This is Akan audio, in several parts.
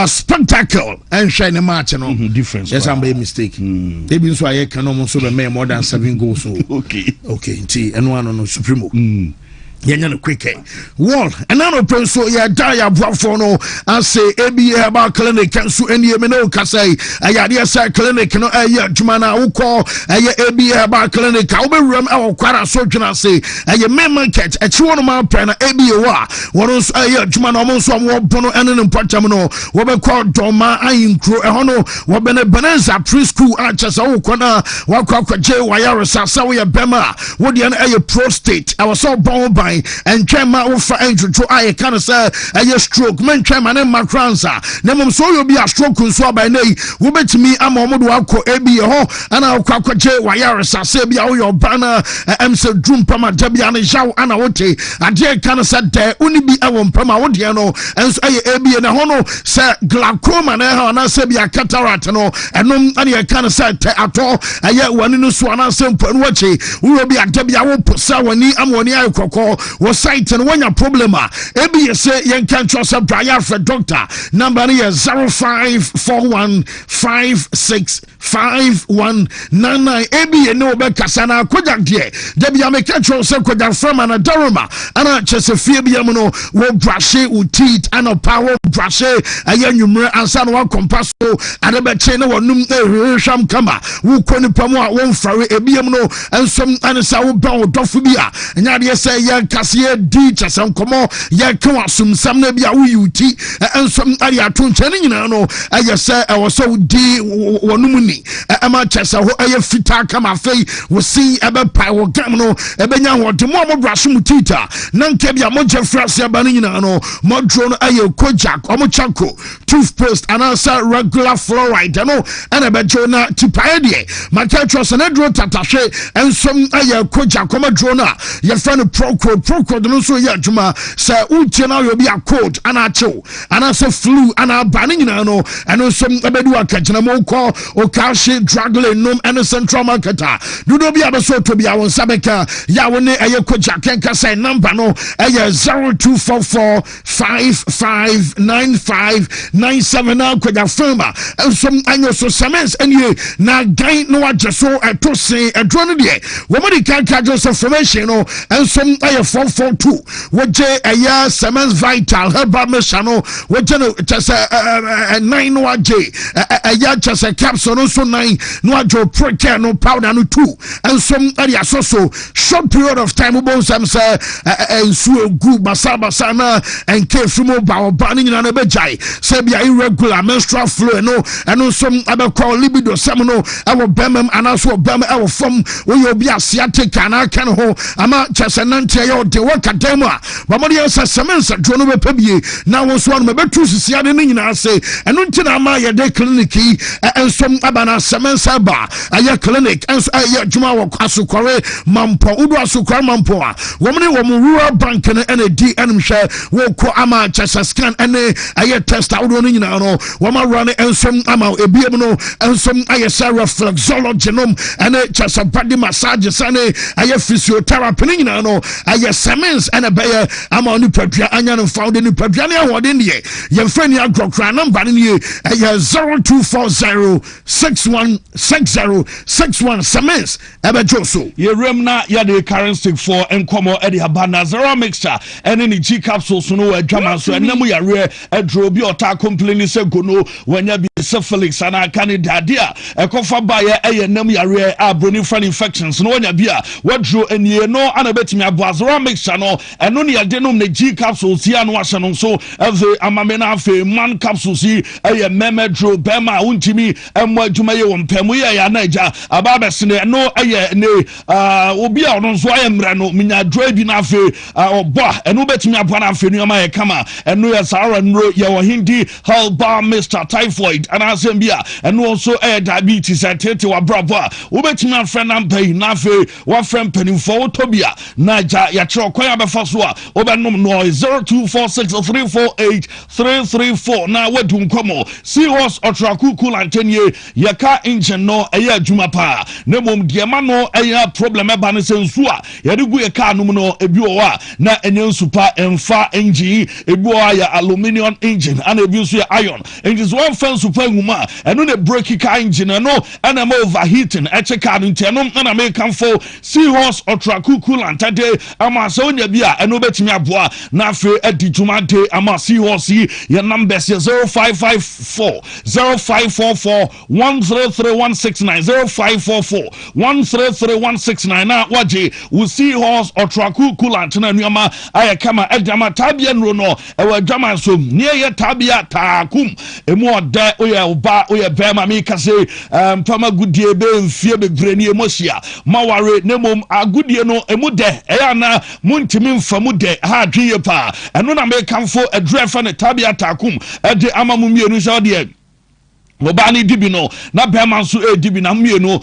spectacle and shine match no difference. Yes, I'm a mistake. They been so I can almost be more than 7 goals. So okay, and one on Supremo. Yanya quick wall and none of so ya die for no and say ABA about clinic and so any no say I say clinic no jumana who call ABA about clinic I'll be room our quara surgeon and say a market a one my pen ABA what was jumana almost one bono and an importamino what we call Doma I crew a hono what been a Benenza preschool archers au kwana what call J Wayarasa Sawi Bema what the prostate I was so born by and Chema Ufa Angel to I can say a stroke, men Chema and Macranza. Nemum so you'll be a stroke and so by nay. Who bet me a moment wako Ebi ho and I'll crack J Wayarasa Sabia your banner and so Drum Pama Debiana Jow Anaote and J can say there only be a one Pama Odiano and so Ebi and a hono say glaucoma and I Sabia cataract and no any can say at all. I yet one in the Swana simple and watch it. We will be a Debia won't put Sawani Amonia Coco. Was citing when your problem ebi say yen can trust a Brian for doctor number is 0541565199 ebi no be kasana kodak de debi ameka trust kodak from an adaroma ana chese fie bi amuno wo brushe wo teeth ana power brushe aye nwumre ansa no compass so adebeche na wonum ehwehwam kama wo koni pamu a won fare ebi amuno ensom ansa wo ba wo dofo bi a nya de say yen kasiye di chasam komo ye kan asum sam na bia wo yuti ensom ari atonchane nyina no aye se e wo so di wonum ni ama chasa ho aye fita kama fei wo sin ebe pai wo gam no ebe nya ho de mo brasho mutita na nke bia mo jefrase aba nyina no mo dro no aye kojak omo chanko toothpaste and also regular fluoride no and ebe jona tipae de matratros na dro tatashe ensom aye kojak omo dro na ye friend Procod no so ya juma say utie na you be a cold and a chill and I say flu and a banning no and no some abedu akagina mo call o kashi dragle nom and central marketer do no be abeso to be awon sabeka ya woni eye koja kenka say number no eye 0244559597 na koja firma and some anyo so semens and you na gain no ajeso to say e dro no de wo mo di kanka Joseph formation no and some 442 woje aya Semens Vital Herbal Meshano woje no just 9 no aje aya just a capsule no so 9 no ajo pre-care no powder no 2 and some area so short period of time bo sam say ensu egu basabasa na enke fumo ba bani nyina na bejai say bia irregular menstrual flow no and some abe call libido sam no awo bemem anaso bem awo fom wo yo bi asiatic ana kan ho ama just yo de wakadema ba mo de Semens dro no be pabie na wo so no betu sisia de nyina ase eno ntina ma ye de clinic ensom abana Semens aba aye clinic enso aye juma wo asukore mampo udu asukore mampo a wo mne wo rural bank ne ene di enim hwe wo ko ama chesa scan ene aye test udu no nyina no wo ma run ensom ama ebiem no ensom aye reflexology nom ene chesa body massage sane aye physiotherapy nyina no aye Semens and a bayer ama onu padua anya no found ni padua ne ahode ne ye mfrani agrokra number ne ye 0240616061 Semens ebe joso ye rem na ya de current stick for enkomo e de abana zero mixture ene ni G capsules no adwama so enam ya re adro bi ota complain se gono wanya bi syphilis ana canada dia ekofa ba ye eye nam ya re abroni fan infections no wanya bi a wadro enie no ana betimi abo zero mixture no eno ne yade no na G capsules ya no ahye no so ave amame na afe man capsules yi eye memedro bema wontimi emo adwuma ye wompem ye ya na agya ababa sene no eye ne obi a no so ayemra no minya dro bi na afe obo eno betimi abo na afe no ma ye kama eno ya sara nro ye wo hindi herbal mixture typhoid ana asem bia eno so diabetes atete wa bravo a wo betimi afre na mpai na afe wa frem panimfo tobia na ja ya kire okwan abefa so a obenom no 0246348334 na wadum komo seahorse otraku cool antenie ye yɛka engine no ɛyɛ adwuma paa na mmom deɛ ma no ɛyɛ problem ɛba no sɛ nsu a yɛde gu yɛ car no mu no ebi wɔ hɔ a na ɛnyɛ nsu pa ɛmfa engine ebi wɔ hɔ a yɛ aluminium engine ana ebi nso yɛ iron engine so wɔmfa nsu pa nwuma a ɛno na brake car engine ɛno ɛna ma overheating ɛkyɛ car no nti ɛno ɛna mekamfo seahorse ɔtraku coolant ɛde ama sɛ wonya bi a ɛno bɛtumi aboa na afei adi dwuma de ama seahorse yi yɛ numbers yɛ 0554 0544 133169 0544 133169 na wagye wo seahorse ɔtraku coolant na nneɛma ayɛ kama ɛde ama tabea nuro no ɛwɔ adwama so ne yɛ tabea taakum emu ɔdɛ oyɛ ɔba oyɛ bɛrima meka sɛ mpama gudie bɛmfie bebree ne ɛmɔhyia maware ne mmom agudie no emu dɛ ɛyɛ ana montimi mfa mu dɛ ha adwe yɛ paa ɛno na mekamfo adurɛ fa ne tabea taakum ɛde ama mu mmienu sɛ ɔdeɛ Moba ni dibi no na bema nso dibi na mmienu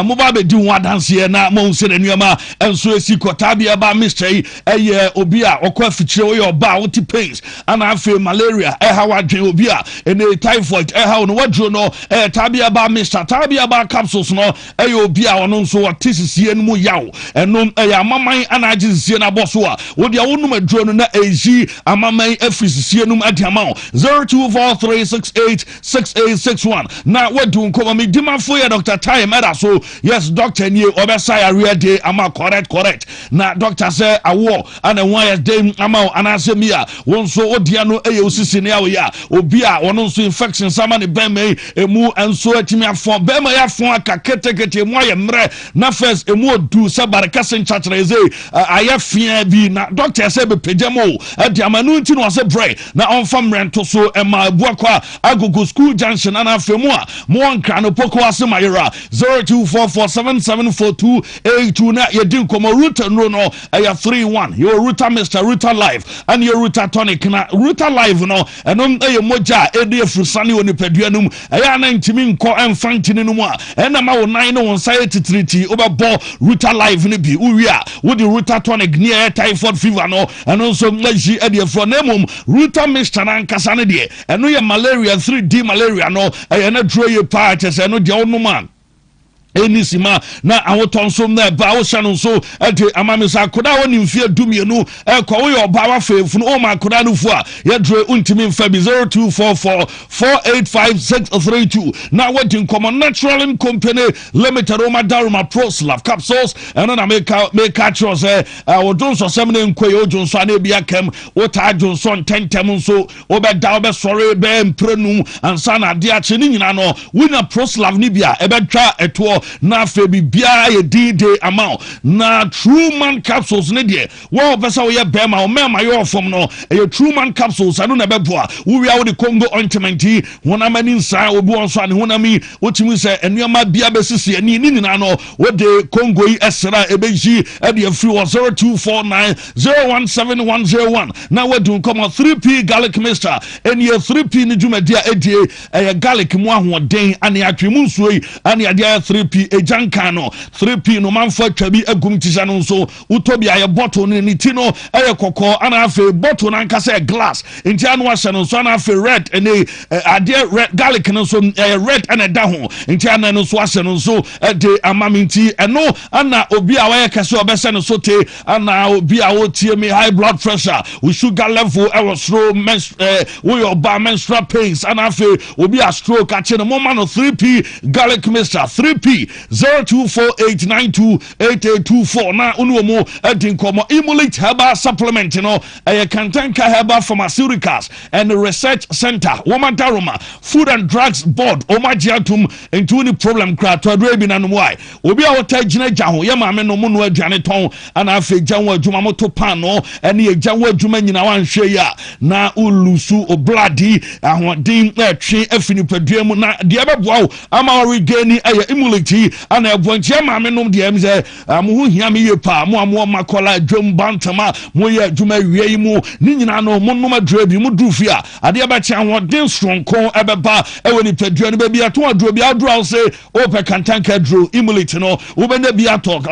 moba be di ho adanse na mo nse na nuama enso esi kotabia ba mystery eye obi a okwa afikyire wo ye oba wo ti pains ana afi malaria ha wadwen obi a ene typhoid ha no wadro no tabia ba mystery tabia ba capsules no eye obi a wono nso wote sisie no mu yaw eno eye amaman ana age sisie na boso a wo dia wonum adro no na eji amaman afi sisie no adiama 0243686861 na wadu nkoma me dimafo ya Dr. Time era so yes doctor nie obesa ya ready ama correct na doctor say awo ana won ya dem ama anase mi a won so odia no eye osisi ne awo ya obi a won so infection sama ne bema emu enso atimi afon bema ya afon aka ketekete mu aye mre na first emu odu se baraka sen chachireze aye fia bi na doctor say be pejamo adi amanu nti no se bre na onfam rento so ema abuakwa agogo school junction na afemu a mo ankra no poko ase mayera 0244774282 na yedin komo router no no aya 31 your router Mr. Router Live and your router tonic na router live no eno eye moja edi efrusane oni paduanum aya na ntimi nko emfantini no mu a ena ma wo nan no wonsaye titiriti obebo router live ne bi uwi a wo di router tonic near typhoid fever no eno so ngaji edi efro na mum router Mr. na nkasa ne de eno ye malaria 3D malaria no na draw ye pa chese no de onuma enisima na awotonsom na ba wo hye no so ade amamisa koda woni mfie dumienu kwa wo ye oba wa fefunu o ma koda no fu a ye draw untimi mfa bi 0244485632 na wodi nkomo natural company limited o ma daruma proslav capsules eno na make chose wo don so sem ne nkoye o jonso ana bia kam wo ta jonso tentem nso wo be da wo be sore be mprenum ansa na de a che ni nyina no wina proslav ni bia e be twa eto na febi bia ye D-Day amount na True Man capsules ne de wo pesa wo ye bema o mema yo fom no e True Man capsules anu na beboa wo wia wo de Congo ointment wona mani nsa obi wonso ane wona mi wotimi se enuama bia besisi ani ni nyina no wo de Congo yi esra ebeji e de free 0249017101 na wadu come 3P garlic mixture eni 3P ni dwumadia edie e garlic mu ahoden ane atwemu nsuo yi ane ade 3P ejanka no 3P no manfo atwabi agum tisa no nso utobia ye bottle ni ti no eye kokko ana afi bottle na nkasa glass enti anu ahye no nso ana afi red ene ade red garlic no nso red ana da ho enti ana no nso ahye no nso de amaminti eno ana obi a waye kase obese no so te ana obi a wotie me high blood pressure we sugar level was slow we oba menstrual pains ana afi obi a stroke ache no mo ma no 3P garlic mixture 3P 0248928824 na unu mo edin komo Emulate herbal supplement no Kantanka herbal pharmaceuticals and research center Womadaroma Food and Drugs Board omagiatum into any problem kra to adwe bi nanom wai obi a wota gina gya ho ye ma me no mo no aduane ton ana afa gya ho adwuma moto pan no ene ye gya ho adwuma nyina wan hwe ya na ulusu obladi ahoden na twe afini paduam na de beboa ama regain Emulate nti ana ebonche ma me nom de em say mo ho hia me ye pa mo makola dwom bantama mo ye adwuma wie yi mu ni nyina no mo nom adura bi mo duru fi a ade ba che ahoden stronko ebeba ewe ni padua no ba bi ato aduro bi aduro say ope kantanka duro imulate no wo be na bi atok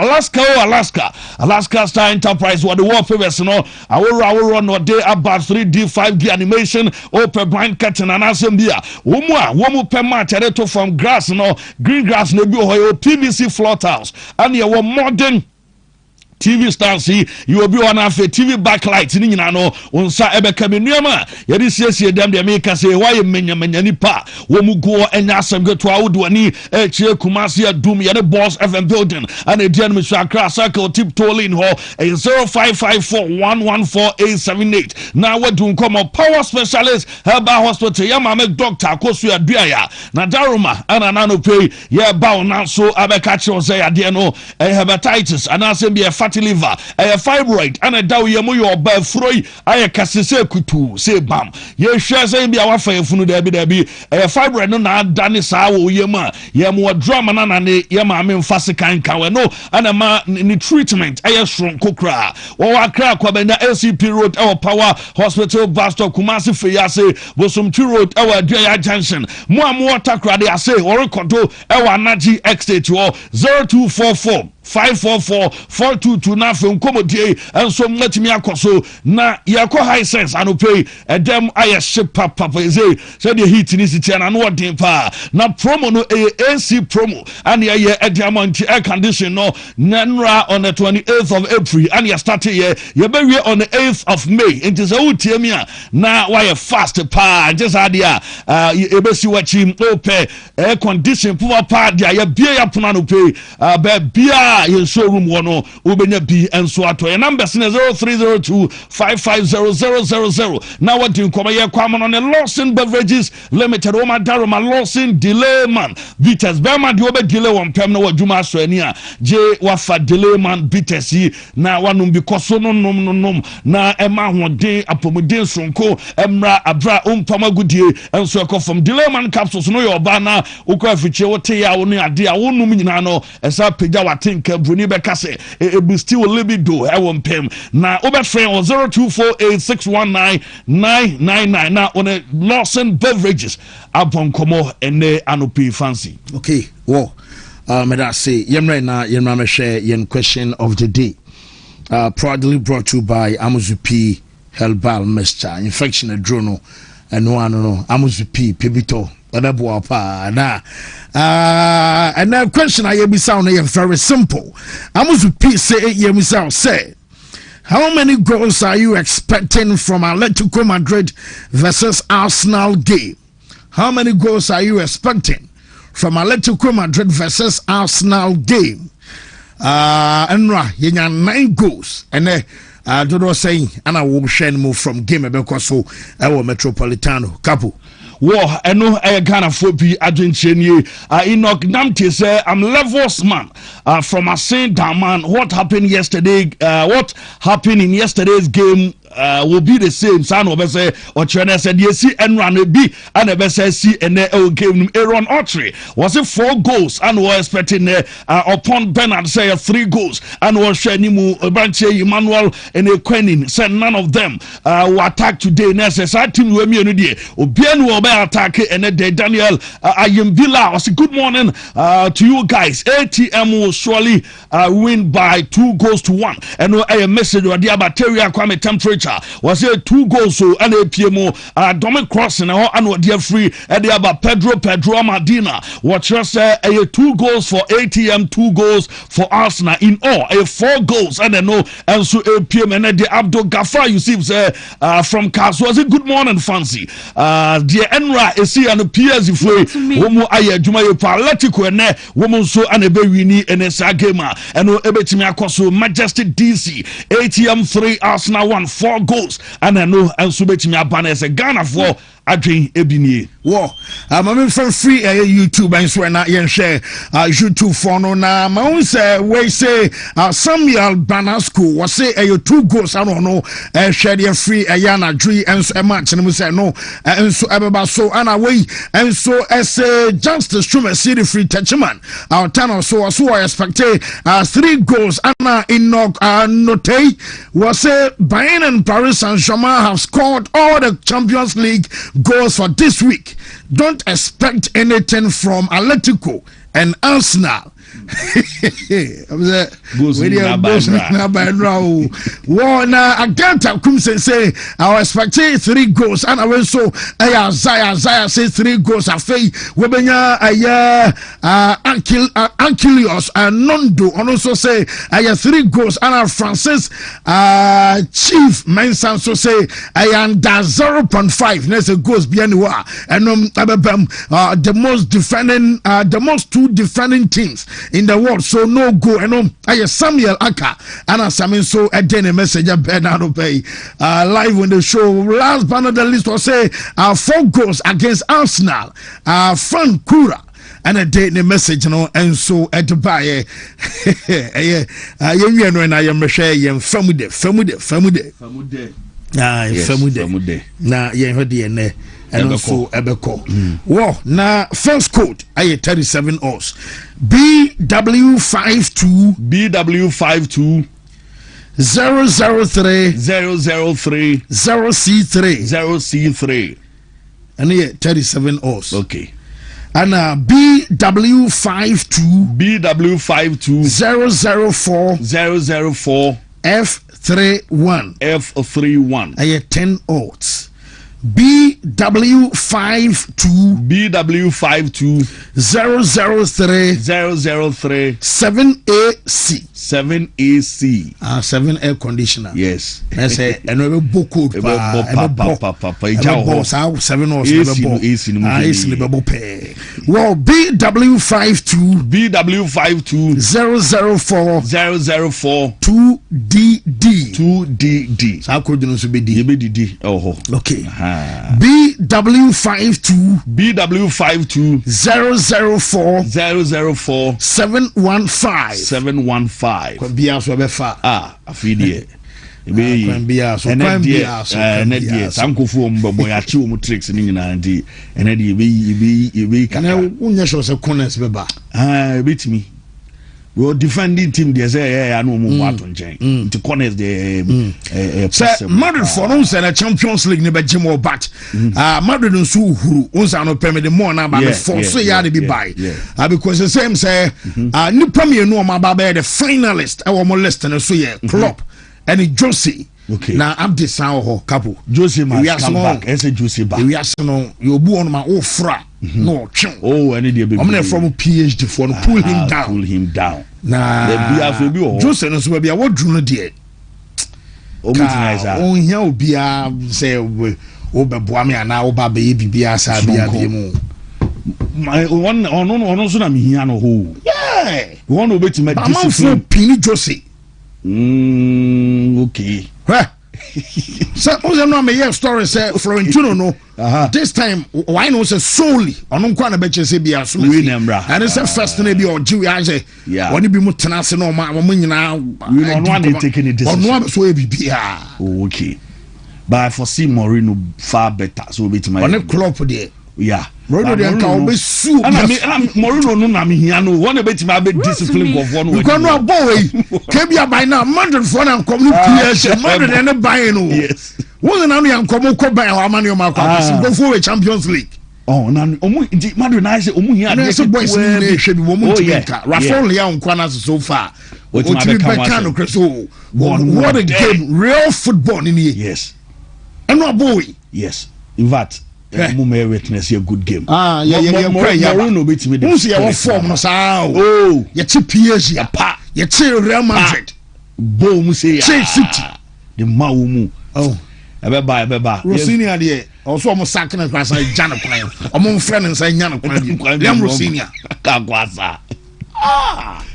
Alaska Star Enterprise what the war favors no aworo no dey about 3D 5D animation ope blind curtain and asembia wo mu pe match to from grass no green grass no bi ho PVC floor tiles and ye wo modern TV stands you will be on a TV backlight ni nyina no onsa ebeka menuama ye de siesie dem de make say why menya nipa wo mu go enya asem geto awodo ani e chie kumase adum ye de boss FM building and e dian me so akra circle tip tolling ho 0554114878 na wadu nkomo power specialist herbal hospital ya ma make doctor akosu aduaya na daruma ana na no pay ye ba ona so abeka che say ade no hepatitis ana asem be liver fibroid and a daw yemu your ba froi aye kasese kutu say bam ye hwe say bia wa fa yefunu da bi fibroid no na dane saa wo yemu yemu drama na ne yema me mfase kan we no ana ma ni treatment aye strong kokra wo akra kwa benya LCP road power hospital bus stop Kumasi Feyase Bosomtwi road Aduaya junction mo takra de ase wo rekodo anaji exit 0244 544-422 na fe nkomodie enso mmatimi akoso na yako high sense anopei edem aye ship papa say the heat ni sitia na no odin pa na promo no AC promo and ye ediamont air condition no nanra on the 28th of April and you start here you be on the 8th of May it is a utiemi a na why fast pa just adia ebesi wachi ope air condition pa dia ye bia ya pona no pay ba bia your showroom one ubenya B and so ato your number 0302550000 now what do you come here kwamon on the Lawson Beverages Limited Daruma Lawson delay man Vitas Berman di obe delay one pem na wadwuma so ani a je wafa delay man Vitas yi na wanum bi koso no nom na ema hoden apomuden sonko emra abra umpama gudie enso ekọ from delay man capsules no your ba na ukọ afiche wote ya wonu ade a wonum nyina no esa pagya waten Bruni Bekase ebusti wo libido ewon pem na obefren 0248619999 na on Lawson Beverages upon komo ene anopi fancy. Okay, well, me that say yemre me share yen question of the day. Proudly brought to you by Amuzupi Herbal Mixture infection adrono and no Amuzupi Pibito. And that question I hear sound very simple. I must repeat say how many goals are you expecting from Atletico Madrid versus Arsenal game? How many goals are you expecting from Atletico Madrid versus Arsenal game? And yenya 9 goals and I don't know saying and I will share move from game because so our Metropolitano couple. War eno Ghana fobi adwenchenie Enoch Namte say I'm levels man from a Saint Daman. What happened yesterday what happened in yesterday's game will be the same. San obese or China said yes see and run be and obese see and game Aaron Autry was it 4 goals and was expecting upon Bernard say 3 goals and was Shanimu Branche Emmanuel and a Quenin said none of them were attacked today. Necessary team we me no Obianu attack and Daniel Ayembila was good morning to you guys. ATM will surely win by 2-1 and a message or the bacteria kwame temperature was it 2 goals so and a PMO Dominic Crossing and dear free and the about Pedro Medina what just say 2 goals for ATM 2 goals for Arsenal in all 4 goals and no and so APM and the Abdul Ghaffar you see from Cars was it good morning fancy dear Enra esi and PS if we womu aye dwuma ye Atletico ene womu so and ebe wini ene sa game and ebetimi akoso Majestic DC ATM 3 Arsenal 1 4 goals and no and so betimi abana as Ghana for adwen ebinie wo mama from free YouTube and so na yen share YouTube for no na ma won say we say Samuel Banasco was say 2 goals no share the free na dwi and so match no say no and so ebeba so ana we and so as Justice Truman City free touchman our turn so expect 3 goals ana in note was say Bayern and Paris Saint-Germain have scored all the Champions League goals for this week. Don't expect anything from Atletico and Arsenal. Goes in Aganta Kumsen say I expect 3 goals and I will so Zaya says 3 goals are fake Webenya Ankylios and Nondo and also say 3 goals and Francis Chief Mensan so say I am 0.5 next goals Bianua and the most 2 defending teams in the world, so no go and I Samuel Aka and I so a day message Bernardo Pay live on the show. Last but not the least was say 4 goals against Arsenal, Frank Kura and a day message and so at the buy you know and I am share family na yen hodi ene and also ebeko wo na first code aye 37 os BW52 003 0C3 and yeah 37 os okay and BW52 004 F31 aye 10 odds BW52 003 7AC 7 air conditioner yes I say and we book code seven or AC no pay well BW52 004 2DD so code no so be D oh okay BW52 004 715 kwa bia so be fa afidie ebe bia so na sankofu mbabo ya chi omu tricks ni nyina ndi ene de ebe kana unya sho se corners be ba betimi we defending team dey say ya no mu ato nchen to corners dey Madrid for no say na Champions League ne be jimo but Madrid nso uhuru unsa no permit the more na ba me force ya dey be buy because the same say nipa me no ma ba be the finalist e wo mo list na so ye Klopp and Jose okay na update san ho couple Jose must come back ese Jose back we ask no you bu on ma ofra no twen any dey be from PhD for pull him down na the bia bi o Jose no so bia what drew no dey o mutinizer on here obia say we obeboa me ana oba be bibia sa bia mu my one so na me hia no ho yeah one obetima discipline pini Jose okay so also no me story say Florentino no this time why no say solely ono kwa na be chese bia so and it's first na bi oji we say woni bi mutena se no ma mo nyina ono dey taking it ono so e bibia okay but I foresee Mourinho far better so betima on Klopp there yeah Mourinho dey can be su Mourinho no na me hia no one betima be discipline of one we can no boy ke bia by now Madrid for na come no PSG Madrid na buy no yes won na no yan come ko buy wa mani o ma kwa go for Champions League oh na omu Madrid na say omu hia na say boys ni na hwe bi wo mu tinka Rafael ya nkwa na so far o ti be can no so what a game real football in here yes and no boy yes in fact mu may witness a good game yeah Mourinho betimi dey see your form no sa oh ye chi PSG pa ye chi Real Madrid bo mu say chi City the ma wo mu oh ebe ba Rosinia dey also mo sack na kwasa jana kwan omo friend nsa nya na kwan dem Rosinia ka kwasa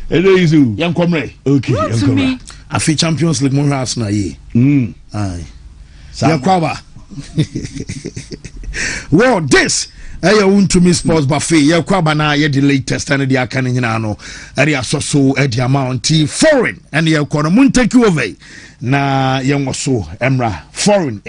eleizu yan komre okay yan komre afi Champions League mo has na ye ai ya kwaba Well, this Wontumi sports buffet yakwa na ye the latest and the aka nyina no area so e the amount foreign and yakwa no muntaki over na yenwo so emra foreign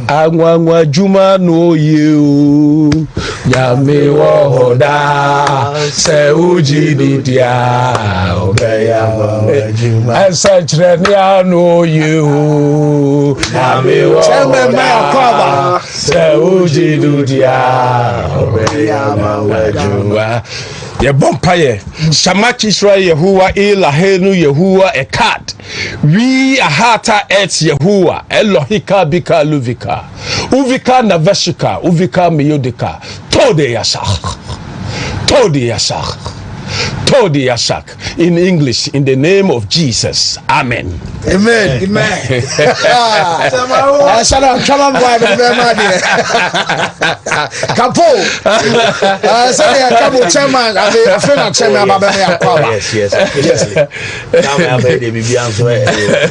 anwa juma no you ya me wo hoda se uji dia obeya juma ansachre ni no you ya me wo hoda se uji dia ye bompaye shamachi Israel Yehovah Elahenu Yehovah Ekad we ahata et Yehovah Elohika bika luvika uvika naveshika uvika miyodika tode yasak in English in the name of Jesus amen. Amen. Salam, come on, boy, Kapo. Say, Kapo chairman, I feel chairman, yes.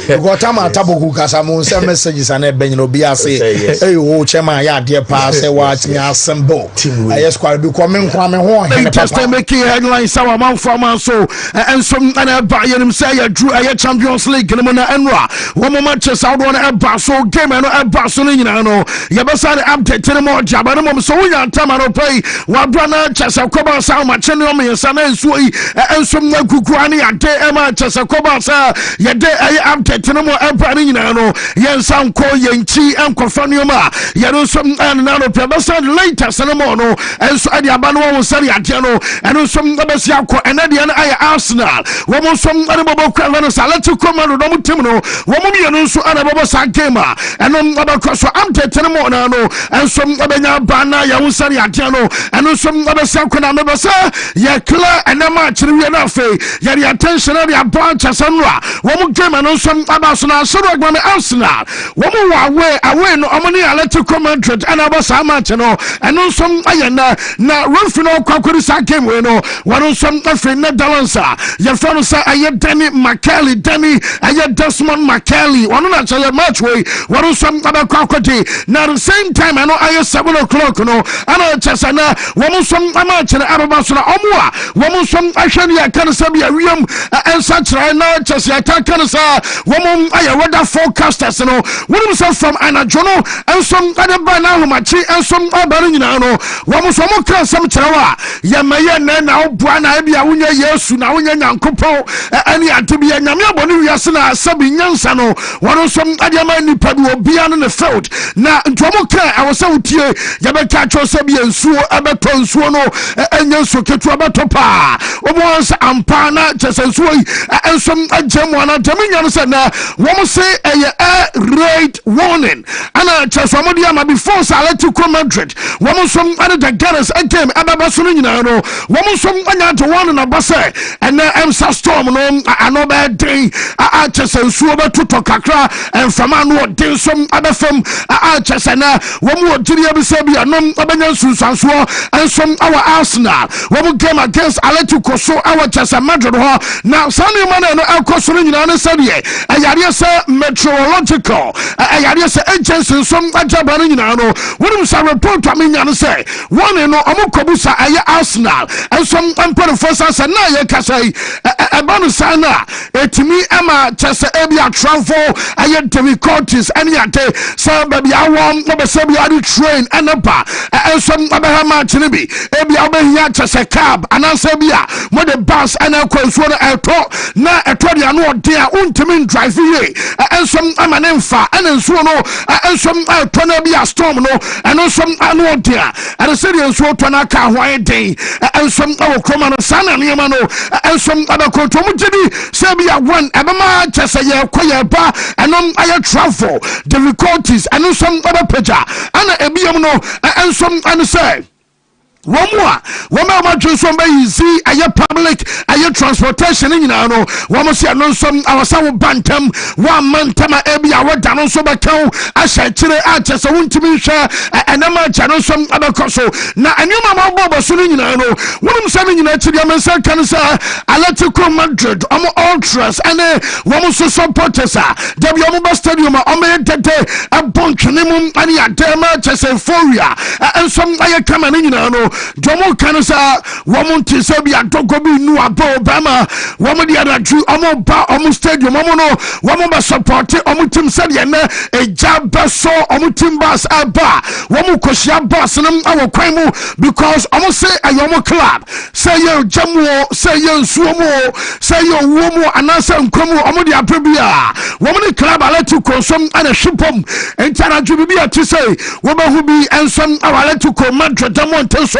You got time tabu kasamu. Some messages and ben no be say, hey, oh chairman, ya dear pass, watch me assemble. I just quite be coming home. Interesting making headlines. Our man from so and some and Bayern say drew a Champions League. Enra one matches out on a basso game and a Barcelona no Yabasa update to the more job and so we are Tamaro play Wabrana Chesakoba Sao Machino and Sana Sui and some Kukrani and Emma Chesakobasa Yade update to the more Empanino no Yan Sam Ko Yanchi and Kofanioma Yado some and another Pebasa later Sanamono and so Adiabano Sari Atiano and some Nabasiako and Adian Arsenal one some Animal Cravana Salatu Commando Timno woman so anababa sagema and abakwaso amte tenemo na no and some abanya bana ya wusari atiano and some abasakona mebasa ya clear and na chiri na fe ya the attention of the bunch asanwa woman game and some abasona so agba Arsenal woman away no omani Atletico Madrid and abasa match no and some ayana na Rufino kwakuri sagem we no one some afi Netherlandsa ya fano sa ayedani Makali Danny Desmond McKelly, one of the match way, one of some other cockatoo. Now, the same time, I know I 7 o'clock, no, and I just one of some match and Ababasana Omwa, one of some Ashania Kanasabia Rium and such right now, just attack Kanasa, woman, I weather forecasters, no, one of some from Anna Jono and some other banana machi and some Barinano, one of some some Chawa, Yamaya now, Buana, Unya, yes, now, Unya, Kupo, and Yatibia, Namia Bonu Sabi Nyansano, one of some Adiamani Padu Bian in the field. Now, Tomoka, I was out here, Yabakacho Sabi and Suo Abaton Suono, and Yansu Ketuabatopa, Omas Ampana, Chesensui, and some Jamwana Dominion, one say a raid warning, and a Chesamodiama before Atletico Madrid, one of some other Garras and came Abasunino, one of some Anata one and a Basse, and Emsa Storm, I know bad day. And Suba to Tokakra and from Anwo did some other film Chesana, one more Julia Bisabia, non Abanyan Susansua, and some our Arsenal. When we came against Atletico, so our Chesa Madrid. Now, Sunday man and Alcosolin on a Sunday, a Yadiasa meteorological, a Yadiasa agency, some Ajabarino. What was a report to me and say, one in Omokobusa, Arsenal, and some Emperor Fossas and Naya Kasai, a bonusana, to me, Emma. Chesa Ebia travel ayen difficulties any ate so baby I want no be say be train and and some Abraham Chinibi Ebia obehia Chesa cab and answer bia mo the bus and akwanso na eto dia no dia untimi drive ye and some amanemfa and nso no and some eto na bia storm no and some anu dia and say nso to na ka hwan den and some kroma no sana niema no and some abakoto mo gidi say bia one abama Chesa ye kwaya ba and travel difficulties and some other picture and ebiam no and some and say Woma madwonso ba easy aye public aye transportation nyina no womo se no nsom awasa wo bantam wa mantama ebia woda no nso bekaw ahya kire achese wontimi hwe enema cha no nsom abekoso na anyuma ma bobo so nyina no wonum se nyina chiri amansa kan sa Atletico Madrid ultras ane womo so supporters debi omo stadium omo tete abontwene mum ane adema chese foria ensom aye kama nyina no Jomo kanisa woman tise bi adoko bi nu abo Obama woman di adatu omo ba omo stadium omo no woman ba support omo team said ye na eja beso omo team bus aba woman koshia bus nam awo kwan mu because omo say ayomo club say ye jamu say ye nsuomo say ye womo anasa nkomu omo di apebia woman club alatu konsom ana shipom entara jubi bi ati say wo ba hu bi ensom awalatu ko Madrid monte so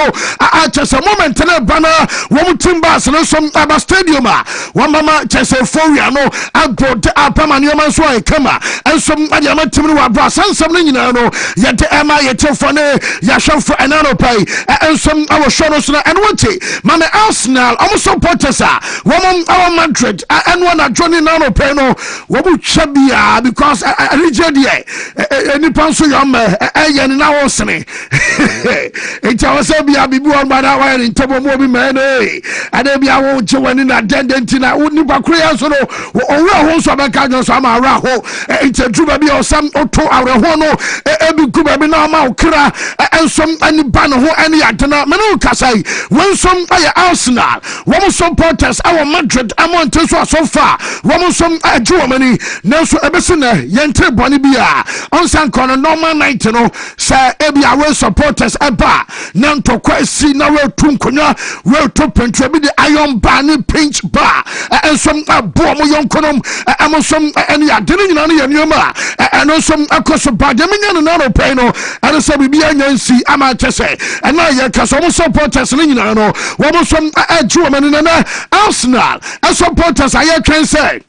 chese moment na bana wo team bus no som aba stadium wo mama chese foria no abode apama ne man so e kama ensom adama team no wa bra sansam no nyina no ye de ema ye tefo ne ya hwefo enano pai ensom awo show no so na enwote mama Arsenal am supporters wo mom our Madrid enwo na Johnny nano pai no wo bu twabia because region dey any panso yam ye ne na wo sene it was bia bibi on bada wa ni tobo mo bi man ade bia wo chewani na dendenti na ni bakure ya so no owura ho so be ka jo so ama awura ho itedru ba bia osam oto awura ho no ebi ku ba bi na ma okra ensom ani ban ho ani adena me no kasai wonsom aye Arsenal wo supporters our Madrid amount so far wo som aju mani na so ebese na yentre boni bia onsan kono normal night no sa ebi awe supporters eba na kwasi na we tunkonya we to pentre bi the iron bar ni pinch bar ensom abo mo yonkonom amosom eni adene nyina no yanioma enosom akoso ba de menya no no pay no ene se bibia nyansi ama chese ena ye kaso mo supporters ni nyina no wo mo som aju mani na Arsenal supporters aye twen say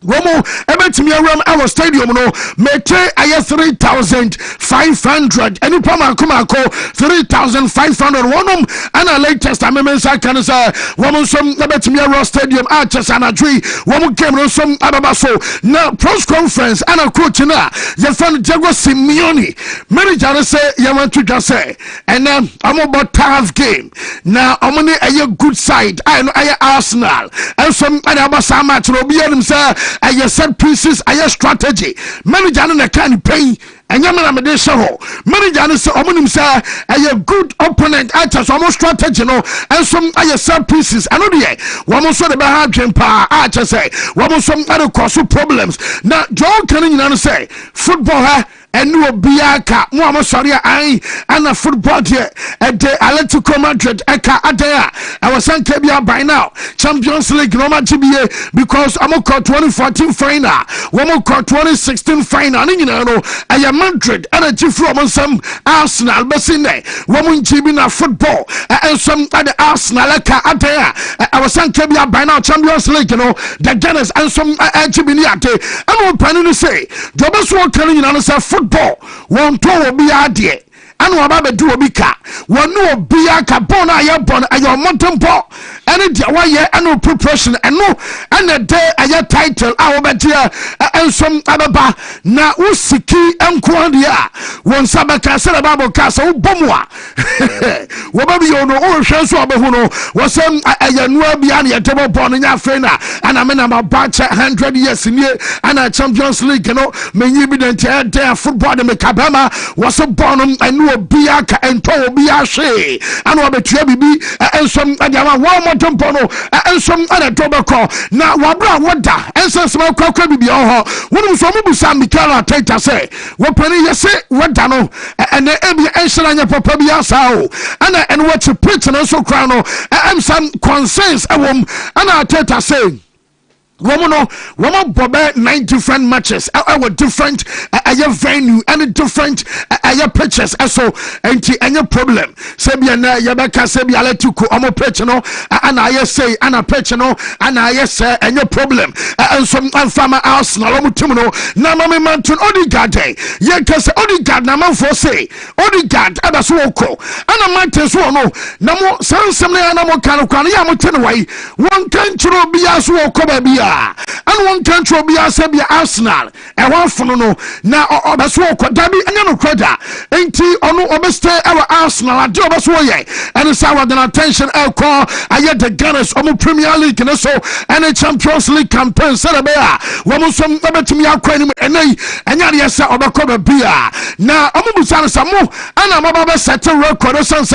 Womo ebetimi awram our stadium no mete aye 3,500 any pama kuma ko 3,500 wonum ana latest amemsa kan say womo som ebetimi awram stadium a chesana dwi womo game no som ababa so na press conference ana coach na ye fan Diego Simeone manager say ye want to just say and I'm about tough game na omone aye good side I know aye Arsenal and some other match no be them say aye set pieces aye strategy manager no can pay enyamana me de show manager no say omonim say aye good opponent at so mo strategy no and some aye set pieces ano de wo so de be ha dwen pa a che say wo so ade cause problems na John kan nyina no say football ha enu obiaka mo amosori an ana football de Atletico Madrid eka adaya I was sanke bia by now Champions League no match biye because amoko 2014 final womo 2016 final ni nyina no aya Madrid ana tifro mo sam Arsenal besine womo nchibi na football ensam ade Arsenal eka adaya I was sanke bia by now Champions League no the Gunners ensam nchibi ni ate anu pani no say jobeso kan nyina no say football won to obi ade anu aba do obi ka wonu obi aka bon aye bon ayo motempo ene dia waye anu preparation eno ene de aye title a obetia ensom ababa na usiki enko dia won sabaka sele babo ka so bomwa wo babi yo no o hwe so abehu no wo sem aye nu abia na yetebo bon nya frena ana me na mabacha 100 years nie ana Champions League no menyi bi de football de me kabama wo so bon enu obi aka ento obi ahwe ana obetua bibi ensom adiama wo motompo no ensom ana tobeko na wabra woda ensem akwa bibi ho wonum so mubusa Mikel Arteta say wo pani yese woda no ene ebi enhyira nya papa bi asao ana en what to preach no so kra no am some concerns awom ana Arteta say woman bobe 9 different matches our different venue and different pitches so enti any problem sebia na yebeka sebia letiko omo pitch no and I say and a pitch no and I say any problem and some farmer Arsenal omo team no na mama man to Odegaard ye kase Odegaard na man for say Odegaard abaso oko ana man teso no na mo sansem na mo kan kwan ya mo tene wai won kan chiro bia so oko ba bia and won kan chiro bia sebia Arsenal e wan fono no na obaso oko dabi anya no kwada enti ono obeste our Arsenal ade obaso ye and say our attention call aye the Gunners omo Premier League and so and a Champions League campaign celebea womo som obetimi akwani enai anya de say obako ba bia na omo busana samo ana mababa set record sense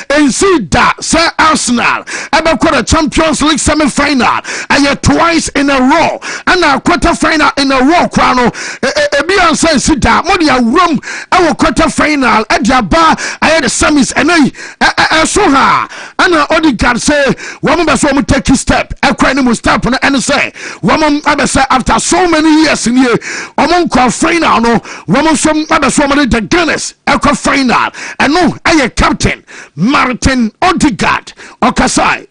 ensi da say Arsenal abako the Champions League semi-final aye twice in a row and a quarter final in a row kwano ebian say da mo dia room our quarter final at the bar aye the semis enai so ha ana Odegaard say woman be so mo take step akwani mo step no and say woman abesa after so many years in here omon kwa final no woman so abeso mo the Gunners ekwa final and no aye captain Martin Odegaard okasai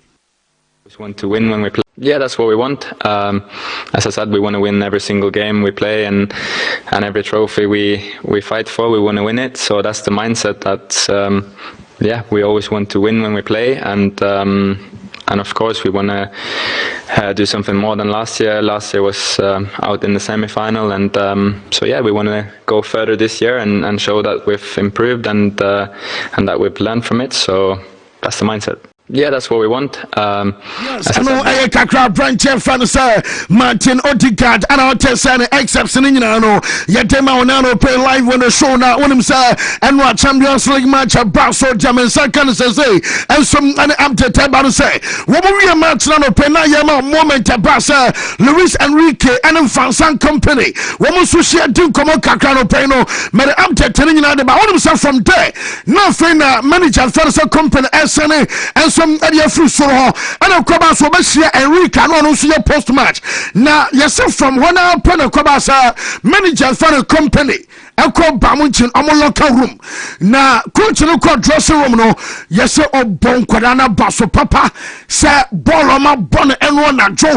want to win when we play. Yeah, that's what we want. As I said, we want to win every single game we play, and every trophy we fight for, we want to win it. So that's the mindset that we always want to win when we play, and of course we want to do something more than last year. Last year was out in the semi-final, and so we want to go further this year and show that we've improved and that we've learned from it. So that's the mindset. Yeah, that's what we want. Yes, I know I kakra branch fan sir Martin Odegaard and I'll tell say exception in no yedema onano play live on the show now on him say and what Champions League match about so German second say and some and update about say what we match now play na yema moment about say Luis Enrique and Fansan company what we so share do come kakra no play no me update telling you about on him say from there no friend manager Fansan company SNA and some area free so and a coba so be Enrique no so your post match na yourself from one pen a coba manager for a company ekọ bamunchin omo locker room na coach no ko dressing room no yese obon kwada na baso papa say ball ma bon eno na jo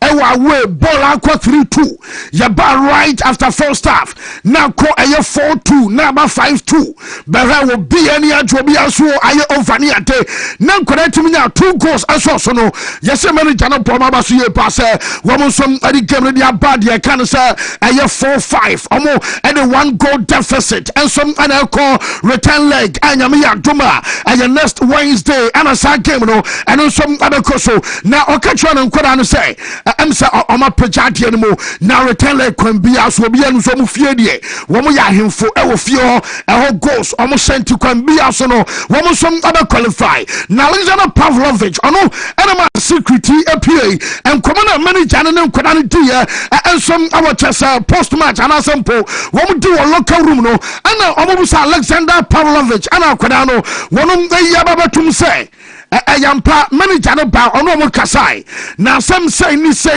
ewa away ball akọ 3-2 ya ba right after first half na ko eye 4-2 na ba 5-2 bere wo bi ani adwo bi aso aye over ni ate na kwada timi na 2 goals aso so no yese manager no poma ba so ye pass wo mo som adi game dia bad ye kan say eye 4-5 omo and 1 goal deficit and some call return leg and ya duma and next Wednesday and a side game no and some other so now okachwa na nkwada no say am say o ma project anymore now return leg can be as will be and so mu fie die wo mo ya hemfo e wo fie ho e ho goals o mo sent can be as no wo mo some other qualify now Alexander Pavlovich ono enema security APA and commander manager na nkwada no die and some our chess post match and asampo wo mo do local room no ana omobusa Alexander Pavlovich ana kwada no wonum yababatum say ayampa manager no ba ono mo kasai na some say ni say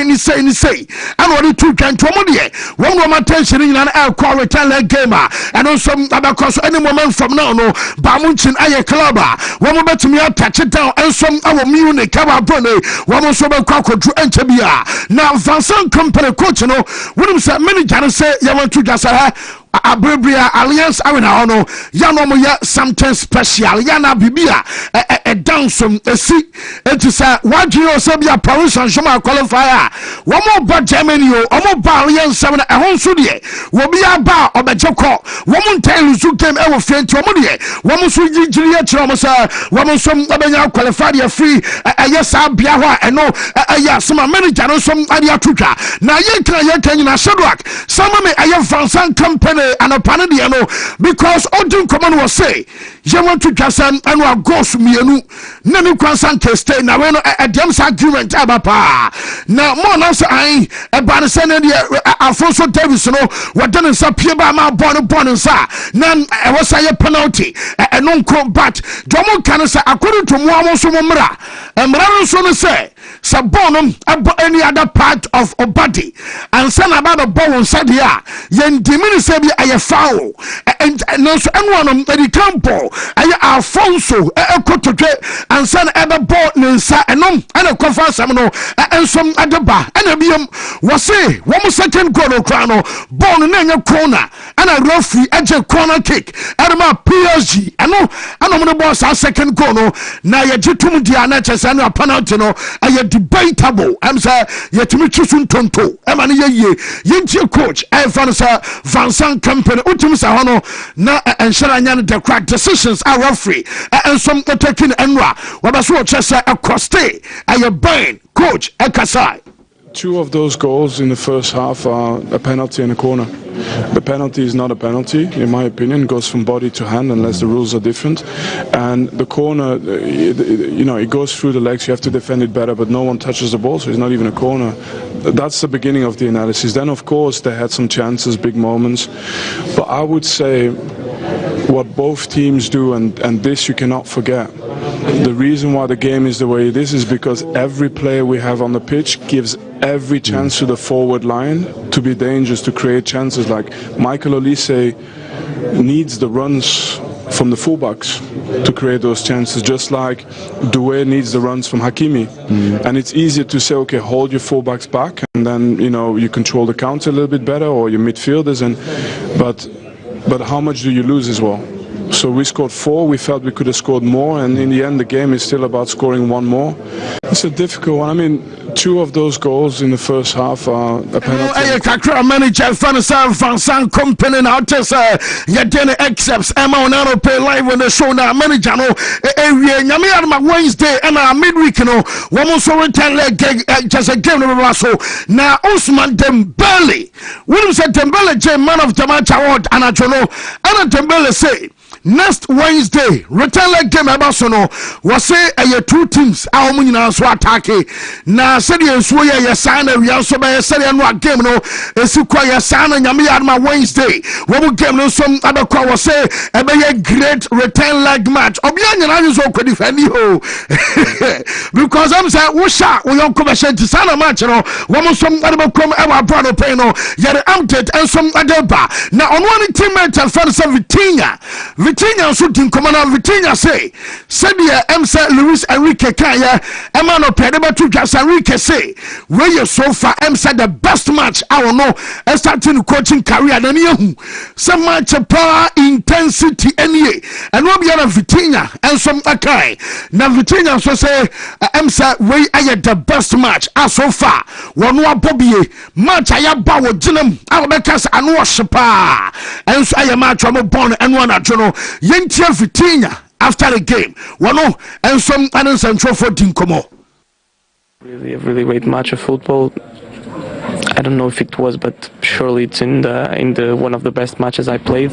and what it took and to mo de one more attention in an air call return leg gamer and on some abacos any moment from now no bamunchin aye club one mo betumi touch it down and some our Munich kaba bone one mo so be kwakodru enchebia na Fansan company coach no wonum say manager no say ya want to gasara Abrebria Alliance Arena ono ya no mo ya something special ya na bibia dance see it is what you say be a Paris Saint-Germain qualifier one more ba Germany o mo ba Alliance Arena e hon so de wo bi aba obejeko wo mo ntan lusu game e wo fenti wo mo de wo mo so yigiri ya kire mo say wo mo so abenya qualifier ya free yes abia ho eno ya some manager no some adia twitwa na ye kan nyina Shadrack some me aye Fansan company and a panel no because Odin command was say you want to just and wa goes mienu na me kwansan ke stay na we no dem agreement abapa na mo na say ai e ba ne say na Alfonso Davis no wadane sa pie ba ma bon sa na e was say penalty no nko but domo kan say according to mo so mo mra Emrano so no say sabonum abo any other part of a body and send about the bone said here yen dimini say be a foul and no so anyone the campo ay Alfonso ekototwe and send other ball nsa enom and a conference no and some other bar and a biom was say 1 second goal no crano bone na corner and a referee edge corner kick and my PSG and no boss our second goal no na ye jitum dia na chese no penalty no ay debatable am say yetimi chusun tonto am na ye yentie coach I fan say Vincent Company utim sa hono na enshara nya the correct decisions are referee and some taking enwa wabaso chese acoste ay burn coach ekasai. 2 of those goals in the first half are a penalty and a corner. The penalty is not a penalty, in my opinion. It goes from body to hand unless the rules are different. And the corner, it goes through the legs. You have to defend it better, but no one touches the ball, so it's not even a corner. That's the beginning of the analysis. Then, of course, they had some chances, big moments. But I would say what both teams do, and this you cannot forget, the reason why the game is the way it is because every player we have on the pitch gives every chance to the forward line to be dangerous, to create chances. Like Michael Olise needs the runs from the fullbacks to create those chances, just like Doué needs the runs from Hakimi. And it's easier to say, okay, hold your fullbacks back, and then you control the counter a little bit better, or your midfielders. But how much do you lose as well? So we scored 4. We felt we could have scored more, and in the end, the game is still about scoring 1 more. It's a difficult one. I mean, 2 of those goals in the first half are a penalty. Kakra manager Vincent Company now test Yadene accepts Emma Onano pay live on the show now manager no Nyame Wednesday and midweek no one so return leg just a game no so now Usman Dembele William said Dembele J man of the match award and Dembele say next Wednesday return leg game Abasono was say 2 teams a omu nyina so attack na said yenso ye sign we also be said no game no esikwa ye sign nyame yadma Wednesday wo game no some abekwa was say e be a great return leg match obi anyina so ko defend ho because I'm say wo sha wo yon commercial to sign match no wo mo some abekom e wa bra no pay no yere amted and some adeba na on one teammate fan say Vitinha so din komana Vitinha say said the Luis Enrique kaya Emma no pedeba to just Enrique say where you so far said the best match I don't know starting coaching career then you some match power intensity any and what be on Vitinha and some akai na Vitinha so say said where I the best match so far one wa bobby match I ba wo jinam I will cast and wash pa and so I match I'm born and one at Yentia Vitinha after the game. One and some other central for Dinkomo. Really a really great match of football. I don't know if it was, but surely it's in the one of the best matches I played.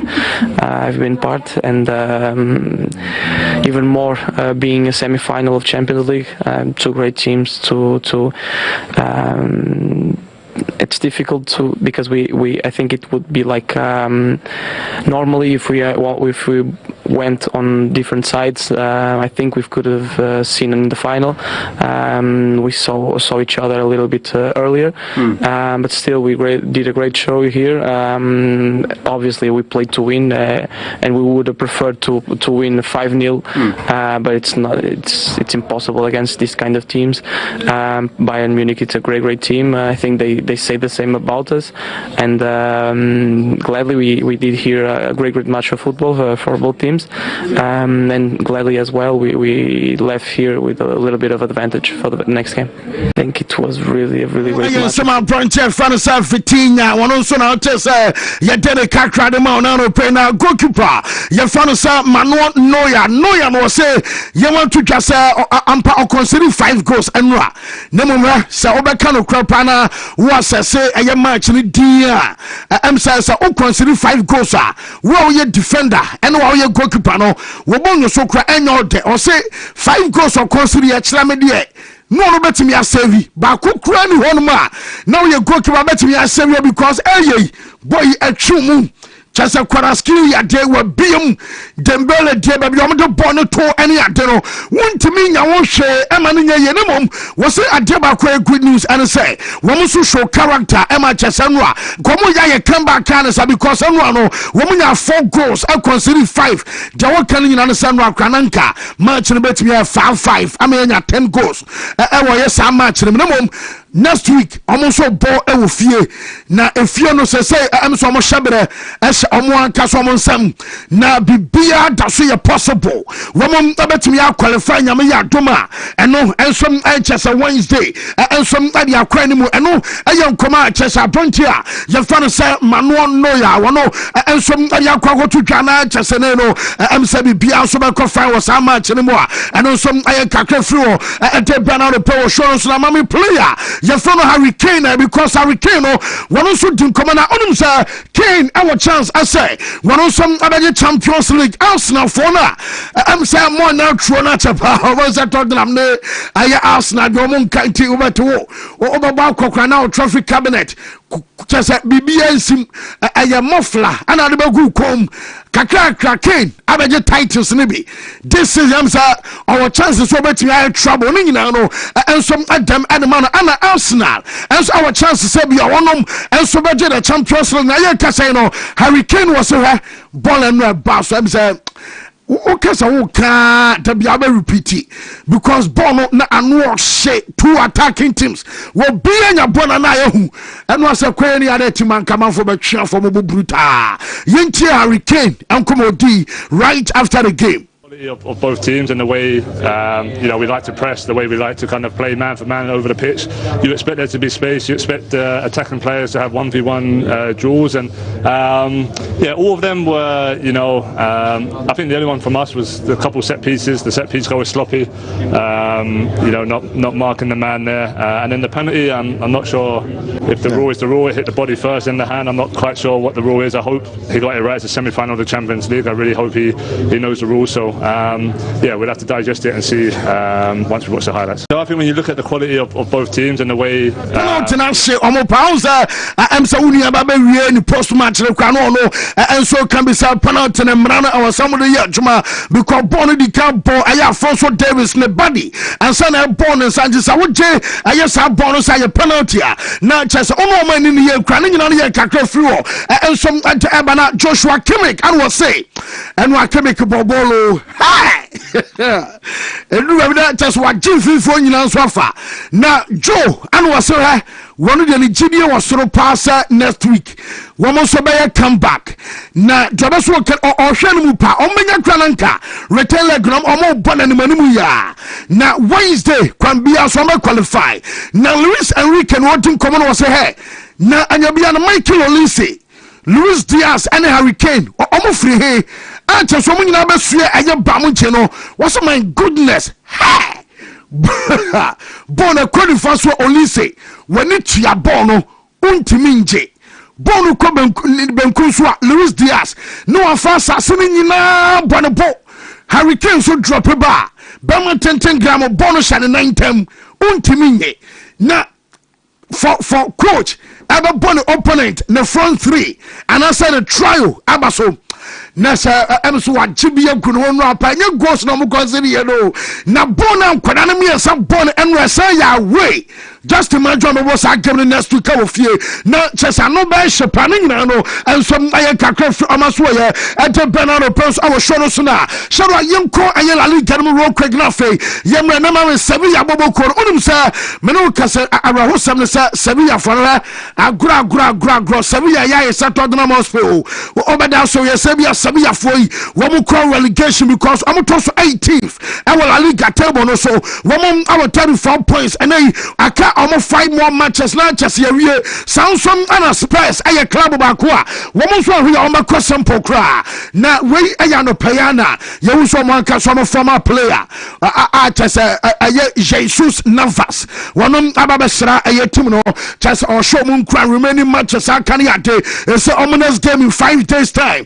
I've been part, and even more being a semi-final of Champions League. 2 great teams it's difficult to because we I think it would be like normally if we went on different sides I think we could have seen in the final we saw each other a little bit earlier but still we did a great show here. Obviously we played to win and we would have preferred to win 5-0 but it's impossible against these kind of teams. Bayern Munich, it's a great team. I think they say the same about us, and gladly we did here a great match of football for both teams, and gladly as well we left here with a little bit of advantage for the next game. I think it was really a really great match. Some branch fantasy Vitinha one also now test Yadene Kakra de Maunano Pena goalkeeper your fantasy Manuel Neuer no say you want to just ampa consider 5 goals and nemumra say obeka no krapana was say a match ni dia say o consider 5 goals wo ye defender and wo ye goalkeeper no wo bonyo so kra enyo de o say 5 goals o consider ya kira me de no betimi asevi ba kokura ni honuma now ye goalkeeper betimi asevi because boy atwumu Chasa Kwaraski ya de wa biom Dembele de baby omo born to any ade no wontimi nya wo hwe ema no nya ye ne mom wo se ade ba kwa good news and say wo mo so show character ema chesa no a komo ya ye come back kan say because no wo mo nya 4 goals I consider 5 de wo kan nyina no say no akrananka match no betimi 5-5 ama nya 10 goals e wo ye sa match no mom next week almost so ball e wo fie na efie no say am so mo shabere omo anka so mo nsam na bibia da so ye possible wo mo abetimi ya qualify nyame ya doma eno ensom chese Wednesday ensom ade akwa ni mu eno eye nkoma chese abontia ye fa no say mano no ya wo no ensom ade akwa ko tutwa na chese ne no am say bibia so be ko fa wo sa match ni mu a eno som aye kakra free wo ete bana no power show so na mami player ye fa no Hurricane because Hurricane no one also din come na onum say Kane our chance I say one also abege Champions League Arsenal for na am say more now true na chapa was that Tottenham ne aye Arsenal do mo nkanti over to o baba kwakwa na traffic cabinet chese bibia nsim aye mofla ana de bagu kom kakra Kane abege titles ne bi this is am say our chances so bet me trouble ni nyina no ensom adam man ana Arsenal and our chances say be onom and so be the Champions League na ye ka say no Hurricane was here ball and no bounce am say okay so we can to be able to repeat it because ball na anu shit 2 attacking teams will be in your ball na ye and was a query other team and come for be twa for mo brutal yenti Hurricane and come odi right after the game of both teams and the way we like to press, the way we like to kind of play man for man over the pitch. You expect there to be space, you expect attacking players to have 1v1 duels, and all of them were, I think the only one from us was the couple set pieces. The set piece goal was sloppy, not marking the man there, and then the penalty, I'm not sure if the rule is the rule. It hit the body first in the hand. I'm not quite sure what the rule is. I hope he got it right. It's a semi-final of the Champions League. I really hope he knows the rules. So we'll have to digest it and see once we watch the highlights. So I think when you look at the quality of both teams and the way I'm so post match and so can be said penalty and Mrana or somebody Juma because born the camp I have Fonso Davis ne body and son I born in Sanchez I would say I yes have bonus I penalty now just all man in the year cranning on the kakra through and some at Abana Joshua Kimmich and will say and what Kimmich Bobolo hi and remember that just what Jim for you know so far now Joe and was so one of the Nigeria was so pass next week one more so come back na Jobaso or Shanupa or Menya Krananka return like gram or more bon and manuya na Wednesday can be a summer qualify now Luis Enrique and wanting common was a hey na and you'll be on Michael Olise Luis Diaz and Hurricane or almost free hey and just so many numbers here and your bamucheno what's my goodness hey Bona qualify so Olise when it's your bono untiminje Bonu ko benkuswa Luis Diaz no afasa sini na bonabo Hurricane so drop a bar Bama 10 gram of bonus and 9 tem untiminye na for coach aba bon opponent na front 3 and I said a trial abaso nasa emso wagibia kuno no apanya goals no mo consider ye no na bona nkwada na me esa bon enresa ya way just imagine no was game next week of fie na chesa no ba shepa ni na no enso aye kakra amaso ye ete Bernardo Pons awo shono so na sharo yenko aye la liga no ro kwagna fe yemre na ma Sevilla boboko onim sa me no kase araho sam ne sa Sevilla fora agura Sevilla ya ye Tottenham Hotspur obeda so ye Sevilla foi womu call relegation because I'm toss 18th and La Liga table no so womu our 34 points and then aka almost 5 more matches not just here Samsung and Spurs aye club baako a womu so here on cross simple cra na we aye no payana you so man ka some former player just aye Jesus Navas womu ababesra aye team no just on show mun remaining matches aka ni ade it's a ominous game in 5 days time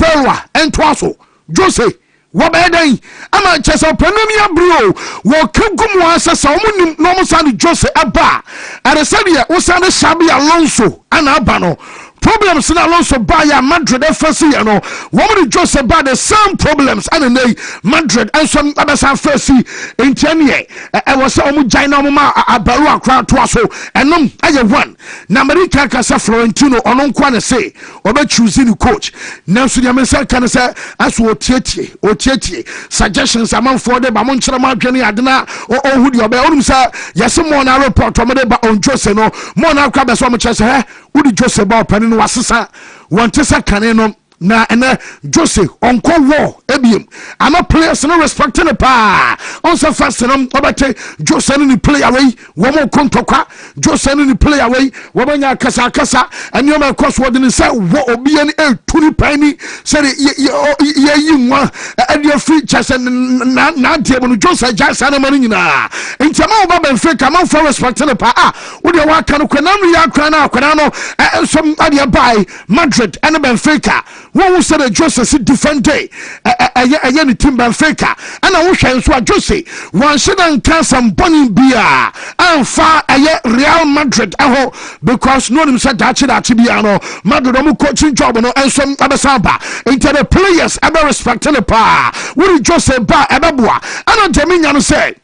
Abelwa entwaso Jose wabɛdan ama kyesa panamia bro wo kagum wa asesa omunim no musane Jose aba aresadia usane Shabi Alonso ana aba no problems na Alonso ba ya Madrid first year no woman Jose ba the same problems and nay Madrid and some abasa first entianie e was omu China ma abaru akra to aso enom aye one na America kasa Florentino ono nkwa ne say obe choose the coach na so dia mensa kan say aso otiatie suggestions among for the ba mon kyerɛ ma adwene adena ohu de obe onum say yes mo na report o me ba on Jose no mo na akra be so mo kyerɛ say udi Jose ba opani no wasesa wonte sa kane no na ene Jose onko war ebiem ama players no respecting pa on so fast no obete Jose ni player wey wo mo kontokwa Jose ni player wey wo banya kasa ene o ma cross word ni say wo obi ani tuni pani say ye nwa ade free chance na de mo Jose jasa na mani nyina ntama wo ba Benfica man for respecting pa wo de wa kan ko na ya kra na akwana no some ade buy Madrid and Benfica who said a Jose different day a team Benfica and I wish I saw Jose one shouldn't cast some bunny beer and far a Real Madrid because no one said that Chibiano Madrid coaching job and some other samba into the players ever respecting the power. What did Jose ba ebabua and Dominion say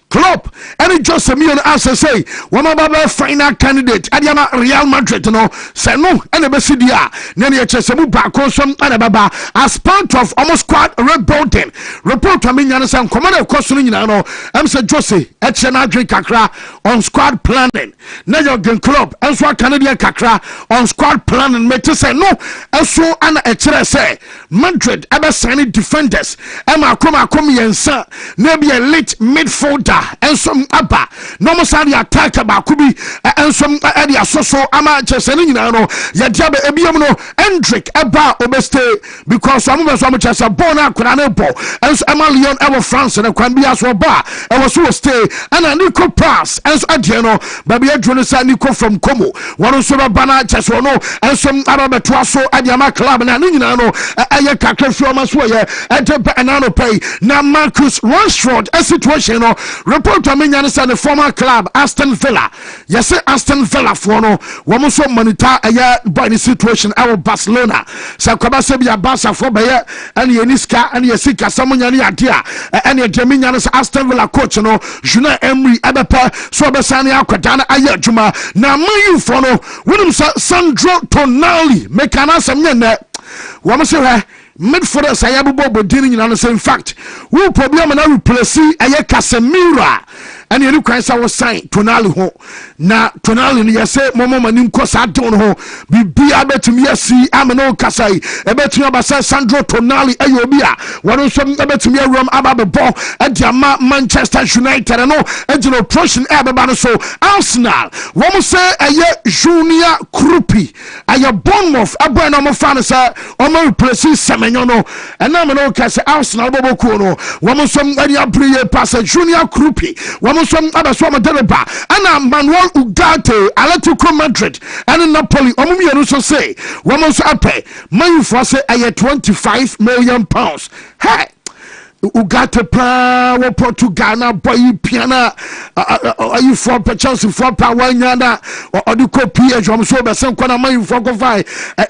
Klopp and Jose Mion answer say one of final candidate Adiama Real Madrid no say no and the Besidia Nani Chesemu Bakosum and Baba as part of almost squad rebuilding report to Minion and commander of course no I'm say Jose Etchenadri Kakra on squad planning Nayo Gen Klopp and so Canadian Kakra on squad planning me to say no and so and Etchere say Madrid ever signing defenders Emma Koma Yensa maybe a late midfielder and some abba no more sadi attack about kubi and some area so ama cheseni nyina no ya diabe ebiam no Hendrick eba obeste because some of some chesa born akura na bo and so ama Lyon ever France na kwan bia so ba e was so stay and Nico pass and so adie no baby adro sa Nico from Como one so ba na cheso no and some arabe to so adiama club na nyina no aye kakra fi o maso ye ente na no pay na Marcus Rashford a situation no report to me and the former club Aston Villa. Yes, Aston Villa for no woman so monitor a by the situation our Barcelona. Sakoba Sebia Barca for Bayer and Yeniska and Yesika someone idea and your Geminians Aston Villa coach no Juna Emery Abepa so Besani Akwadana Ayajuma. Now my for no William Sandro Tonali make an answer woman say midfielders ayabubo bodini nyina no say in fact who problem na replace aye Casemiro and you can say was sign Tonali ho na Tonali ni yese momo manim ko sa don ho bibia betumi asi ameno kasai ebetumi abasa Sandro Tonali ayobia wonu so ebetumi awram ababebo adiama Manchester United no ejino promotion ebeba no so Arsenal womo say aye Junior Krupi aye Bournemouth abo na mo fan say o mo replace Semenyo and na me no kase Arsenal bobo ko no womo so adi abriye pass Junior Krupi some other swam dereba and Manuel Ugarte Atletico Madrid and Napoli omumienu so say woman so ape man for say 25 million pounds. Hey Ugarte pa wo Portugal na boy piana you for Chelsea for power nyana or the copy so be sen kwana man for go fly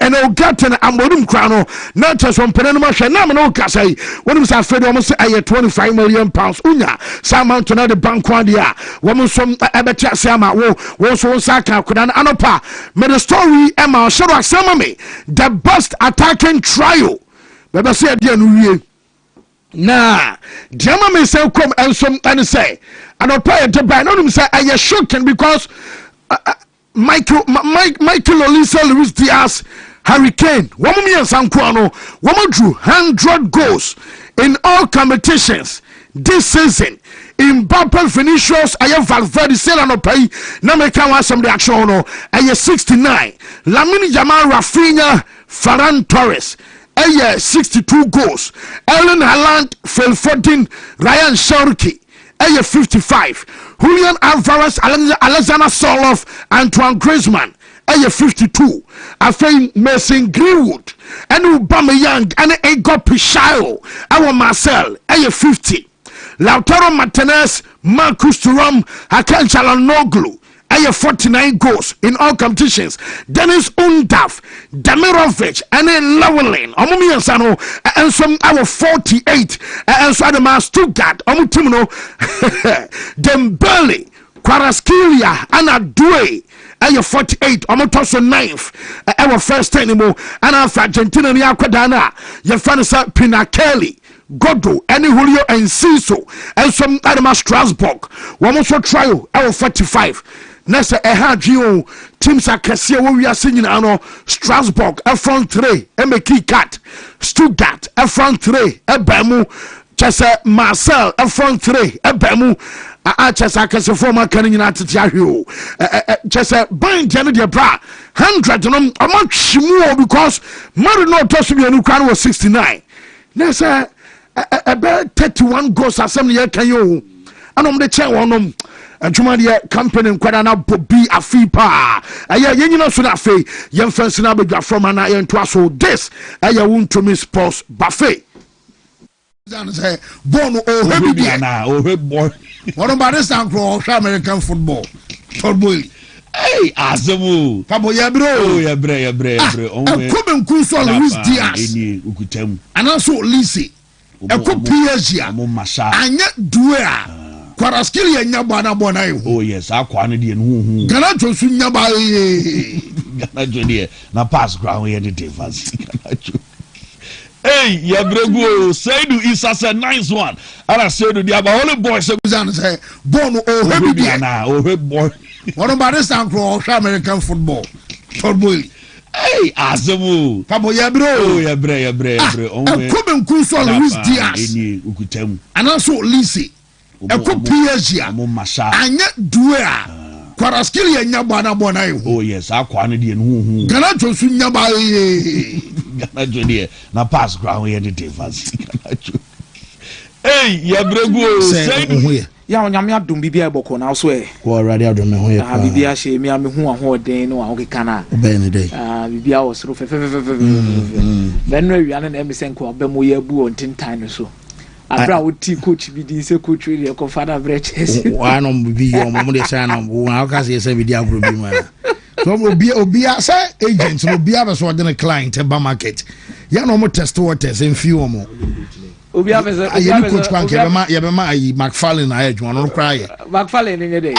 and Ugarte na amodum kra no na just on penema hwe na me no ka say wonu say afede wo say 25 million pounds unya some amount na the bank one dia wo so ebeti ase ama wo so saka kodan anopa me the story ema shero asema me the best attacking trio bebe say dia no wie na diama me say come and some and say and opa de buy no say I shocking because Michael Olise Luis Diaz Hurricane woman me sanko no woman drew 100 goals in all competitions this season. Mbappe Vinicius aye Valverde sela no pay na me kan wa some reaction no aye 69 Lamine Yamal Rafinha Ferran Torres aye 62 goals Erling Haaland Phil Foden Ryan Cherki aye 55 Julian Alvarez Alexander Soloff Antoine Griezmann aye 52 afei Mason Greenwood and Aubameyang and Ego Pichao our Marcel aye 50 Lautaro Martinez, Marcus Thuram, Hakan Çalhanoğlu, 49 goals in all competitions. Dennis Undav, Demirovic, and Llewellyn, Omumi Ansano, and some 48, and so the Stuttgart, Omutimo, Dembele, Kvaratskhelia, and Adue. 48 omotoso 9th our first anymore and after Argentina ni akwadana your fanasa Pinakeli Godo any Julio and Ciso and some Adama Strasbourg one also trial our 45 Nessa ehadrio teams akese wo wiase nyina no Strasbourg front 3 emeki cat Stuttgart front 3 ebamu chese Marcel front 3 ebamu a chese akese former kan nyina tete ahwe o chese band je no de bra 100 no amatchimu because Marino tosu bi anu kwan was 69 nessa about 31 goals asem ye kan yo anom de che wonom adwuma de campaign nkwada na bobi afi pa aya yenyina so na afi yemfansi na badwa from na yento aso this aya Wontumi sports buffet dan say bon o hebi na o hebbo what about this for American football hey azamu pabo ya bro ya bre o come nkunso Luis Diaz eni ukutam anaso Lisi eko PSG anya duea Kwaraskili ya nyaba na bona yo. Oh yes, akwa ne de no Gana josu nyaba Gana jodie na pass ground here the defense. Hey, ya bregu Saidu Isa say nice one. Ara Saidu dia ba only boy say born o hebi na o boy. What about this for American football? Hey, azamu. Pabo ya bro. Ya bre. Come nkunso Luis Diaz. Eni ukutam. Anaso Lisi eko PSG anya duea Kwaraskili ya nyaba na bona yo. Oh yes, akwa ne de no Gana josu nyaba Gana jodie na pass ground here the defense. Hey, ya bregu say ya onyame adom bibia eboko na so ko already adom me ho ye pa bibia hye me amehu ahoden no ahokeka na obe ne dey bibia osoro then no wiane na emisen ko abemo ye bu on tintan no so abra woti coach bi di se coach we ko father breches one on bi yo mo de say na wo aka say bi di agro bi ma so obia say agent no obia be so de client e ba market ya no mo test waters en fi wo mo obia be say coach kwan ke be ma ayi McFarlane na adwuma no cry McFarlane ne dey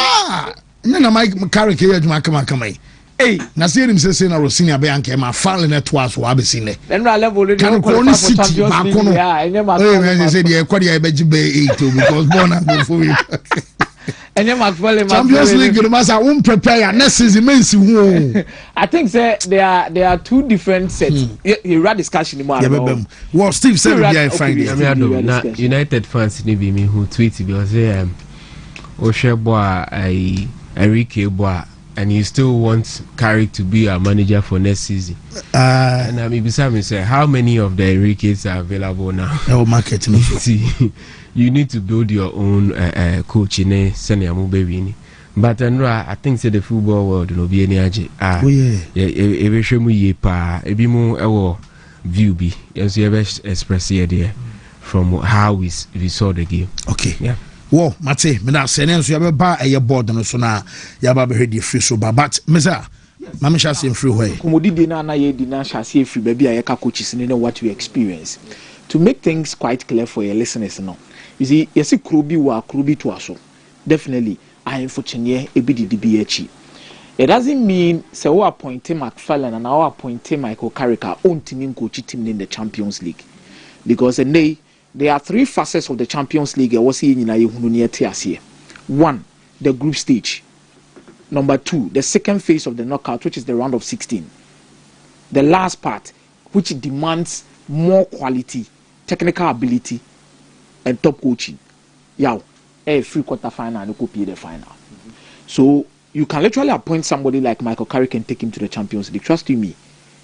na Mike carry ke adwuma kama hey na say him say na Rosinia be anke McFarlane na to aso abesine then na level dey go for Champions League yeah enye McFarlane say dey kwadi e be gibe 8 because born and for we enye McFarlane Champions League no masa won prepare next season mensi hu I think say there are two different sets you read discussion more about well Steve said we find na United fans ni be me who tweet because o shebo ai Enrique Boa and you still want Carrick to be our manager for next season. And I mean, beside me say, how many of the Enriques are available now? Oh, marketing. See, you need to build your own coach in a senior baby. But I think say the football world no be any aje. Oh yeah. Ebe shemu ye pa. Ebi mo ewo view bi. Yes, you ever express here there from how we saw the game. Okay. Yeah. Wo mate me na sene nso ya be ba eye board no so na ya ba be hwedi free so ba but mesa mama sha sem free hoy komodi de na ye di na sha se free ba bia ye ka coaches ne what we experience to make things quite clear for your listeners no you see yes krobi wa krobi to aso definitely I am for chenye e bi di bi achi it doesn't mean say we appoint McFarlane and we appoint Michael Carrick on team coach team in the Champions League because there are three facets of the Champions League. One, the group stage. Number two, the second phase of the knockout, which is the round of 16. The last part, which demands more quality, technical ability, and top coaching. Free quarter final and copy the final. So you can literally appoint somebody like Michael Carrick and take him to the Champions League. Trust you me.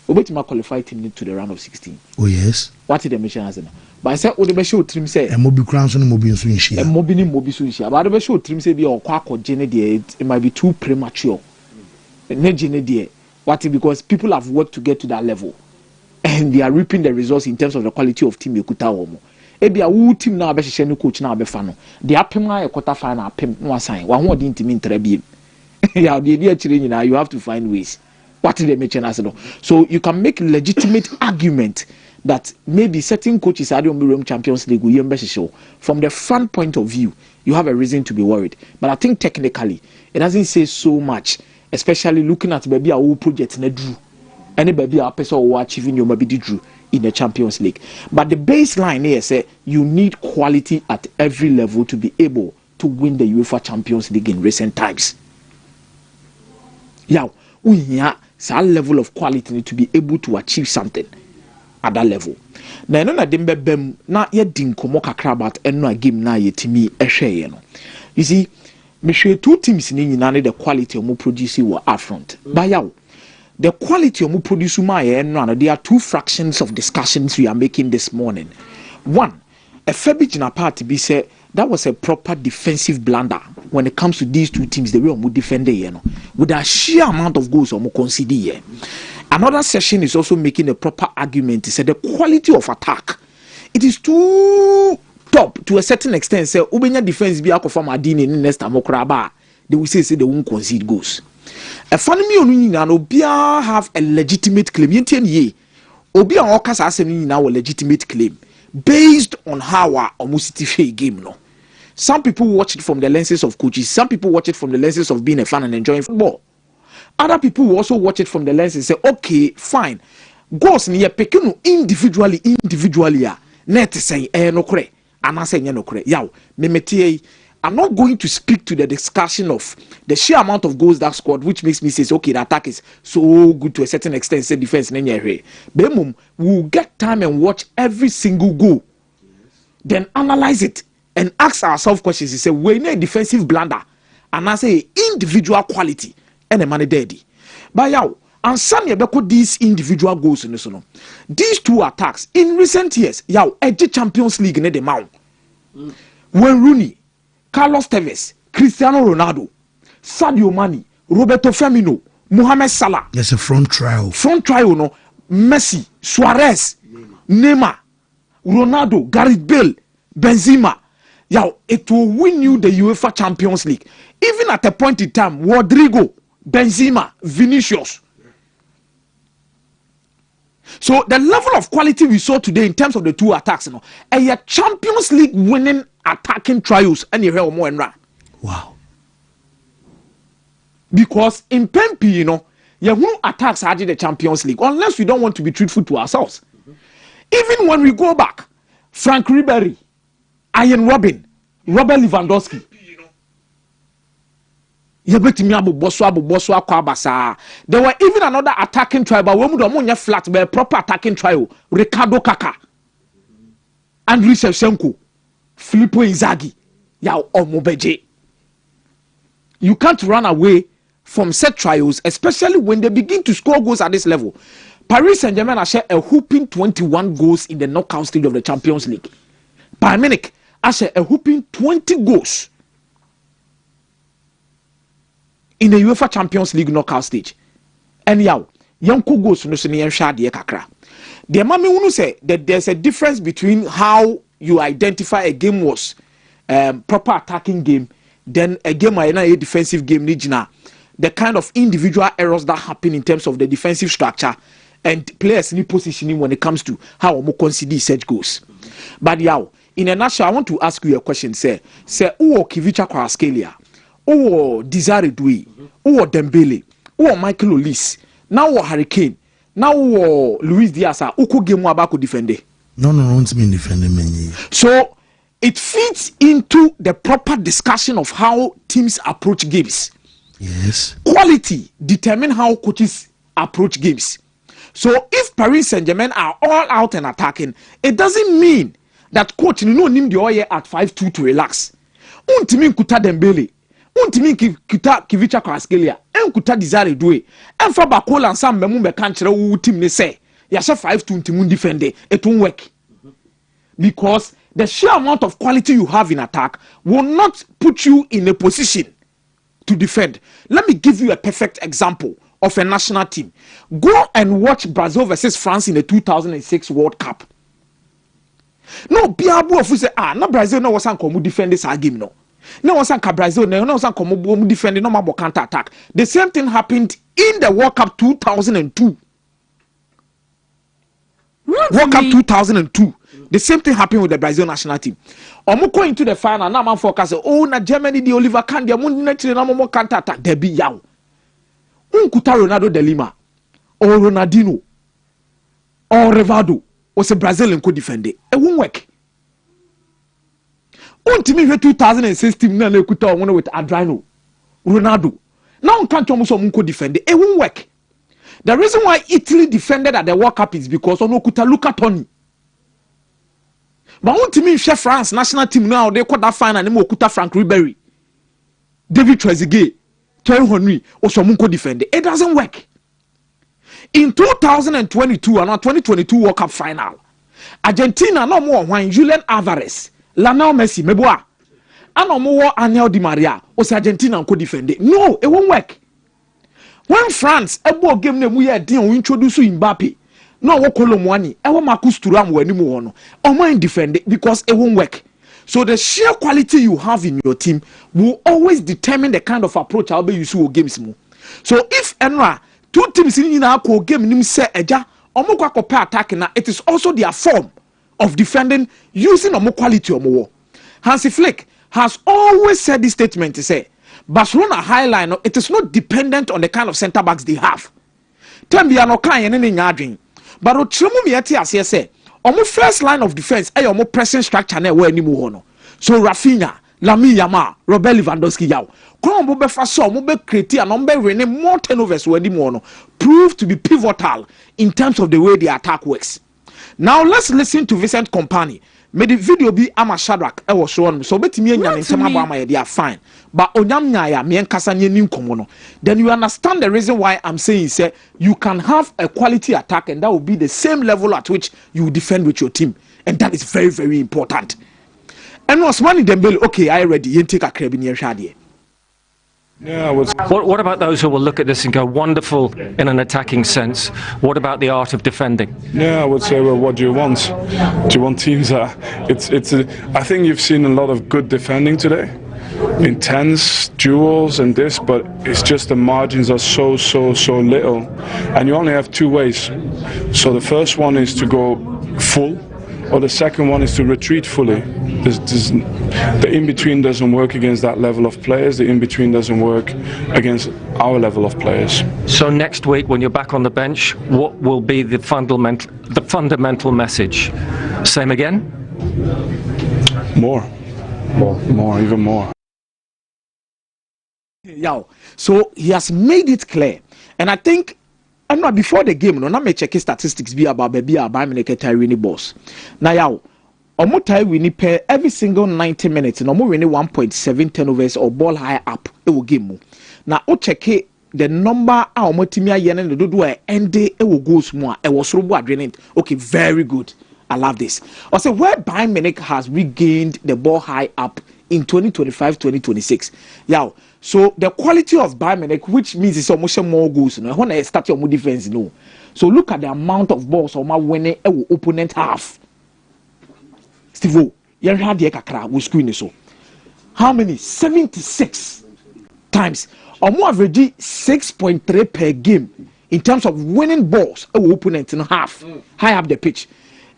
Obetima qualified him to the round of 16. Oh yes. What did the mission as? But I said, "Odebe show trim say." And Mobi Crowns and Mobi Sunshia. And Mobi Sunshia. But Odebe show trim say be or quack or Jenny. It might be too premature. And Jenny, what? Because people have worked to get to that level, and they are reaping the results in terms of the quality of team. Yekuta omo. Ebi a who team now be share no coach now be fano. The apema a quarter final apem no sign. One who didn't mean trebi. Yeah, the idea changing now. You have to find ways. What did they mention as well? So you can make legitimate argument that maybe certain coaches are the Champions League will show. From the fan point of view, you have a reason to be worried. But I think technically, it doesn't say so much, especially looking at maybe a whole project in a drew. Any baby a person who achieving your maybe drew in the Champions League. But the baseline here say you need quality at every level to be able to win the UEFA Champions League in recent times. Yeah, we have some level of quality to be able to achieve something at that level. Na no na dembe bem na ye din komo kakra about eno a game na yetimi ehwe no. You see, me hwe two teams ni nyina ne the quality omo produce wo upfront. But yaw, the quality omo produce ma ye eno, there are two fractions of discussions we are making this morning. One, a Febijina party be say that was a proper defensive blunder when it comes to these two teams. The way omo defend with a sheer amount of goals omo concede here. Another session is also making a proper argument. He said the quality of attack, it is too top to a certain extent. Say Ubenya defense be from Adini in next Amokraba. They will say they won't concede goals. A funny me on Obia have a legitimate claim. Ye Obia Okas has now a legitimate claim based on how our almost game no. Some people watch it from the lenses of coaches. Some people watch it from the lenses of being a fan and enjoying football. Other people will also watch it from the lens and say, okay, fine. Goals ni pekinu individually ya. Net say no kre. Ana say no kre. Yaw, me I'm not going to speak to the discussion of the sheer amount of goals that scored, which makes me say, okay, the attack is so good to a certain extent, say defense nenye. Bemum, we'll get time and watch every single goal. Then analyze it and ask ourselves questions. He say, we need defensive blunder. And I say individual quality. And a money daddy. But yaw, and some yebeko these individual goals in this no. These two attacks in recent years, yaw, edge Champions League ne the mount. When Rooney, Carlos Tevez, Cristiano Ronaldo, Sadio Mane, Roberto Firmino, Mohamed Salah. There's a front trial. Front trial no. Messi, Suarez, Neymar, Ronaldo, Gareth Bale, Benzema. Yaw, it will win you the UEFA Champions League. Even at a point in time, Rodrigo, Benzema, Vinicius. So the level of quality we saw today in terms of the two attacks, a Champions League winning attacking trials, and you hear more and run. Wow. Because in Pempi, you attacks are the Champions League unless we don't want to be truthful to ourselves. Even when we go back, Frank Ribery, Ian Robin, Robert Lewandowski. There were even another attacking trial, but when we flat, but a proper attacking trial. Ricardo Kaka, Andriy Shevchenko, Filippo Inzaghi, Omobeje. You can't run away from set trials, especially when they begin to score goals at this level. Paris Saint-Germain has shared a whooping 21 goals in the knockout stage of the Champions League. Bayern Munich has shared a whooping 20 goals in the UEFA Champions League knockout stage. And Yanko goes no senior shade kakra. The mami wunu say that there's a difference between how you identify a game was proper attacking game, then a game a defensive game nijina. The kind of individual errors that happen in terms of the defensive structure and players in positioning when it comes to how we consider such goals. But in a nutshell, I want to ask you a question. Say, who Kivicha Kvaratskhelia? Or Desire Doué, or Dembele, or Michael Olise, now or Harry Kane, now or Luis Diaz, who game Wabako defend. No, won't mean defending me. So it fits into the proper discussion of how teams approach games. Yes. Quality determine how coaches approach games. So if Paris Saint-Germain are all out and attacking, it doesn't mean that coach no nim the oye at 5-2 to relax. Untimi kuta Dembele. Untimi kita Kivicha Kvaratskhelia enkuta Desire Doué enfa bakola nsam memu be kan kire wo team ne say ya she 5-2 ntimu defend it won't work because the sheer amount of quality you have in attack will not put you in a position to defend. Let me give you a perfect example of a national team. Go and watch Brazil versus France in the 2006 World Cup. No biabu of say na Brazil no was anko mu defend this game no. No was anka Brazil no was anko mu defend no mabo counter attack. The same thing happened in the World Cup 2002. World Cup 2002. The same thing happened with the Brazil national team. Omo into the final na man focus na Germany the Oliver Kahn dia mun na tire na mo counter attack there be yaw. Unkuta Ronaldo de Lima or Ronaldinho or Rivaldo was a Brazilian could defend it. It won't work. Untimi 2016 na kuta one with Adriano Ronaldo. Now can't almost defend it won't work. The reason why Italy defended at the World Cup is because Onokuta Luca Toni. But Wontumi share France national team now they call that final name Okuta Frank Ribery, David Trezeguet, Thierry Henry, Osomunko defend it. It doesn't work. In 2022 and 2022 World Cup final, Argentina no more when Julian Alvarez, Lionel Messi, Meboa, and no more Angel Di Maria, or Argentina could defend it. No, it won't work. When France a ball game name we had we introduce Mbappe. No wo Kolomwani, e wo Marcus Thuram we ni mu no. Omo defend it because it won't work. So the sheer quality you have in your team will always determine the kind of approach I'll be using games mo. So if Enra two teams in na ko game nim say eja omo kwa ko attack na, it is also their form of defending using omo quality omo wo. Hansi Flick has always said this statement to say Barcelona highline it is not dependent on the kind of center backs they have. Tembia no kan yen ni nyadwen. But o tremu me ati ase say omo first line of defense e omo pressing structure na we animu ho no. So Rafinha, Lamine Yamal, Robert Lewandowski yaw. Kon omo be fa so omo be create and omo be winning more turnovers we animu ho no. Prove to be pivotal in terms of the way the attack works. Now let's listen to Vincent Kompany. May the video be Ama Shadrack was shown so betimi enya nsema ba ma they are fine but onyam nyaaya me nkasa nye nim komo. Then you understand the reason why I'm saying say you can have a quality attack and that will be the same level at which you defend with your team, and that is very, very important. And Ousmane Dembele, okay, I ready you take a crab in your shade. Yeah, what about those who will look at this and go, wonderful in an attacking sense? What about the art of defending? Yeah, I would say, well, what do you want? Do you want teams that I think you've seen a lot of good defending today, intense duels and this, but it's just the margins are so little, and you only have two ways. So the first one is to go full, or the second one is to retreat fully. The in-between doesn't work against that level of players. The in-between doesn't work against our level of players. So next week, when you're back on the bench, what will be the fundamental message? Same again? More, even more. Yeah. So he has made it clear, and I think. And not before the game, no, na me check statistics be about baby about me like Tyree boss. Now yaw, omo Tyree per every single 90 minutes, no more winning 1.7 turnovers or ball high up. It will game mo. Now o check the number a omo timia yene no do e ende e will goals more. E was robo adrenaline. Okay, very good. I love this. Also, where Bayern Munich has regained the ball high up in 2025-2026. Yeah. So the quality of Bayern Munich, which means it's almost more goals, you know, when I start your defense, you know. So look at the amount of balls or my winning opponent half. Steve, you had the kakra we screen so. How many? 76 times. Or more average 6.3 per game in terms of winning balls opponent in half. High up the pitch.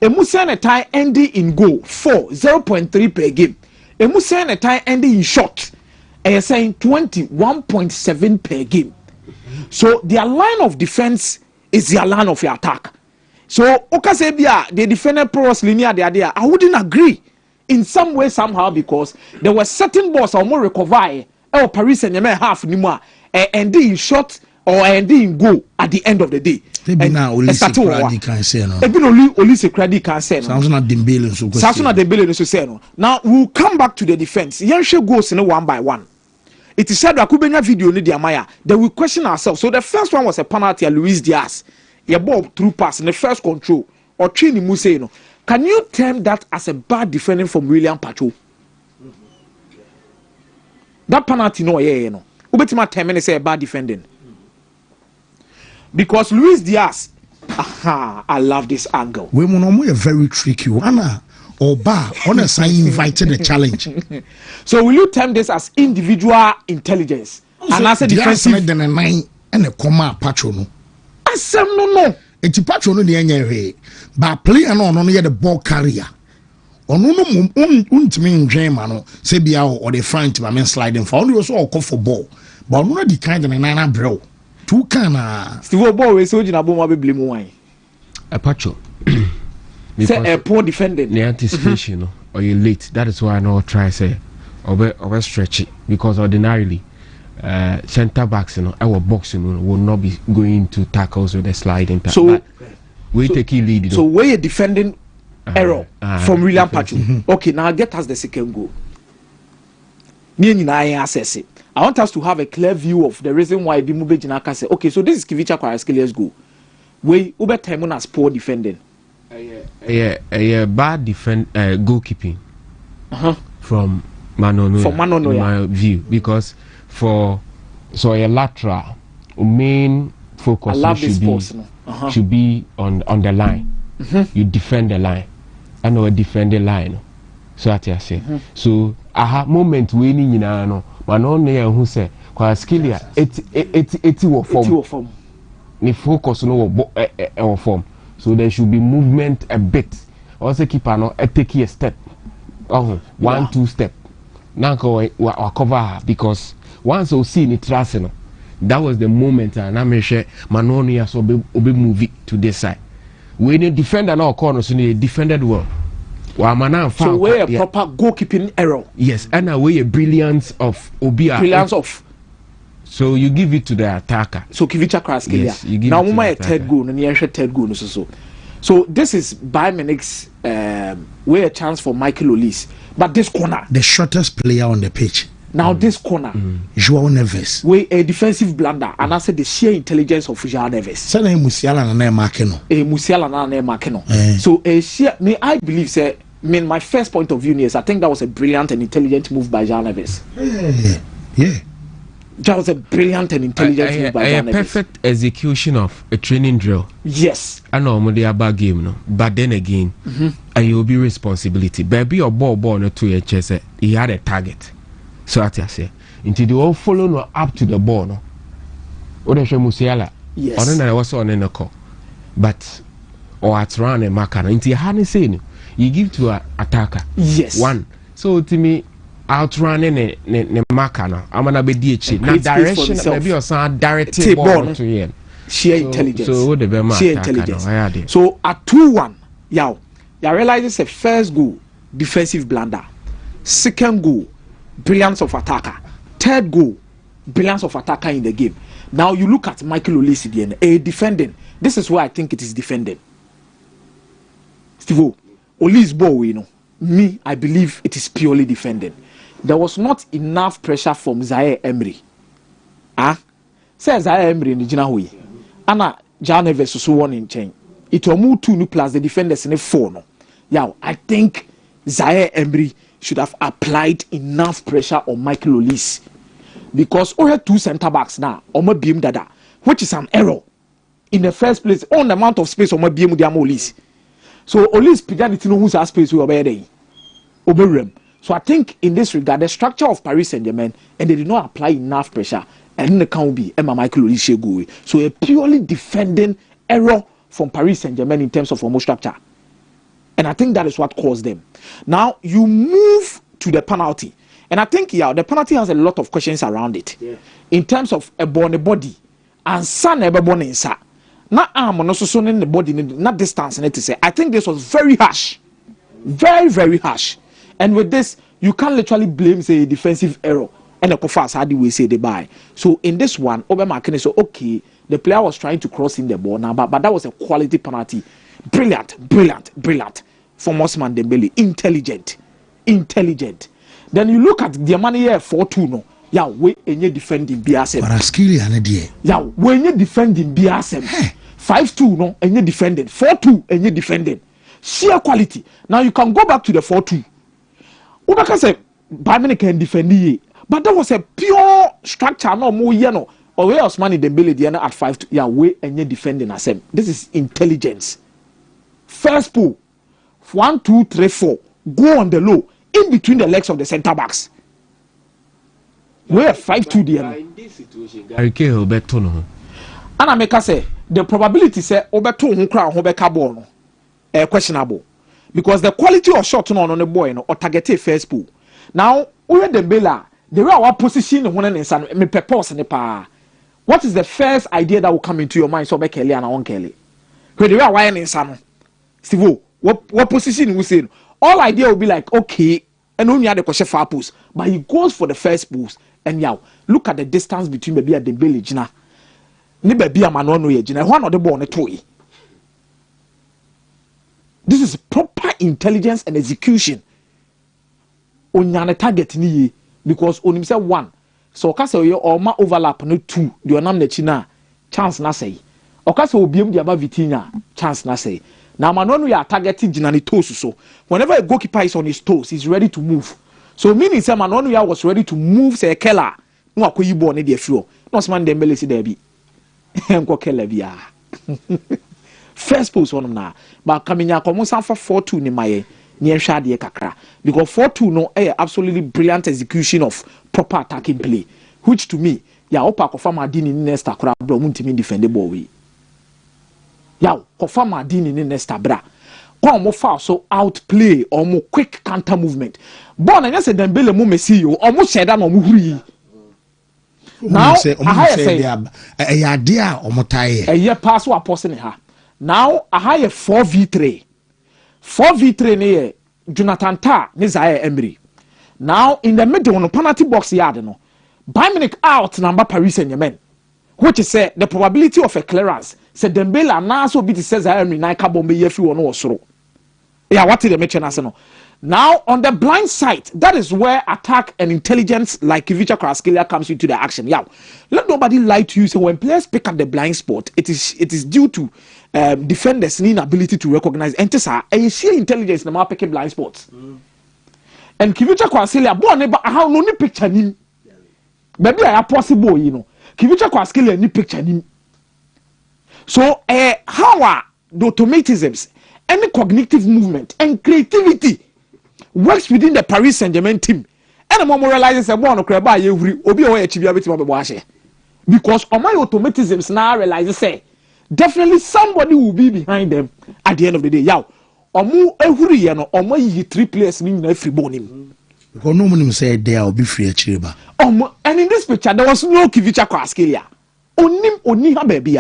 A Musa tie ending in goal 0.3 per game. A Musa tie ending in shot. And you're saying 21.7 per game. So their line of defense is their line of your attack. So Okasebia, the defender pros linear there. I wouldn't agree in some way somehow because there were certain balls or more recover Paris and Yemen half anymore and in shot or and in goal at the end of the day. Maybe now Olise Kradi can say no. Maybe Olise Kradi can say no. Samsung Dembele so. Samsung Dembele so say no. Now we'll come back to the defense. Yanshe goes in one by one. It is said that Kubenya video ni Diamaya. Then we question ourselves. So the first one was a penalty at Luis Diaz. A ball through pass in the first control or Chini Museno. Can you term that as a bad defending from William Pacho? That penalty no yeah no. Ubetima 10 minutes say a bad defending. Because Luis Diaz, I love this angle. We are very tricky. Anna or bar on a sign invited a challenge. So will you term this as individual intelligence? So and as a defensive than a 9 and a comma patrono. No. It's a patrono the any but play and on the ball carrier. Or no mean German, Sebia or the front to a sliding for only also call for ball. But not the kind of a 9 bro. Two can Steve Ball is so in a bomb blame wine. A patcho. Say a poor defendant. The anticipation or you late. That is why I know try say or stretch it because ordinarily center backs, our box, will not be going to tackles with the sliding. So we take a lead. So where you defending error from William Patrick? Okay, now get us the second goal. I want us to have a clear view of the reason why Bimube Jinaka said, okay, so this is Kivicha Kwaraskelia's goal. Where Uber Timon has poor defending. Bad goalkeeping from Manono. From Manono, in my view, because for a lateral main focus should be on the line. You defend the line. I know defend the line. So what I say. So aha moment we ni nyina no Manono ya who say Kwaraskeliya eti wo form. Ni focus no wo form. So there should be movement a bit. Also keeper no take a step. 1-2 step. Now we cover her because once we see ni trust no, that was the moment and I'm sure Manono ya so be move it to this side. When the defender now corner so they defended well. So where a proper goalkeeping error. Yes, and away a brilliance of Obia. Brilliance of. So you give it to the attacker. So Kivicha Kwaraskeliya. Yes, you give now it to my the third goal and the third goal so. So this is Bayern Munich's way a chance for Michael Olise. But this corner, the shortest player on the pitch. Now this corner, João Neves. We a defensive blunder, and I said the sheer intelligence of João Neves. Sana Musiala na Makeno. Musiala na Makeno. So a sheer, I believe, say, my first point of view is I think that was a brilliant and intelligent move by João Neves. Yeah. That was a brilliant and intelligent move by João Neves. A perfect execution of a training drill. Yes. I know I'm the bad game, no. But then again, and you'll be responsibility. Baby or ball no to your chest. He had a target. So I say, until they all follow no up to the ball, no. Or the Musiala. Yes. Or then I was on the call. But or at run a marker. Until you hadn't seen you give to an attacker. Yes. One. So to me, outrunning the marker now. I'm gonna be DH. Now direction maybe or some direct ball to him. Sheer intelligence. So what the sheer intelligence. So at 2-1, you realize it's a first goal, defensive blunder. Second goal, brilliance of attacker. Third goal, brilliance of attacker in the game. Now you look at Michael Olise, a defending. This is why I think it is defending. Steve Olise ball, me, I believe it is purely defending. There was not enough pressure from Zaire Emery. Say Zaire Emery in the Jinahui. Anna João Neves so one in chain. It will move 2 plus the defenders in a 4. No. Yeah, I think Zaire Emery should have applied enough pressure on Michael Olise. Because we had 2 center backs now, on my beam dada, which is an error. In the first place, on the amount of space on my beam with Olise. So Olise began to know who's our space we were there. So I think in this regard, the structure of Paris Saint-Germain, and they did not apply enough pressure, and the can be Emma Michael Olise go. So a purely defending error from Paris Saint-Germain in terms of formal structure. And I think that is what caused them. Now you move to the penalty. And I think the penalty has a lot of questions around it. Yeah. In terms of a born body and son ever born inside. Not arm and also in the body, not distance to say. I think this was very harsh. Very, very harsh. And with this, you can't literally blame say a defensive error. And the Kofas how do we say they buy. So in this one, Obama so okay, the player was trying to cross in the ball now, but that was a quality penalty. Brilliant from Ousmane Dembele. Intelligent. Then you look at the money here 4-2 no. Yeah, we any defending BSM. Kwaraskeliya na die. Yeah, we any defending BSM. 5-2 no, any defending. 4-2 any defending. Sheer quality. Now you can go back to the 4-2. Ubaka say Bayern can defend it, but that was a pure structure no more no. Or where Ousmane Dembele the at 5-2. Yeah, we any defending asem. This is intelligence. First pull 1, 2, 3, 4. Go on the low in between the legs of the center backs. We're 5-2 there. In this situation, Gary Cahill beto no. And I make us say the probability say obeto hu kra hu beka ball no questionable because the quality of shot on the boy no or target first pull. Now we the Bella the way our position one and me purpose ne pa. What is the first idea that will come into your mind so be Kelly and on Kelly? Where the way why in Steve what position we say all idea will be like okay and only had the far post, but he goes for the first post. And yeah, look at the distance between baby and the belly jina. Ni baby a man no ye jina. One of the ball toy. This is proper intelligence and execution. Onyane target ni because on himself one. So okase oye or ma overlap no two. The onam ne china chance na say. Okase obiem di aba Vitinha chance na say. Now man no ya targeting jina ni toes so. Whenever a goalkeeper is on his toes, he's ready to move. So meaning say man one was ready to move say Keller no akoyi ball ne dey flow no man Dembele si there bi enko Keller bia first post one na but Kaminya komo san for 4-2 ni maye ni ehwa de kakra because 4-2 no absolutely brilliant execution of proper attacking play which to me ya opa ko fama Dini ni next akra bro mu ntimi defend the ball we ya ko fama Dini ni next bra or foul so outplay or more quick counter movement. Born and yes, Dembele mu Messi you almost said that no mu now I say a idea or motai a year pass what person her. Now I hire 4v3. 4v3 near Jonathan Tah ni Zaire Emery. Now in the middle on penalty box yard no. Bayern Munich out number Paris Saint-Germain. Which is the probability of a clearance. Say Dembele now so be the says Zaire Emery na ka bombe yefi wono osoro. Yeah, what did the mention as no? Now on the blind side, that is where attack and intelligence like Kivicha Kvaratskhelia comes into the action. Yeah, let nobody lie to you. So when players pick up the blind spot, it is due to defenders' inability to recognize. And this and sheer intelligence in the picking blind spots. And Kivicha Kvaratskhelia, boy, neighbor, how no picture him. Maybe I possible, you know. Kivicha Kvaratskhelia ni picture him. So how are the automatisms? Any cognitive movement and creativity works within the Paris Saint-Germain team. And the moment realizes a one crab every obi away because on my automatisms now realizes say definitely somebody will be behind them at the end of the day. Yow, omu every year no omo yi 3 players ni na free ball him. Because no one say there will be free chiriba. And in this picture there was no Kivicha Kvaratskhelia. Oni ha baby.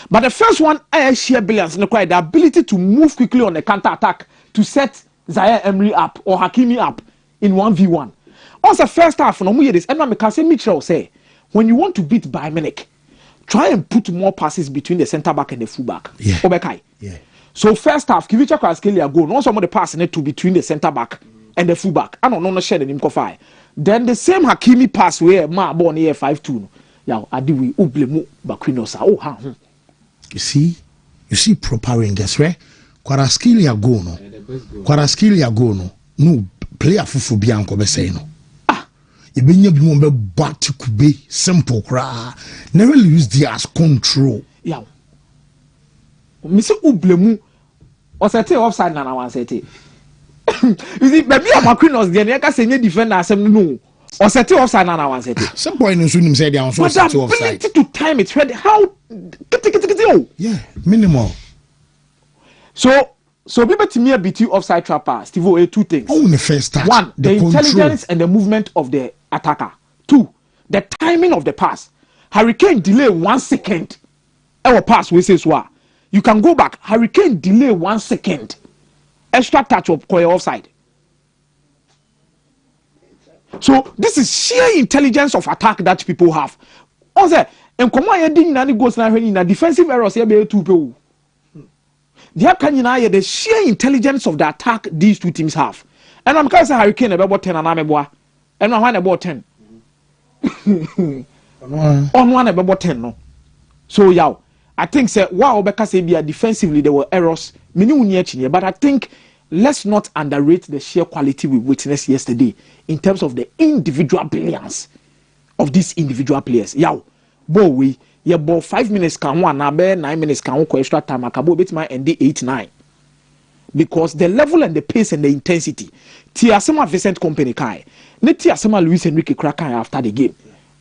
But the first one, I share billions, the ability to move quickly on the counter attack to set Zaire Emery up or Hakimi up in 1v1. Also, first half, no more this. And I can say, Mitchell say, when you want to beat Bayern Munich, try and put more passes between the centre back and the full back. Yeah. Obekai. Yeah. So first half, Kivicha Kvaratskhelia go. No some of the passing to between the centre back and the full back. I don't know share the name Kofai. Then the same Hakimi pass where Ma born here 5-2. Yeah, I do we ublemu Bakwinosa. Oh ha. You see proper ringers, right? Kvaratskhelia go no. Kvaratskhelia go no player fufu bianco be say no. You be near be bat kube simple cra. Never lose the as control. Yeah. Mr. Ublemu was a offside na one set. You see, maybe a Macrinos the Neka say defender asem no. Or set offside na one set. Some point in soon say they are also set offside. To time it ready how yeah, minimal. So people to me beat you offside trapper. Steve, two things. Oh, the first touch. One, the intelligence control. and the movement of the attacker. Two, the timing of the pass. Hurricane delay 1 second. Our pass we say so. You can go back. Hurricane delay 1 second. Extra touch of offside. So this is sheer intelligence of attack that people have. Also, and come on, you goes now defensive errors here be 2 people. There can you know the sheer intelligence of the attack these two teams have. And I'm going to say Hurricane about 10 and I'm and I'm about 10. On one about 10 no. So yeah, I think say wow because defensively there were errors. But I think let's not underrate the sheer quality we witnessed yesterday in terms of the individual brilliance of these individual players. Yow, boy, we ball 5 minutes can one, now 9 minutes can one extra time. I can bit my ND 8-9 because the level and the pace and the intensity. Tiasema Vincent Company kai, ne Tiasema Luis Enrique Krakai after the game.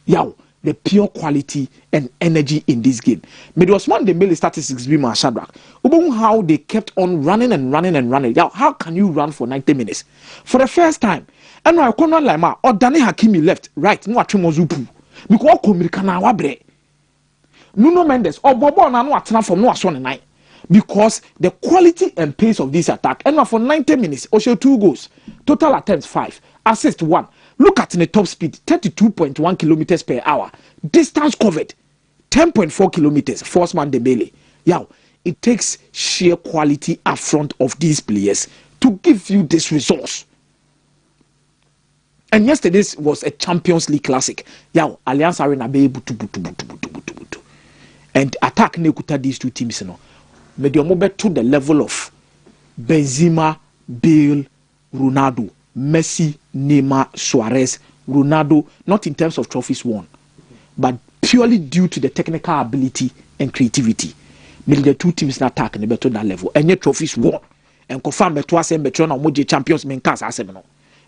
Yow, the pure quality and energy in this game. Maybe was one Dembele statistics be my Shadrach. How they kept on running and running and running. Yow, how can you run for 90 minutes for the first time? And I can't run like ma or Dani Hakimi left, right? No Atremozupu because Komirikana wabre. Nuno Mendes or Bobo na no atena from no aso ne nine because the quality and pace of this attack. And for 90 minutes, Osho 2 goals, total attempts 5, assist 1. Look at the top speed, 32.1 kilometers per hour. Distance covered, 10.4 kilometers. Force man Dembele. Yeah, it takes sheer quality up front of these players to give you this resource. And yesterday was a Champions League classic. Yeah, Allianz Arena be able to and attack Nekuta these two teams. Mediomobe to the level of Benzema, Bale, Ronaldo, Messi, Neymar, Suarez, Ronaldo, not in terms of trophies won, but purely due to the technical ability and creativity. The two teams in attack and to that level. And yet trophies won. And confirm the twice and Metron or champions main cast as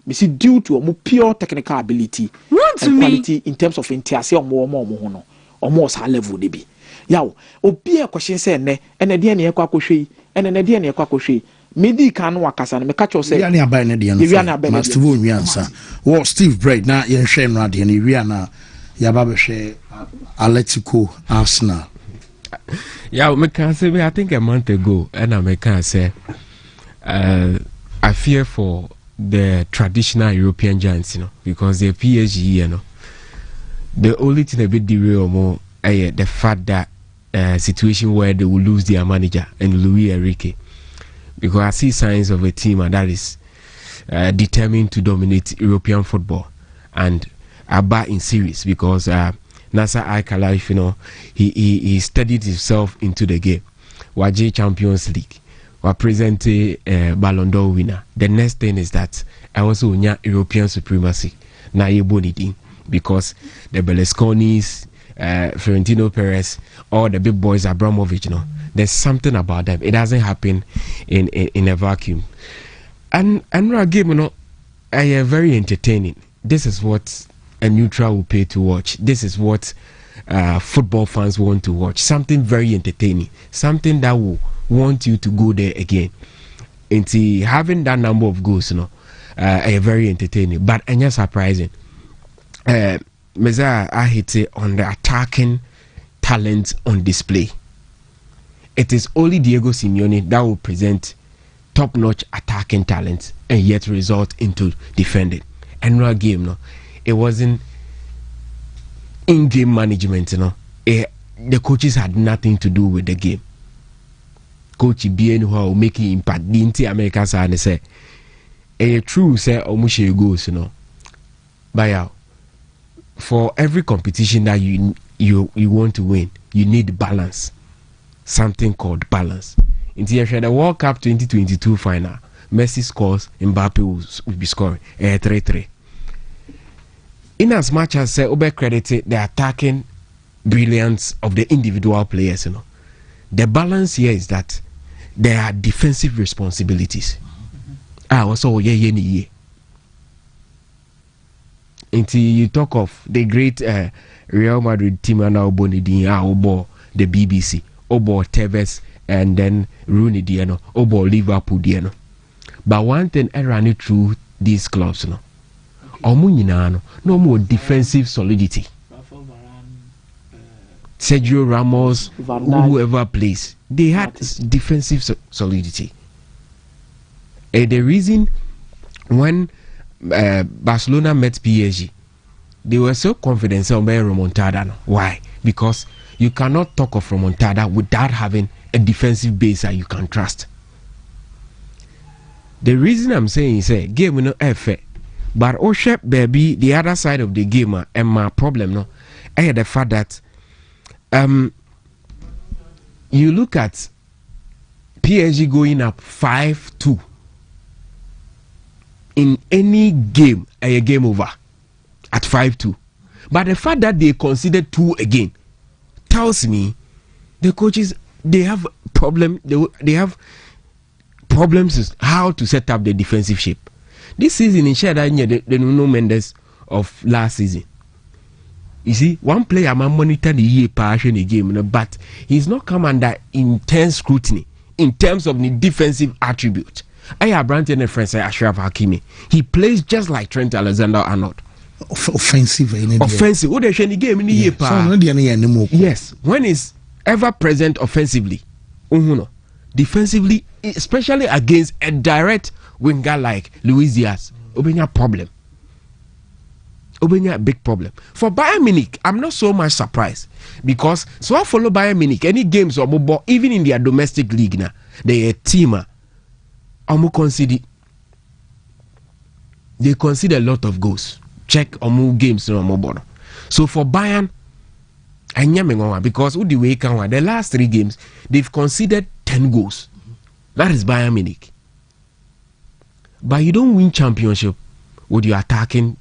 me see due to a pure technical ability and quality in terms of intiacy or more high level they be. Yaw, obi a question say ne ene de ne ekwa kohwe ene ne de ne ekwa kohwe medi kan wakasa ne meka cho say ya ne abai ne de no master bo nwansa wo Steve Braid na ye hwe no ade ne wi ana ya ba be hwe Atletico Arsenal. Yeah, I think a month ago and I say I fear for the traditional European giants, because they're PSG, the only thing a bit derail more the fact that situation where they will lose their manager and Luis Enrique, because I see signs of a team that is determined to dominate European football and are back in series because Nasser Al-Khelaifi, he studied himself into the game. Waji Champions League, wa present Ballon d'Or winner. The next thing is that I also want European supremacy. Na yebonidin because the Berlusconis, Florentino Perez, all the big boys, Abramovich, there's something about them. It doesn't happen in a vacuum. And our game, very entertaining. This is what a neutral will pay to watch. This is what football fans want to watch. Something very entertaining. Something that will want you to go there again. And having that number of goals, very entertaining. But and surprising. Meza I hit it on the attacking talent on display. It is only Diego Simeone that will present top-notch attacking talent and yet result into defending. And our game, it wasn't in-game management, the coaches had nothing to do with the game. Coach Bien who are making impact. The Inter America side say, true say omushe goes, but for every competition that you want to win, you need balance. Something called balance. In the World Cup 2022 final, Messi scores, Mbappe will be scoring 3-3. In as much as Obe credited the attacking brilliance of the individual players, the balance here is that there are defensive responsibilities. Also, until you talk of the great Real Madrid team and now Bonidin, Obo the BBC, Obo Tevez, and then Rooney Diano, Obo Liverpool Diano. But one thing I ran it through these clubs, no more defensive solidity. Sergio Ramos, whoever plays, they had defensive solidity. And the reason when Barcelona met PSG, they were so confident on remontada. Why? Because you cannot talk of remontada without having a defensive base that you can trust. The reason I'm saying is game no fair. But Oshe baby, the other side of the game and my problem I had the fact that you look at PSG going up 5-2 in any game, a game over at 5-2. But the fact that they considered 2 again tells me the coaches they have problem. They have problems with how to set up the defensive shape. This season in share the Nuno Mendes of last season. You see, one player man monitor the year passion the game, but he's not come under intense scrutiny in terms of the defensive attribute. I have Branton and friends Ashraf Hakimi. He plays just like Trent Alexander-Arnold. Offensive. What they the game in the year? Yes, when he's ever present offensively, defensively, especially against a direct winger like Luis Diaz, obenya problem. Obenya a big problem. For Bayern Munich, I'm not so much surprised because so I follow Bayern Munich. Any games or mobile, even in their domestic league now, they a team. They concede a lot of goals. Check Omu games no mobile. So for Bayern, I because the way the last 3 games they've conceded 10 goals. That is Bayern Munich. But you don't win championship with your attacking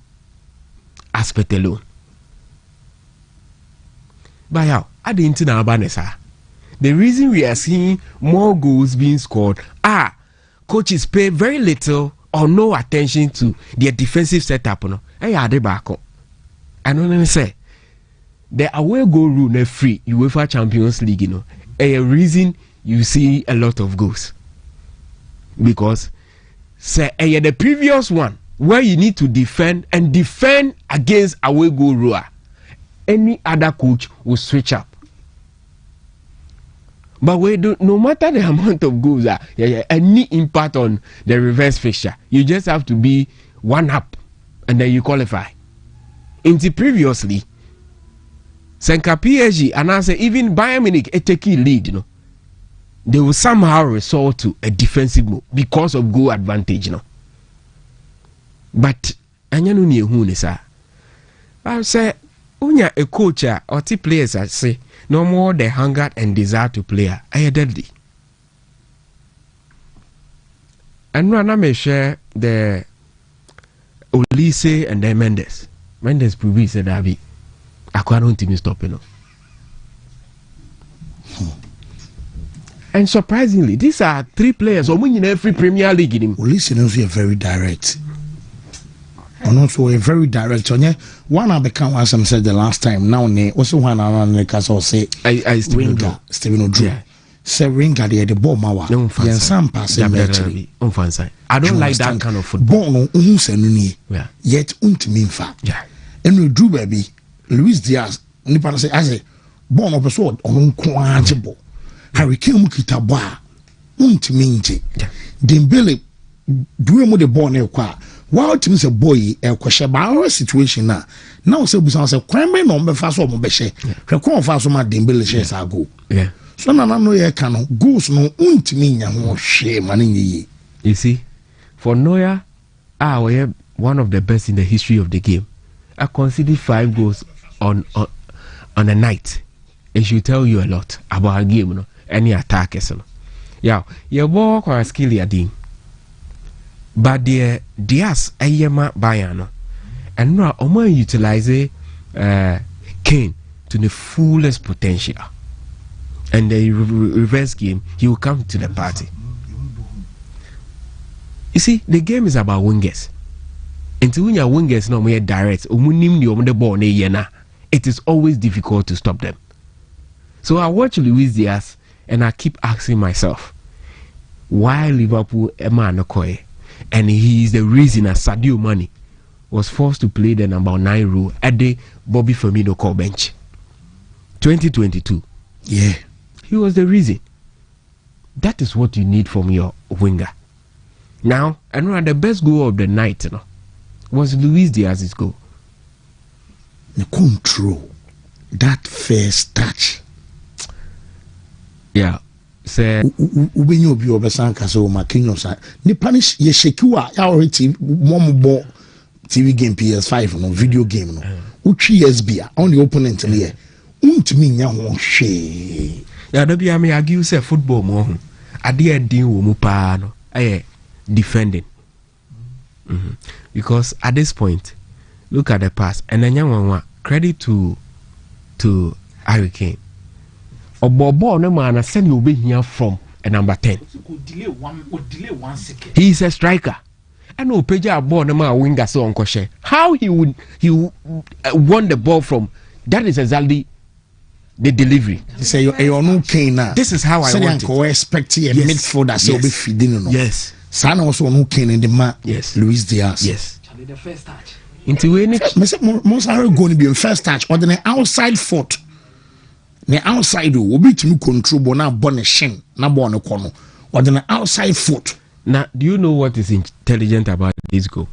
aspect alone. But how? I didn't know about the reason we are seeing more goals being scored coaches pay very little or no attention to their defensive setup. No, I don't say the away goal rule na free UEFA Champions League. A reason you see a lot of goals because say the previous one where you need to defend against away goal rule, any other coach will switch up. But we do, no matter the amount of goals, any impact on the reverse fixture, you just have to be 1 up and then you qualify. Into previously, Senka PSG and I say even Bayern Munich take lead, they will somehow resort to a defensive move because of goal advantage, But anyanu ni ehu ni sa. I say unya a coach or two players say no more the hunger and desire to play. I had deadly. And when I share the Olise and then Mendes. Mendes probably said that I can't even stop And surprisingly, these are 3 players in every Premier League in him. Olise knows you're very direct. And also a very direct. One I become as I said the last time. Now also one around the castle say Stephen Odru. Say Ringa the ball mawa. Yen some pass I don't like that kind of football. No yet Wontumi fa. And we drew baby Luis Diaz. Nipa say I say born of a sword on quantable. Harry Kane kita boa. Wontumi nje. Dembele do mo the ball na kwa. While team say boy question our situation now say busan say crime no be fa so mo be hye hwe fa so ma Dembele shares go so na no ye ka no goals no untimi nya ho hwe ma nyi. You see, for Neuer we are one of the best in the history of the game. I conceded 5 goals on a night. It should tell you a lot about a game, any attackers. Yeah, your ball or skill ya ding. But the Diaz ayema Bayern and now Oman utilize Kane to the fullest potential, and the reverse game he will come to the party. You see, the game is about wingers. Until when your wingers no more direct, the ball it is always difficult to stop them. So I watch Luis Diaz and I keep asking myself, why Liverpool Emma and he is the reason that Sadio Mane was forced to play the number 9 role at the Bobby Firmino core bench 2022. Yeah, he was the reason. That is what you need from your winger. Now, I know the best goal of the night was Luis Diaz's goal. The control, that first touch. Yeah. Say ubenye obi obesanka so makinyo sa ni punish ye shekiwa ya already momo TV game PS5 no video game no utwi SB on the opponent here untimi nya ho hwe ya do bia me argue say football mo ho ade adin wo mu pa no defending because at this point look at the pass and anya wanwa credit to Harry Kane. Obobo no man send you be here from a number 10. Delay 1 second. He is a striker. And no page a ball no man winger so on Koshe. How he would won the ball from that is exactly the delivery. You say you no Kane now. This is how I want it. Expect a midfielder so be feeding no. Yes. Sana also no Kane in the man. Yes. Luis Diaz. Yes. The first touch. Into any most are going to be a first touch or then outside foot. the outside will be to control bona bonne shin na bonne kono or the outside foot. Now, do you know what is intelligent about this goal?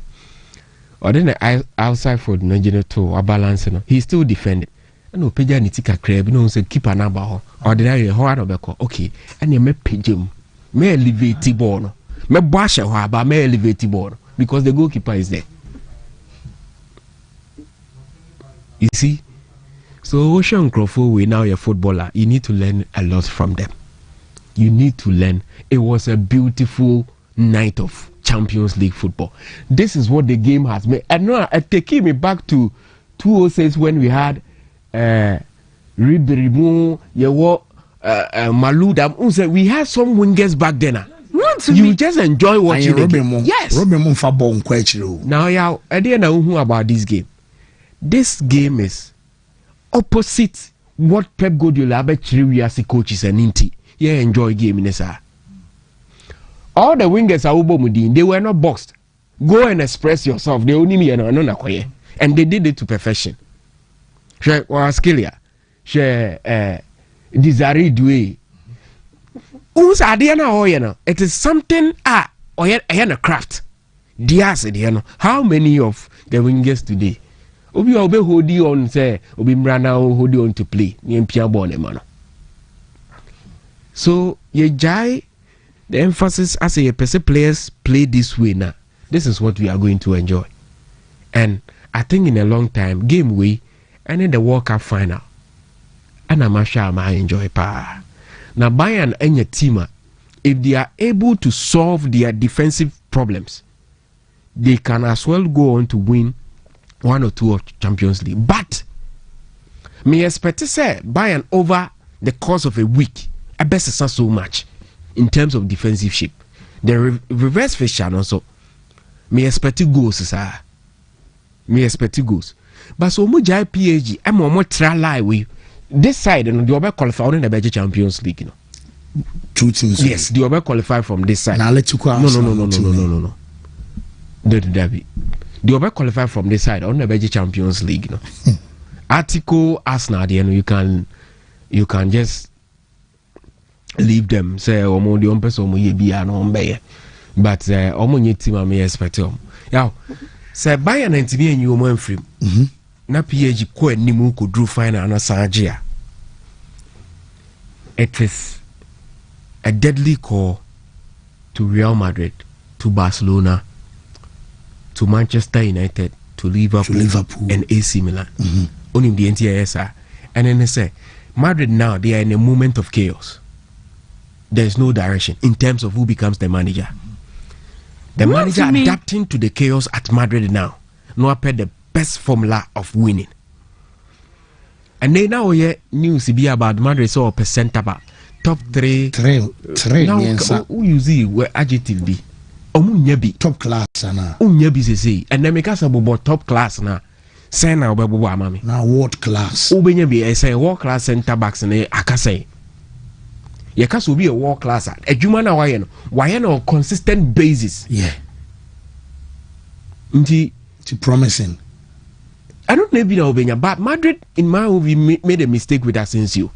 Or then the outside foot no to a balance no. He still defended. No peja ni tika crab no say keep an aba or the ho no be okay and you me pejam me elevate ball no me bash ho aba me elevate ball because the goalkeeper is there. You see, so Ocean Crawford, we now a footballer. You need to learn a lot from them. You need to learn. It was a beautiful night of Champions League football. This is what the game has made. And now taking me back to 2006 when we had Ribéry, Malouda. We had some wingers back then. You just enjoy watching the game. Yes. Now, yeah, I didn't know about this game. This game is opposite what Pep Guardiola as coaches and Inti. Yeah, enjoy game in this. All the wingers are Ubomudin, they were not boxed. Go and express yourself. They only me and they did it to perfection. She or Skillia, she Desiree Doué. Who's Adiana Oyana? It is something or a craft. Diaz, how many of the wingers today? Obi hold on say Obi Mrana hold on to play ni mpia ball man. So ye jai the emphasis as a person players play this way now. This is what we are going to enjoy. And I think in a long time game way and in the World Cup final and I'm sure I enjoy pa. Now Bayern and your team if they are able to solve their defensive problems they can as well go on to win one or two of Champions League. But me expect to say Bayern over the course of a week I best so much in terms of defensive shape. The reverse fashion also me expect goals sir. Me expect goals. But so much PSG I'm more try lie with this side and the other qualify on the Belgian Champions League, you know. Two teams. Yes, the other qualify from this side. Now let you go. No. The other qualify from this side on the Belgian Champions League, you know. Article Arsenal, you know, you can just leave them. Say omo the person omo ye bi an ombe. But omo nye team am expect am. Now, say Bayern and team and you omo free. Na PSG ko animu ko drew final na Sanjia. It is a deadly call to Real Madrid, to Barcelona, to Manchester United, to Liverpool. And AC Milan. Only the NTSR. And then they say, Madrid now, they are in a moment of chaos. There is no direction in terms of who becomes the manager. The manager adapting to the chaos at Madrid now. No appear the best formula of winning. And they now hear news about Madrid so percent about top three. Now who you see where adjective be? Top class na. Say and then make us about top class na. Say now mami. Now world class. I say world class center backs na akasay. You can be a world class at a human why on consistent basis. Yeah. It's promising. I don't know if but Madrid, in my movie, made a mistake with Asensio.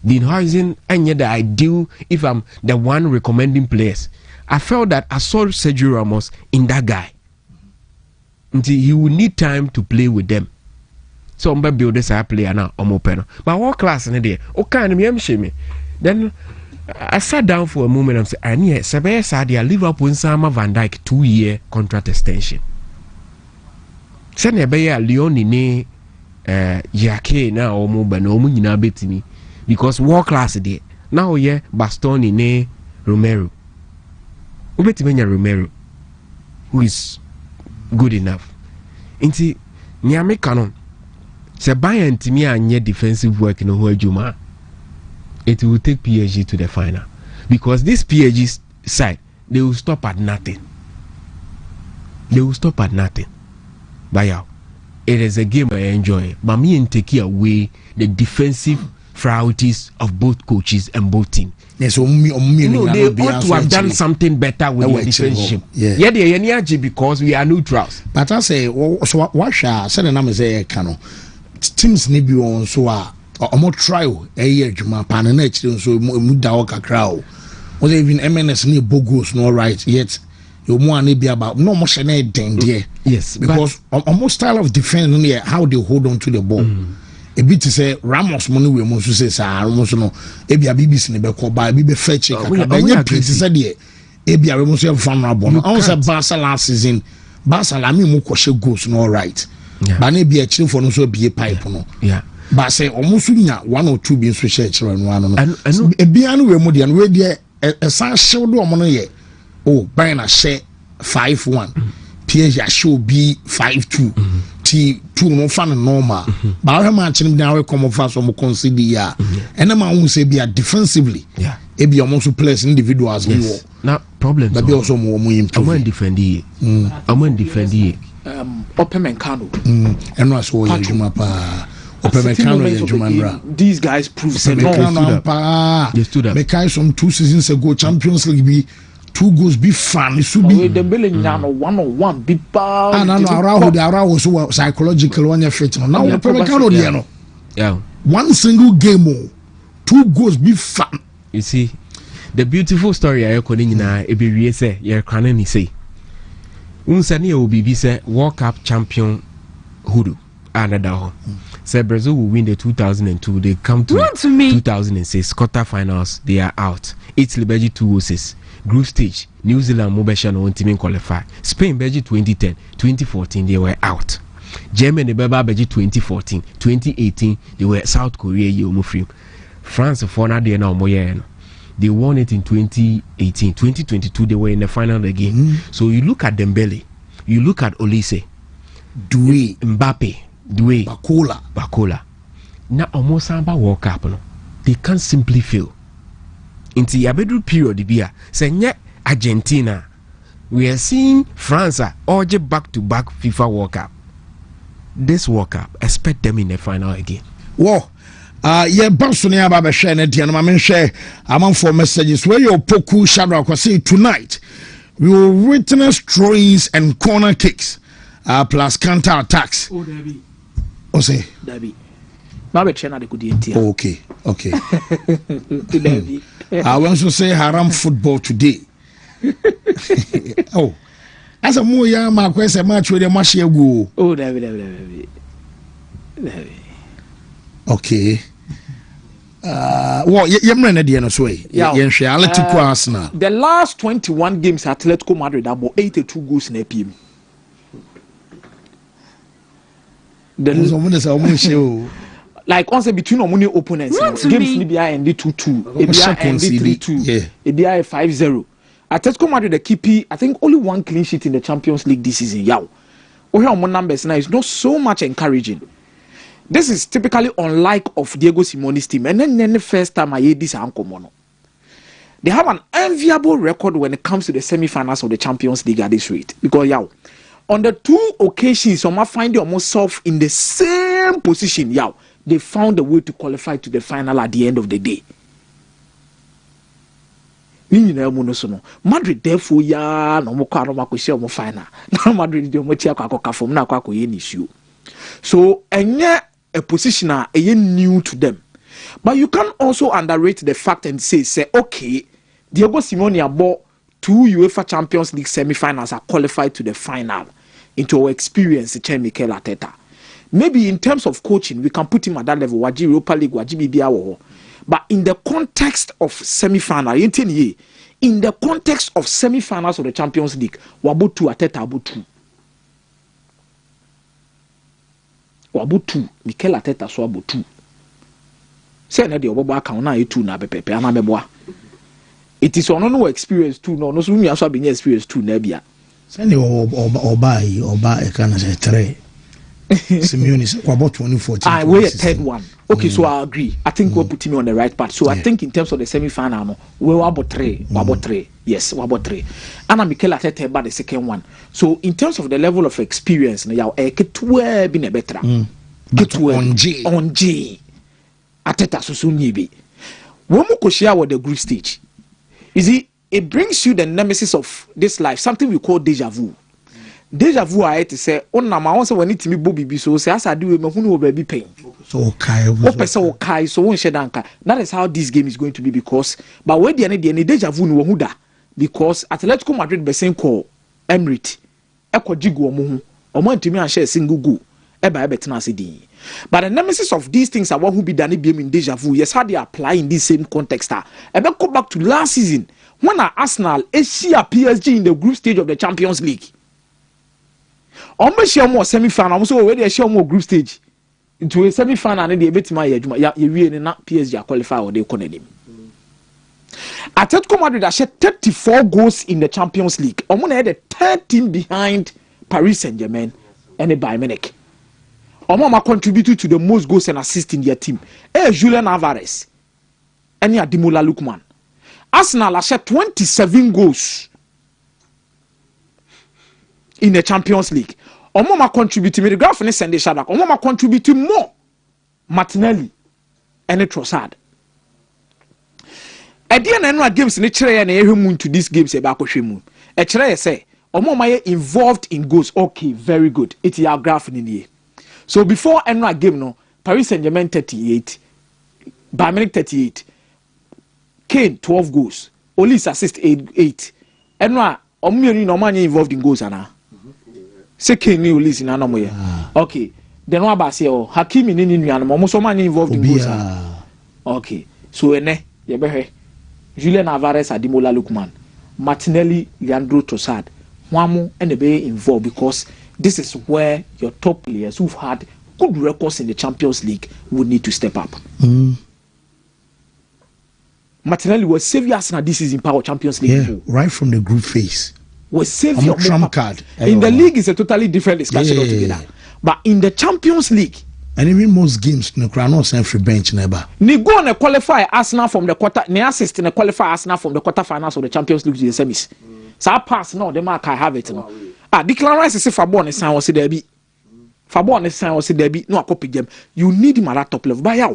The housing and yet the ideal if I'm the one recommending players. I felt that I saw Sergio Ramos in that guy. Until he will need time to play with them. So I'm going to build this player now. I'm open. But what class in there? Okay, I'm shame. Then I sat down for a moment and said, I need Sabaya Sadia Liverpool Sama Van Dijk 2-year contract extension. Send a Leon ne Jake now or more no munina betimi because war class there. Now yeah Bastoni ne Romero. Ubetimenya Romero who is good enough. Inti Nyame Canon se Bayern timi anye defensive work no ho adwuma. It will take PSG to the final because this PSG side they will stop at nothing. But yeah, it is a game I enjoy. But me and take away the defensive frailties of both coaches and both teams. Yes, they ought to have done something better with the defensive. Yeah, they are because we are neutrals. But I say, so what shall I say? The name is Kano. Teams need be on so omo trial adwuma pa na chire so mu da o kakra o was even MNS ni bogos no right yet you mo an be about no mo shene den there yes because almost style of defense no how they hold on to the ball a bit to say Ramos money we mo so say sa Ramos no e bia BBC ne be ko ba bi be fetch kakra ba nya prince say there e bia we mo so vulnerable no I say Barca last season Barca la mi mo ko she goals no right ba na bia chire for no so bie pipe no ba say almost nya 1 or 2 bi so share chire no ano no e bia no we mo dia no we dia e san shield do mo no ye oh Bayern share 5-1 PSG show be 5-2 T2 no fan normal but how much him now come off as we consider ya and them who say be defensively e be almost players individuals now problem but be also more improve I'm defend Opemekano and no so you juma pa Opemekano ya juma these guys prove say no pa they stood up because some 2 seasons ago Champions League be 2 goals be fan it should be the billing now 1-on-1 be bad no Araujo so psychological one fit now Opemekano there no one single game 2 goals be fan you see the beautiful story I call nyina e be wie say ye kran ni say unsa ne obi bi say World Cup champion hudu another ho say Brazil will win the 2002 they come to 2006 quarter-finals they are out Italy beji 2-6 group stage New Zealand mobile no Wontumi qualify Spain beji 2010 2014 they were out Germany beba beji 2014 2018 they were South Korea ye omofrim France for na dey na omoye no they won it in 2018 2022 they were in the final again so you look at Dembele you look at Olise Doué Mbappe Doué Bakola na almost amba World Cup no they can't simply fail into yabedu period bia say nye Argentina we are seeing France or back to back FIFA World Cup this World Cup expect them in the final again whoa yeah Barcelona ya baba share na dia no ma share among for messages where your poku shadow say tonight we will witness throws and corner kicks plus counter attacks Dabi say Dabi ma be share na de kudi entia okay Dabi I want to say haram football today oh as a mo ya ma kwese match we dey match ego Dabi okay well yemre na de no so yenhwe Atletico Arsenal the last 21 games Atletico Madrid about 82 goals in APM like once between omuni opponents games ni bia end 2-2 e bia end 3-2 e bia 5-0 Atletico Madrid the keepy I think only 1 clean sheet in the Champions League this season yaw ohe numbers now is not so much encouraging. This is typically unlike of Diego Simeone's team and then the first time I hear this ankomono. They have an enviable record when it comes to the semi-finals of the Champions League at this rate because yaw on the 2 occasions some are finding almost self in the same position yaw they found a way to qualify to the final at the end of the day. Madrid therefore ya no mo kwa no makosi o mo final na Madrid dey mo tia akwa fom na akwa ye nisio so enye a position a new to them but you can also underrate the fact and say okay Diego Simeone abo 2 UEFA Champions League semi-finals are qualified to the final into our experience Mikel Arteta. Maybe in terms of coaching we can put him at that level waji Europa League waji bibia wo but in the context of semi-final in the context of semi-finals of the Champions League wabo 2 Arteta abo 2 wabo 2 Mikel Arteta so abo 2 say na de obobo aka na e 2 na pepepe ana meboa it is ono no experience 2 no so mi aso abenya experience 2 na bia say ne oba e kana say 3 Simeone about 2014 we're a third one okay so I agree I think we're putting me on the right path so I think in terms of the semi-final no we were about 3 yes we're about 3 and Mikel Arteta about the second one so in terms of the level of experience no ya ketwe bi na betra ketwe on J Arteta so nyibi when we share with the group stage you see it brings you the nemesis of this life something we call deja vu. deja vu I to say on na ma won say wani timi bobibi so say as ade we mahunu wo baby pain so kai so won shedanka. That is how this game is going to be, because but where the deja vu no wo da, because Atletico Madrid be sen call Emirates e ko jigu omo hu omo ntimi an share single goal e ba e betena ase din. But the nemesis of these things are what who be done in deja vu. Yes, how they apply in this same context. And then go back to last season when Arsenal Asia PSG in the group stage of the Champions League. Almost share more semi-final. Also, already share more group stage into a semi-final, and they bet my you really not PSG qualify or they connect him. Atletico Madrid has 34 goals in the Champions League. I'm gonna add 13 behind Paris Saint-Germain and the Bayern Munich. Omama contributed to the most goals and assists in their team. Julian Alvarez and Ademola Lookman. Arsenal has 27 goals in the Champions League. Omama contributed. The graph is Sunday Shadak. Omama contributed more. Martinelli and Trossard. At the end of games, nature and every to these games about Koshimu. A chere say Omama involved in goals. Okay, very good. It's your graph in here. So before Enra game no, Paris Saint-Germain 38, Bayern Munich 38, Kane 12 goals, Olis assist 8. Enra Omiyoni no man involved in goals ana. Say Kane ni Olis in anomoye. Okay. Then what about say oh Hakimi ni nuano mo so man involved in goals ana. Okay. So ene ye be Julian Alvarez, Ademola Lookman, Martinelli, Leandro Trossard, Wamo and be involved, because this is where your top players who've had good records in the Champions League would need to step up. Martinelli was savior Arsenal this season power Champions League. Yeah, right from the group phase. Was savior trump card. In the league is a totally different discussion altogether. But in the Champions League, and even most games, no crano send free bench never. Ni go and qualify Arsenal from the quarter, ni assist and qualify Arsenal from the quarterfinals of the Champions League to the semis. So I pass now, the mark I have it now. Declan Rice is Fabon is sign was there be. Fabon is sign was there be no copy them. You need him at that top level. But yeah,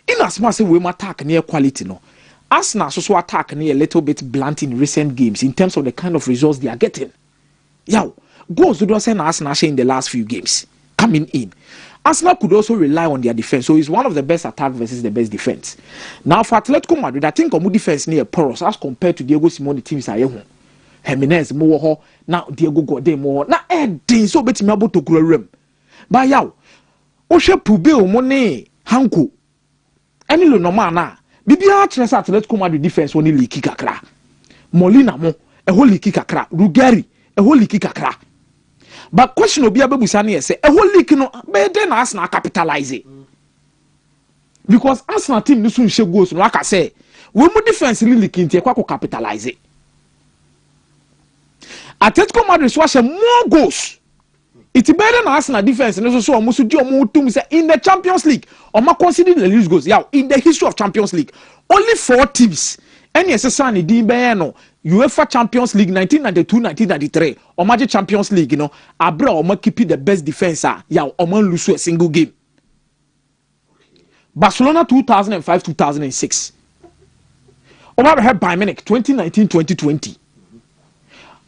in as much as we attack near quality no. Arsenal also attack near a little bit blunt in recent games in terms of the kind of results they are getting. Yeah, goals do not send Arsenal in the last few games coming in. Arsenal could also rely on their defense, so it's one of the best attack versus the best defense. Now for Atletico Madrid, I think Omu defense near porous as compared to Diego Simeone teams are here. Jimenez more now Diego Godin more now Eddie so bet me able to grow room. But yaw, Oshe Pube Mone Hanko. Any lo normal na. Bibia tres Atletico Madrid defense woni leaky kakra. Molina mo a whole leaky kakra. Rugari a whole leaky kakra. But question obi abebusa na say a whole leak no be den Arsenal capitalize it. Because Arsenal team no soon share goals no like I say. We mo defense really leak into kwa capitalize it. Atletico Madrid so share more goals. It's better than Arsenal defense and so almost do in the Champions League. Or ma consider the least goals. Yeah, in the history of Champions League, only 4 teams. Any SSN di no UEFA Champions League 1992-1993 or Magic Champions League, you know, abra or ma keep the best defense. Yeah, or ma lose a single game. Barcelona 2005-2006. Or ma have Bayern Munich 2019-2020.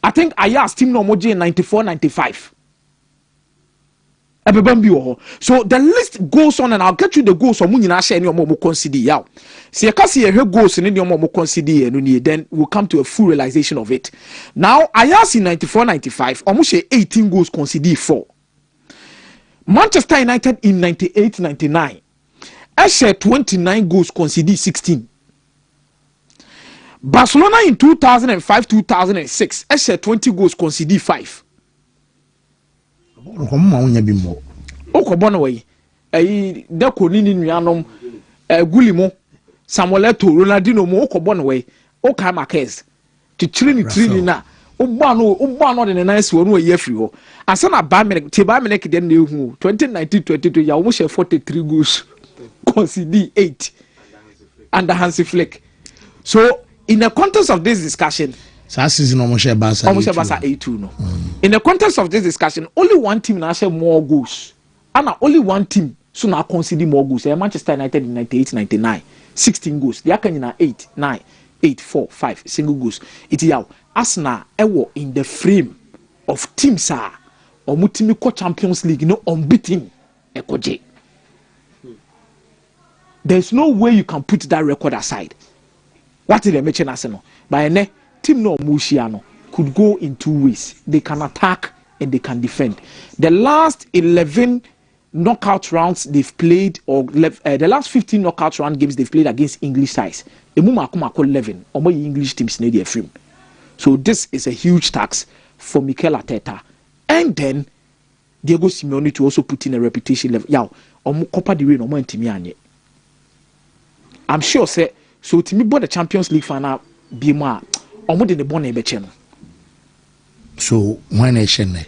I think I asked team no moji in 94-95. So the list goes on, and I'll get you the goals or Munina share any more consider. Yeah, see, I can see a goals in any more consider, and then we'll come to a full realization of it. Now, I asked in 94-95, almost 18 goals consider 4. Manchester United in 98-99, I share 29 goals consider 16. Barcelona in 2005-2006, I share 20 goals consider 5. Okobonaway Deko Nini Nuanom Gulimo Samuel Eto'o Ronaldinho mo Okobonaway Oka Marquez to Trini na Ubano the nice one we year free. And son of Bayern Munich then knew 2019-2020 you almost 43 goals consider 8 under Hansi Flick. So in the context of this discussion, season almost Barca 8-2 no. In the context of this discussion, only one team now share more goals. And only one team so now consider more goals. Manchester United in 98-99, 16 goals. The Akan 8, 9, 8, 4, 5 single goals. It's Arsenal in the frame of teams omutimi ko Champions League no unbeaten ekoje. There's no way you can put that record aside. What did they mention as no? By ne team no Mushiano could go in two ways. They can attack and they can defend. The last 11 knockout rounds they've played, or the last 15 knockout round games they've played against English sides, 11 or English teams in the film. So this is a huge tax for Mikel Arteta. And then Diego Simeone to also put in a reputation level. Yow, Copa del Rey no more intimi. I'm sure say so to me both the Champions League final be more omo de born ebeche no. So when nation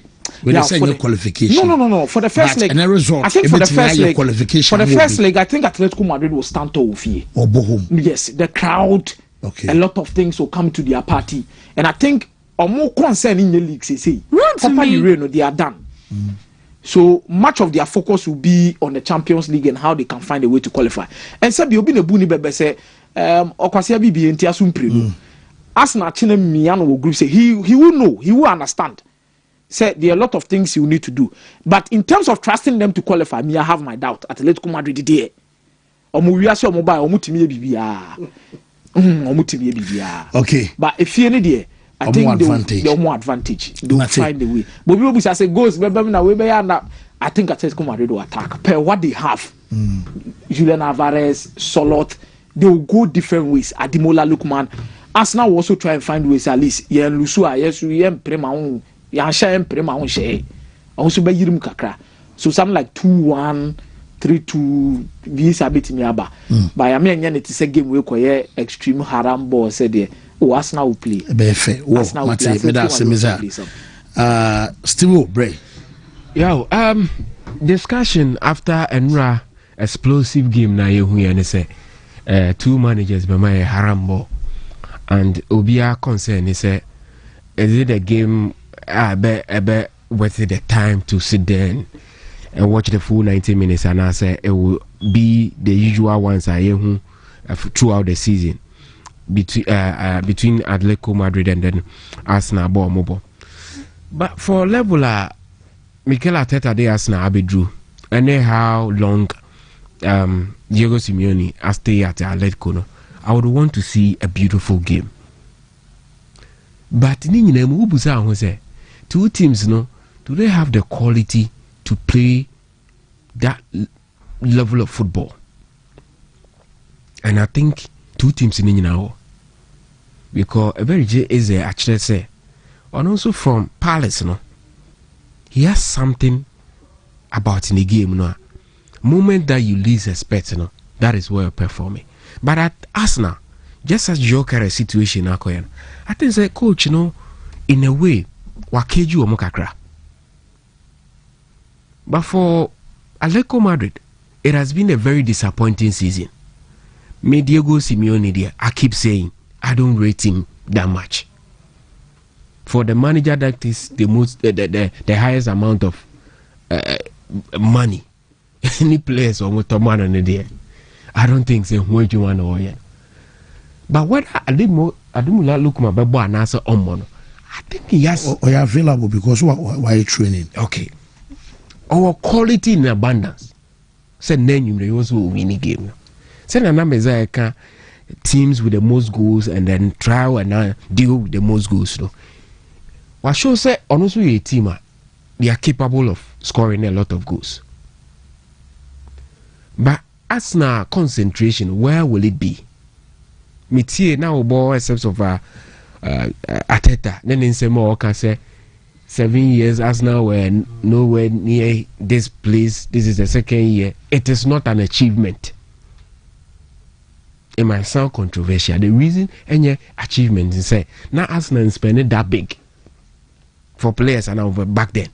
we yeah, say no qualification. No. For the first leg, I think for the first leg, qualification. For the first leg, I think Atletico Madrid will stand tall with you. Or Bohum. Yes, the crowd. Okay. A lot of things will come to their party, and I think more concern in the league. Say, Copa del Rey, they are done. So much of their focus will be on the Champions League and how they can find a way to qualify. And so you'll be a buni bebe say, Okwasia bibi enti asumprenu. Arsenal chine Miano will group say he will know, he will understand. Say there are a lot of things you need to do. But in terms of trusting them to qualify, me I have my doubt. Atletico Madrid there. Omuwiase omobile omutimi bibia. Omutimi bibia. Okay. But if you need there, I think they're more advantage. They'll find a way. But people say goes, I think Atletico Madrid will attack. Per what they have, Julian Alvarez, Solot, they will go different ways. Ademola Lookman. Arsenal will also try and find ways at least. Yen Lusua, yes, yen Prema, yan Shem Prema, she. Also by Yirim Kakra. So something like 2-1, 3-2, visa bit me aba. But I mean, it is a game where quite extreme haram ball said there. Oh, Arsenal will play. Befe. Oh, Mate, me da semiza. Still Bray. Yo, discussion after Enra explosive game na ye hu ye say two managers be my harambo and obia concern say is it a game be worth the time to sit there and watch the full 90 minutes, and I say it will be the usual ones I hu throughout the season between Atletico Madrid and then Arsenal ball mobile. But for level Mikel Arteta de Arsenal abedru and how long Diego Simeone has stay at Atletico no, I would want to see a beautiful game. But ni nyina mu busa ho say two teams no, do they have the quality to play that level of football? And I think two teams ni nyina ho, because a very is actually say, and also from Palace no, he has something about in the game no, moment that you least expect no, that is where you're performing. But at Arsenal, just as Joker situation akoyan, I think say coach in a way wakeju omokakra. But for Atletico Madrid, it has been a very disappointing season. Me Diego Simeone there, I keep saying I don't rate him that much. For the manager that is the most the highest amount of money, any players or money there, I don't think so. What you want to but what I did look my baby and answer on mono. I think he has. Or you're available because why are you training? Okay. Our quality in abundance. Said name you also win a game. Said a number teams with the most goals and then try and deal with the most goals. No. What shows say honestly a team they are capable of scoring a lot of goals. But Arsenal concentration, where will it be? Mitie now ball except of Arteta. Then in some more can say 7 years Arsenal were nowhere near this place. This is the second year. It is not an achievement. It might sound controversial. The reason any achievement is say now Arsenal spending that big for players and over back then.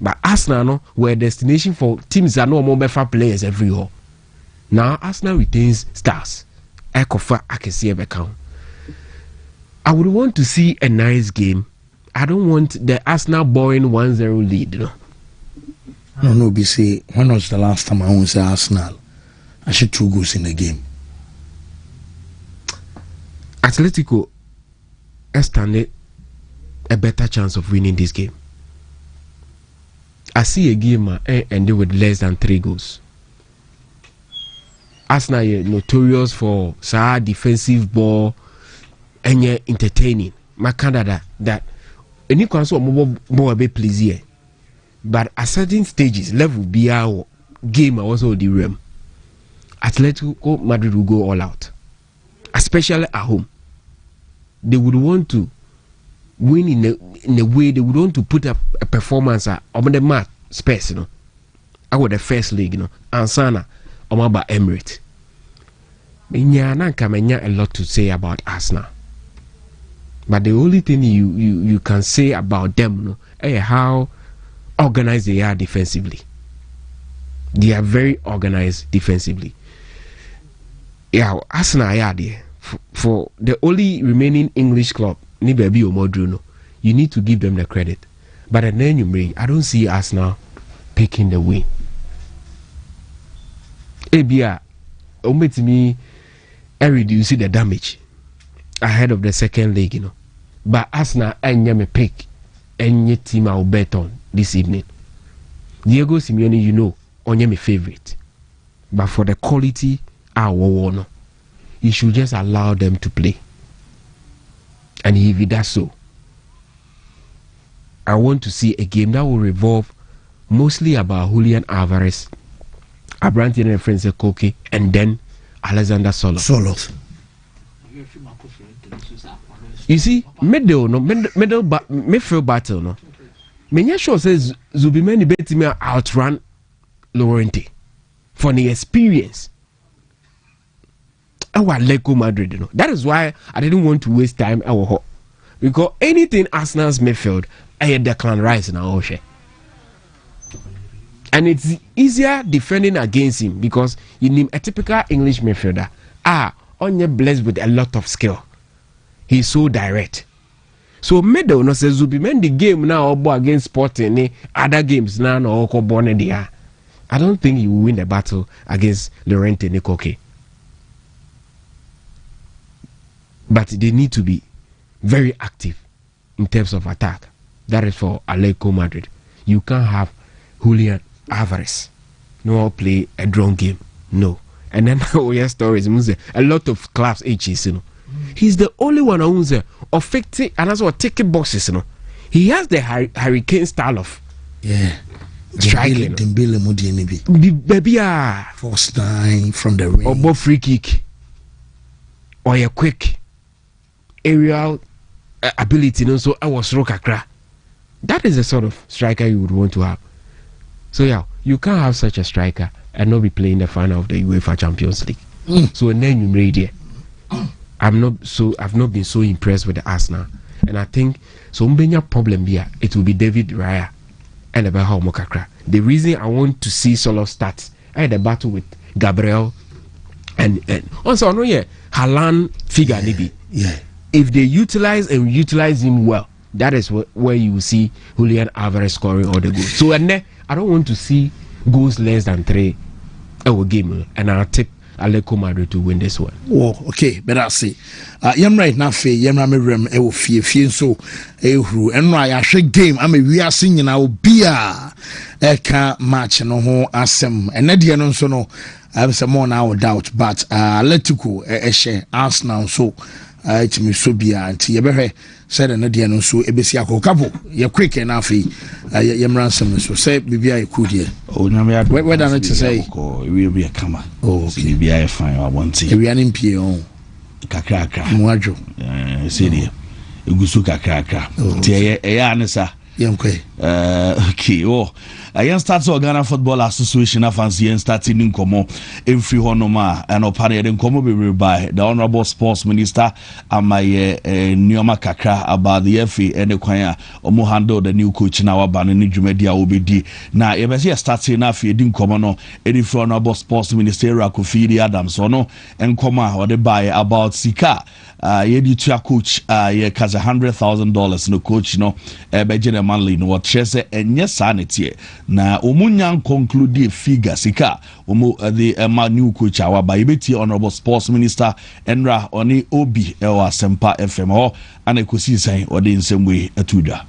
But Arsenal no were a destination for teams that no more better players every year. Now Arsenal retains stars. I can see every count. I would want to see a nice game. I don't want the Arsenal boring 1-0 lead. No, be say when was the last time I won say Arsenal? I should 2 goals in the game. Atletico stand a better chance of winning this game. I see a game ended with less than 3 goals. Arsenal are notorious for sad defensive ball and entertaining. My candidate that any console more be pleasure. But at certain stages, level be our game also the realm. Atletico Madrid will go all out, especially at home. They would want to win in a way they would want to put up a performance on the mat space, I got the first league, and Sana Omaba Emirates. Menya a lot to say about Arsenal. But the only thing you can say about them is how organized they are defensively. They are very organized defensively. Yeah, Arsenal are there. For the only remaining English club, you need to give them the credit. But at then I don't see Arsenal picking the win. Ebia, to me, I reduce the damage ahead of the second leg, But Arsenal, I me pick any team I'll bet on this evening. Diego Simeone, only my favorite. But for the quality, you should just allow them to play. And if he does so, I want to see a game that will revolve mostly about Julian Alvarez, Abrantian and Francis Koke, and then Alexander Solos. You see, midfield battle, no. Menya sure says Zubimeni bet me outrun Llorente for the experience. I want Atletico Madrid, That is why I didn't want to waste time. Because anything Arsenal's midfield, I had Declan Rice now. And it's easier defending against him because you need a typical English midfielder. Only blessed with a lot of skill. He's so direct. So middle no says Zubimen the game now against Sporting other games now no born there. I don't think he will win the battle against Llorente Nikoke. But they need to be very active in terms of attack. That is for Atletico Madrid. You can't have Julian Alvarez no play a drone game. No. And then we hear stories. A lot of clubs HEs, He's the only one who's affected and also taking boxes, He has the hurricane style of striking. Baby, first time from the range. Or free kick. Or a quick aerial ability, so I was Rokakra. That is the sort of striker you would want to have. So yeah, you can't have such a striker and not be playing the final of the UEFA Champions League. So and then you made it. I've not been so impressed with the Arsenal, and I think so. Mbenya problem here, it will be David Raya and the Bahao Mokakra. The reason I want to see Solo start, I had a battle with Gabriel and also I know Haaland figure maybe. Yeah. If they utilize him well, that is where you will see Julian Alvarez scoring all the goals. So and I don't want to see goals less than 3 a game, and I'll take Atletico Madrid to win this one. Oh, okay, but I see. Right now, Yamra Rem, Ewo so Ehru, and I shake game. I'm a we are singing our beer Eka match no ho asem, and Nadia no so no. I have some more now doubt, but Atletico Eshe Arsenal so. It me so be anti ye said Nadia no so ebesi akokapo ye quick enough ye ransom so say bibia ye could ye where done it to say we be a kama okay be a fine I want to we an impie on kakraka muajo say egusu kakraka tie e anisa okay I start Ghana Football Association afancy and starting in Komo in free honoma and opanion in Komo be by the Honorable Sports Minister and my Nyoma Kakra about the FA and the choir Omo handle the new coach now banning Jumedia OBD. Now if starting enough in Komono any Honorable Sports Minister Rakufidi Adams or no and Koma or the buy about Sika. Yedi tua coach ye kaza $100,000 no coach no Benjamin Manley no what chese enye sanity na omunyan conclude figure sika omo the new coach our by beti Honorable Sports Minister Enra oni obi ewa Sempa FM ho ana kosi san odi nsem we atuda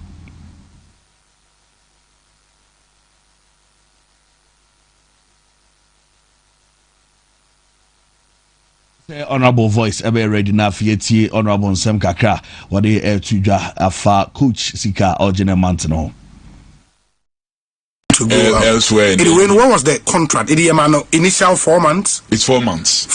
Honorable voice ebe ready na fieti honorable nsem kakra wode tudwa afa coach sika original mountain to go elsewhere. What was the contract? Initial 4 months? It's 4 months.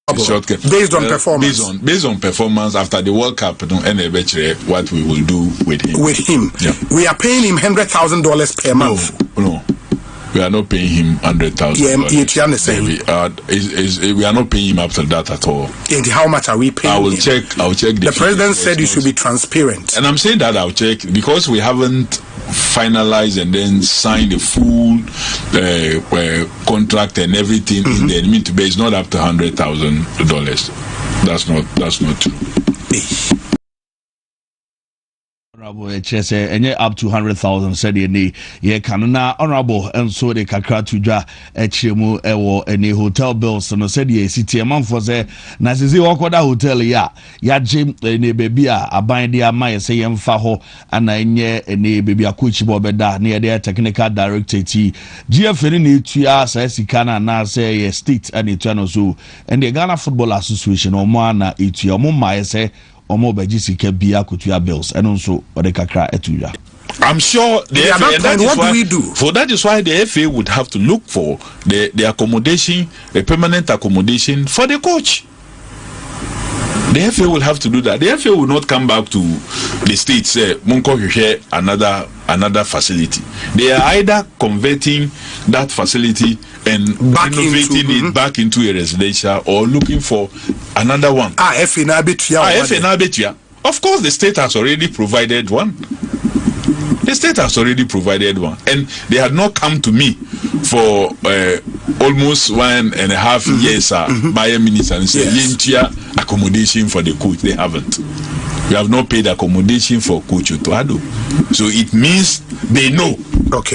Based on performance. Based on performance after the World Cup, what we will do with him. Yeah. We are paying him $100,000 per month. No. We are not paying him $100,000. We are not paying him after that at all. And how much are we paying? I will check. The president said you should be transparent. And I'm saying that I'll check because we haven't finalized and then signed the full contract and everything. In the mean to be, it's not up to $100,000. That's not true. Honorable HSA and up to 100,000 said ye canona honorable and so de kakra tudwa echemu ewo any hotel bills no said ye city man for say na sisi wakoda hotel ya jim ne baby a aban dia mai say yemfa ho ana enye ne baby akuchi bo beda na ye technical director ti GFN ni tua say sika na say ye state and it no so and the Ghana Football Association o mo na etua o mo mai say omo beji sika bia kutua bills and also ode kakra etuya. I'm sure what do we do? For that is why the FA would have to look for the accommodation, the permanent accommodation for the coach. The FA will have to do that. The FA will not come back to the state say Munko share another facility. They are either converting that facility and renovating it back into a residential or looking for another one. FA na betua. Of course, the state has already provided one. And they had not come to me for almost 1.5 years by a minister and said, accommodation for the coach. They haven't. We have not paid accommodation for Coach Otoado. So it means they know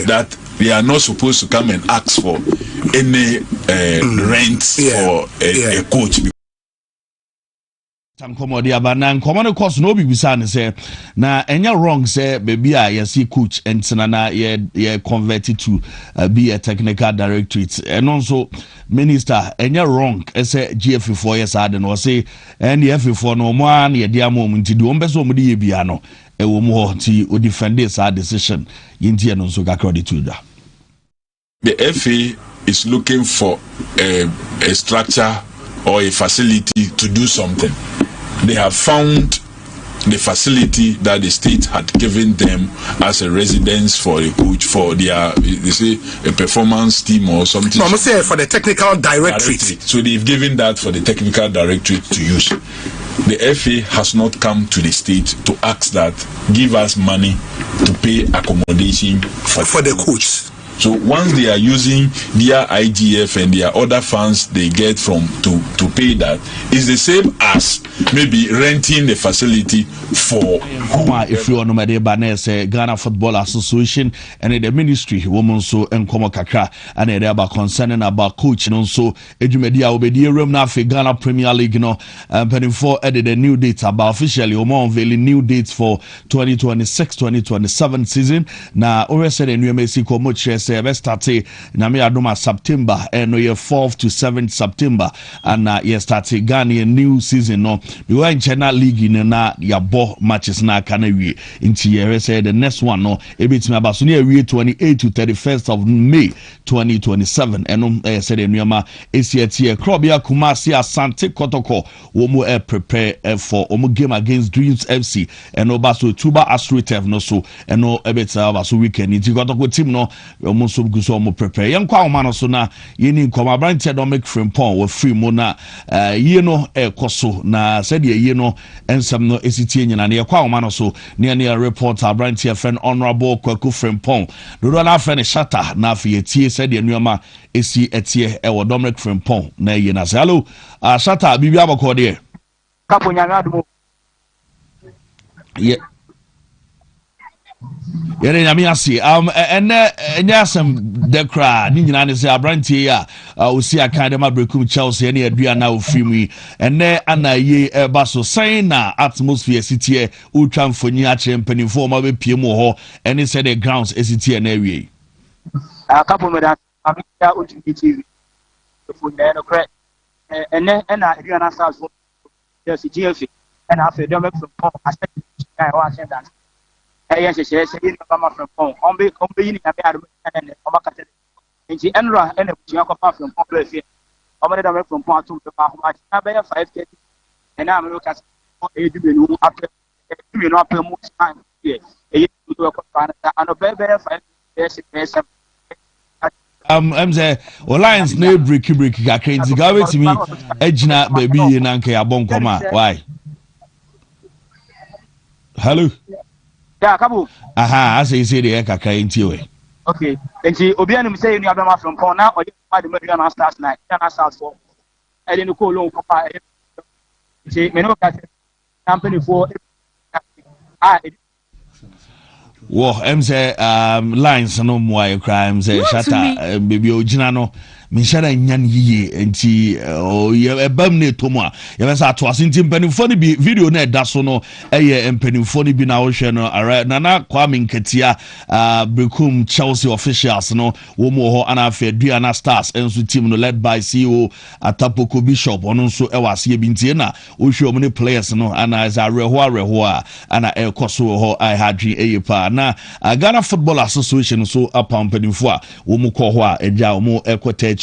that they are not supposed to come and ask for any rent for a coach. Komodi abana nkomane course no bi bisa ne say na enya wrong say baby a ye see coach entina na ye converted to be a technical directorate and also minister enya wrong say GF4 years ade no say and the F4 no mo an ye dia mo nti do mbeso mo de ye bia no e wo mo ho ti o defend this decision yinti no so gakra de tuda. The FA is looking for a structure or a facility to do something. They have found the facility that the state had given them as a residence for a coach for their, they say, a performance team or something. No, I'm saying for the technical directorate. So they've given that for the technical directorate to use. The FA has not come to the state to ask that, give us money to pay accommodation for the coach. So once they are using their IGF and their other funds they get from to pay that, is the same as maybe renting the facility for if you know my banner Ghana Football Association and the ministry woman so enkomo kakra and they about concerning about coaching also edumedia obedi room na for Ghana Premier League no pending for added a new date about officially unveiling new dates for 2026-2027 season na already said a new Messi komo say best start na me adoma September and no year 4th to 7th September and ye start Ghana new season no we were in China League in na ya matches na kana wie inti ye say the next one no ebitimi abaso na wie 28 to 31st of May 2027 eno said enuama esiatie Krobia Kumasi Asante Kotoko wo mo prepare for omo game against Dreams FC eno baso Tuba Asretev no so eno ebeta abaso weekend inti Kotoko team no omo so guso omo prepare yenkwa oma no so na yeni nkoma branche Dominic Frimpong wo free mo na ye no ekoso na said ye no ensam no esitie nyina na yekwa oma no so ne reporter branche friend honorable Kwaku Frimpong do na friend Shata na afietie said ye nuama esi etie wo Dominic Frimpong na ye na say hello Shata bibi abako de kapo nyanga dumo yeah yere nyame ase enya asem de kra ni nyina ne se abrantie ya osi academy brekum Chelsea ne adua na ofimi enne anaye eba so sen na atmosphere sitie utwa mfonyi a chempani fo ma be pie mu ho ene se the grounds esitie na awie akapo me da amia Wontumi TV for the correct and then you understand so there's a GFC and after them from home I said I said that yes yes in from home on be in and nti enra ena butua kopa from home play omere da from home to the home na be 5:30 and am look at edubenu after edubenu after mu time here e to kopa na ano be 5:30 I'm say Alliance na break kakra nti ga wetimi agina baby ye na nka ya bon koma why hello yeah kabu aha as you say the kakra nti we okay nti obi anum say you abema from pon na oye ma de media na stars night na stars for ele no ko lo kopa nti me no ka company for wo say lines no mo ay crime say shata baby ogina no me shara nyan yiye nti ebam na etomu a ye be sa to asinti mpanimfo ni bi video na eda so no eye mpanimfo ni bi na wo hwe no ara nana Kwame Nketia Brekum Chelsea officials no wo mo ho ana afa Aduana Stars enso team no led by CEO Atapoko Bishop ono nso e wase bi ntie na wo hwe omni players no ana za reho a ana e koso ho I hadri eyepa na Ghana Football Association so apa mpanimfo a wo mo ko ho a eja wo mo ekota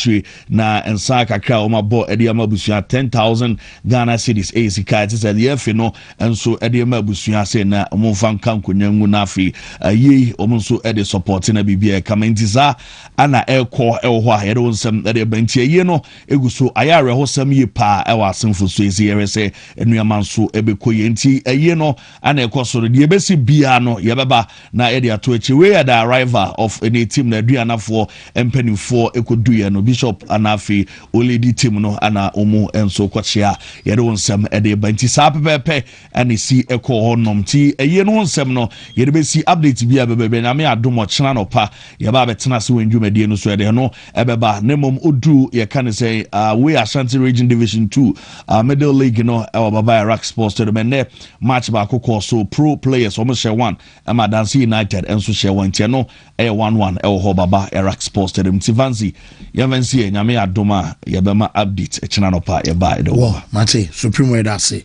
na ensa kakra o mabo ede amabusua 10,000 Ghana cedis ACK it is the yefe no enso ede amabusua se na omfa nka nkonyangu na afi yi omonso ede support na bibia kamentiza ana ekọ ewo a yede wonsem ede bantie yi no eguso ayare hosam yi pa ewa asemfo so ezi yere se enuaman so ebekoye nti yi no ana ekosoro de ebesi bia no yebeba na ede ato echi we are the arrival of any team na duanafo empanifo ekoduye no Bishop anafi oledi team no ana omo enso kwachia yede wonsem ede banti sa pepepe ani si eko honom ti eye no wonsem no yede be si update bia bebe na me adomo chena no pa ye ba betena se wendwumadie no so ede no ebeba nemom odu ye kan say we Ashanti Region Division 2 Middle League no e baba Iraq Sports to the men match ba kokko so pro players almost share one ama Dance United enso share one tie no e 1-1 e ho baba Iraq Sports to them Tivanzi Yavansi nyame adoma yebema update echina no pa yeba edo wo mate supreme way that say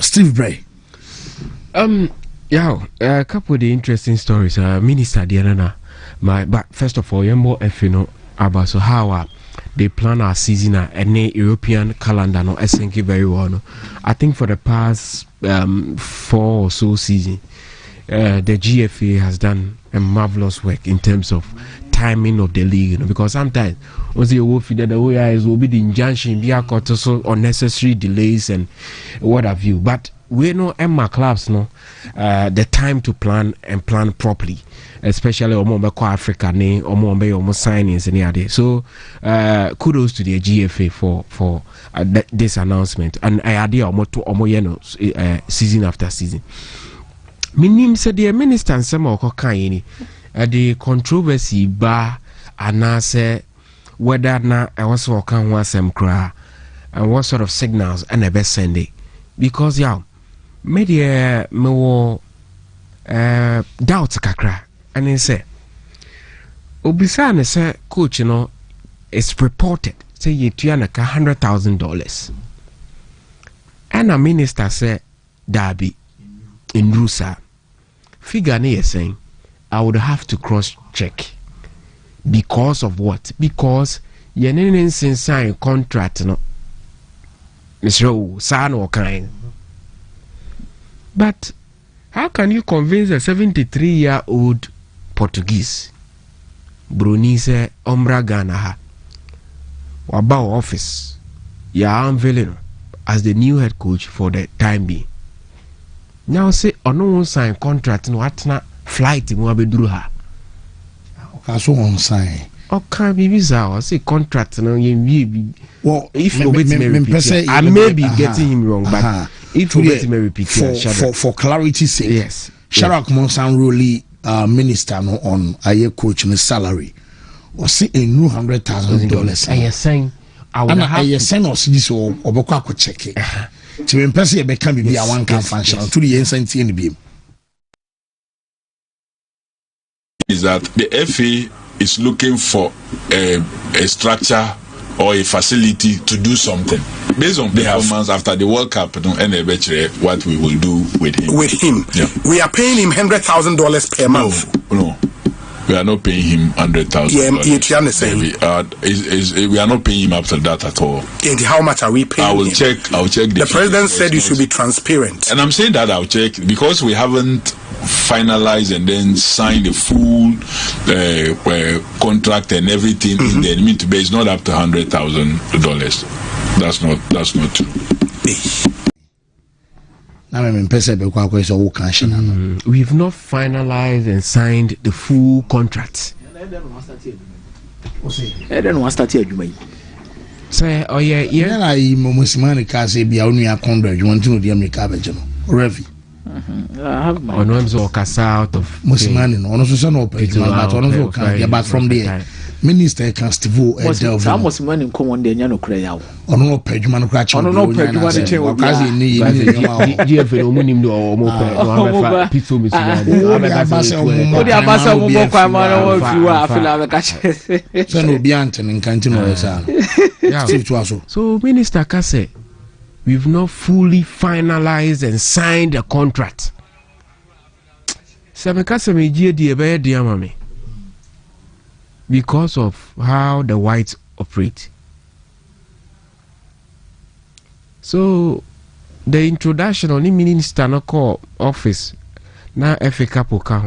Steve Bray yeah a couple of the interesting stories minister Diana but first of all yembo efino about so how they plan our season and European calendar no SNK very well no. I think for the past 4 or so season the GFA has done a marvelous work in terms of timing of the league, you know, because sometimes once you will feed the way eyes will be the injunction, be a so unnecessary delays and what have you. But we know Emma clubs no the time to plan and plan properly, especially Omombe Africa ne Omombe signings and the so kudos to the GFA for this announcement and I idea Omo season after season. Minim said the minister and some of the controversy ba anase whether na I was walking one some cry and what sort of signals and a best sending because yeah media me wo doubt kakra and he say obisa ne say coach you know it's reported say you tuana $100,000 and a minister say Darby in Rusa figure ne saying I would have to cross check because of what? Because you didn't sign contract no Mr. San or kind. But how can you convince a 73-year-old Portuguese Brunise Ombra Ghana ha about office ya unveiling as the new head coach for the time being? Now say no sign contract no atna flight mo abeduru ha so on sign okay bibiza or say contract no yen well if you bet me repeat I may be getting him wrong but if you bet me repeat for clarity's sake yes Sharak Monsan Roli minister no on aye coach no salary or see a new $100,000 I saying I would have to send us this or obekwa check it to me person e be can be a one can function to the incentive in the beam is that the FA is looking for a structure or a facility to do something based on performance after the World Cup. What we will do with him. Yeah. We are paying him $100,000 per month. No. We are not paying him $100,000. We are not paying him after that at all. And how much are we paying? I'll check. The president said you should be transparent. And I'm saying that I'll check because we haven't finalized and then signed the full contract and everything. In the admin to base not up to $100,000. That's not true. We've not finalized and signed the full contract. Say, oh yeah. I Mosimani Kasi be only a contract. You want to know the American Revi. On one's or Casa out of Mosimani, on also son of but from there. Minister can still how much money come on the Yano Crayal? On no Pedman Cratch on no Pedman So Minister Kase, we've not fully finalized and signed the contract. Samekase me dear mami. Because of how the whites operate. So the introduction only minister no call office na FA Cup ka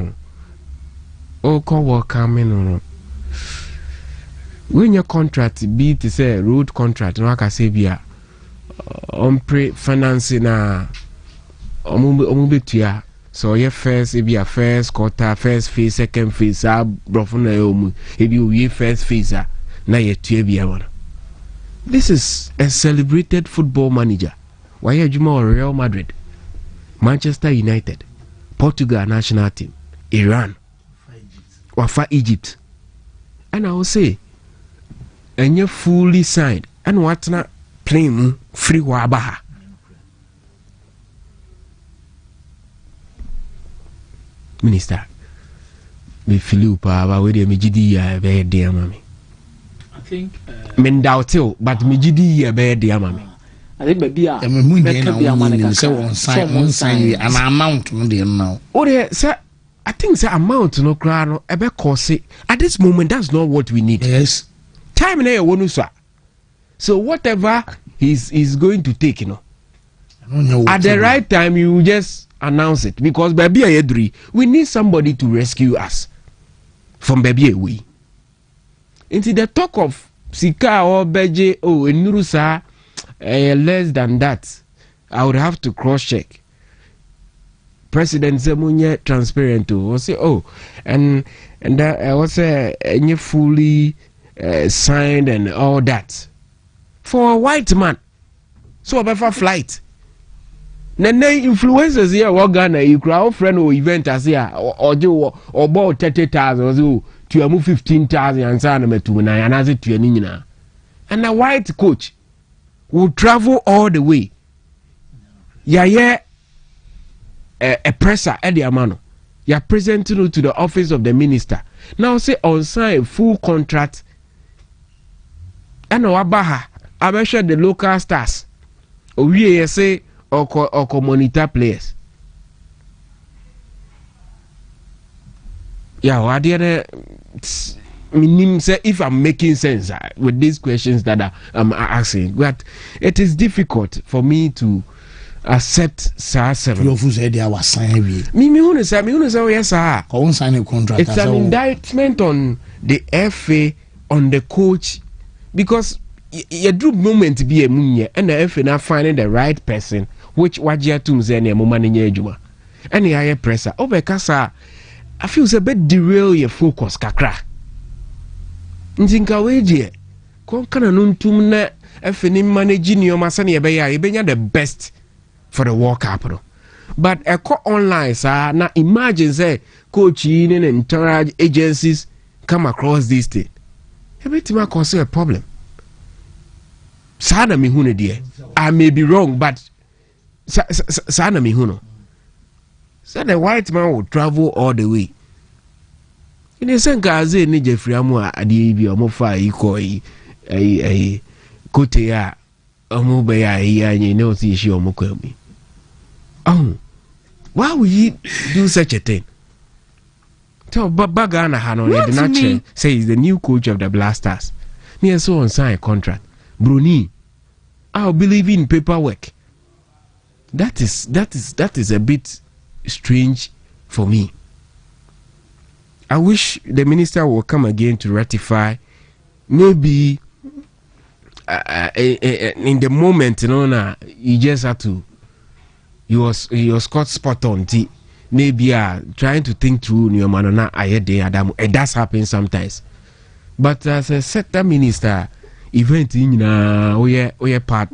ho call work coming when your contract be to say road contract no aka say bia on pre financing na omubetua. So your first, if you first quarter, first phase, second phase, if you first phase, now you're This is a celebrated football manager. Why are you Real Madrid, Manchester United, Portugal national team, Iran, Wafa Egypt, and I will say, and you're fully signed, and what's not playing free wabaha. Minister, me feel about where me GD be there, mommy. I think men doubt it, but me GD be there, mommy. I think maybe an amount now. Oh, sir, I think the amount no crown ebe cost at this moment. That's not what we need. Yes, time na wonu sir. So whatever he's going to take, at the right time you just announce it, because baby ayedri we need somebody to rescue us from baby away. Into the talk of sika or beje enurusa less than that, I would have to cross check. President Zemunye transparent to say and that was fully signed and all that for a white man. So about flight. Nene influencers here what Ghana you crowd friend or event as here or do or bought 30,000 or so to a move 15,000 and sign to na and as it to a and a white coach will travel all the way. Yeah, a presser at the amano. You are presenting to the office of the minister. Now say on sign full contract. And Wabaha, I mentioned the local stars. We say or monitor players. Yeah, what the meaning say if I'm making sense with these questions that I'm asking, but it is difficult for me to accept sir seven. You said they were signing. Me say yes sir. Can't sign a contract. It's an indictment on the FA, on the coach, because your drew moment be a munye and the FA now finding the right person. Which wajia tumze ne moma ne nyejuma any higher pressure obekasa I feel a bit derail your focus kakra ntinka weje kon kana nuntum na afeni managing your masane ebenya the best for the World Cup but a online sir na imagine say coach in and entire agencies come across this thing everything cause a problem sada mi hune die I may be wrong but Sana mi huno. So the white man will travel all the way. In the same case, ni Jeffrey Amwa adi bi omo fa iko a kotea omu be ya you know see she omu kwemi. Oh, why would you do such a thing? So Bagana Hano the natural say he's the new coach of the Blasters. Near so on sign a contract. Bruni, I'll believe in paperwork. That is a bit strange for me. I wish the minister will come again to ratify. Maybe in the moment, you just had to. He was caught spot on. Maybe trying to think through your manana. It does happen sometimes. But as a sector minister, event we are part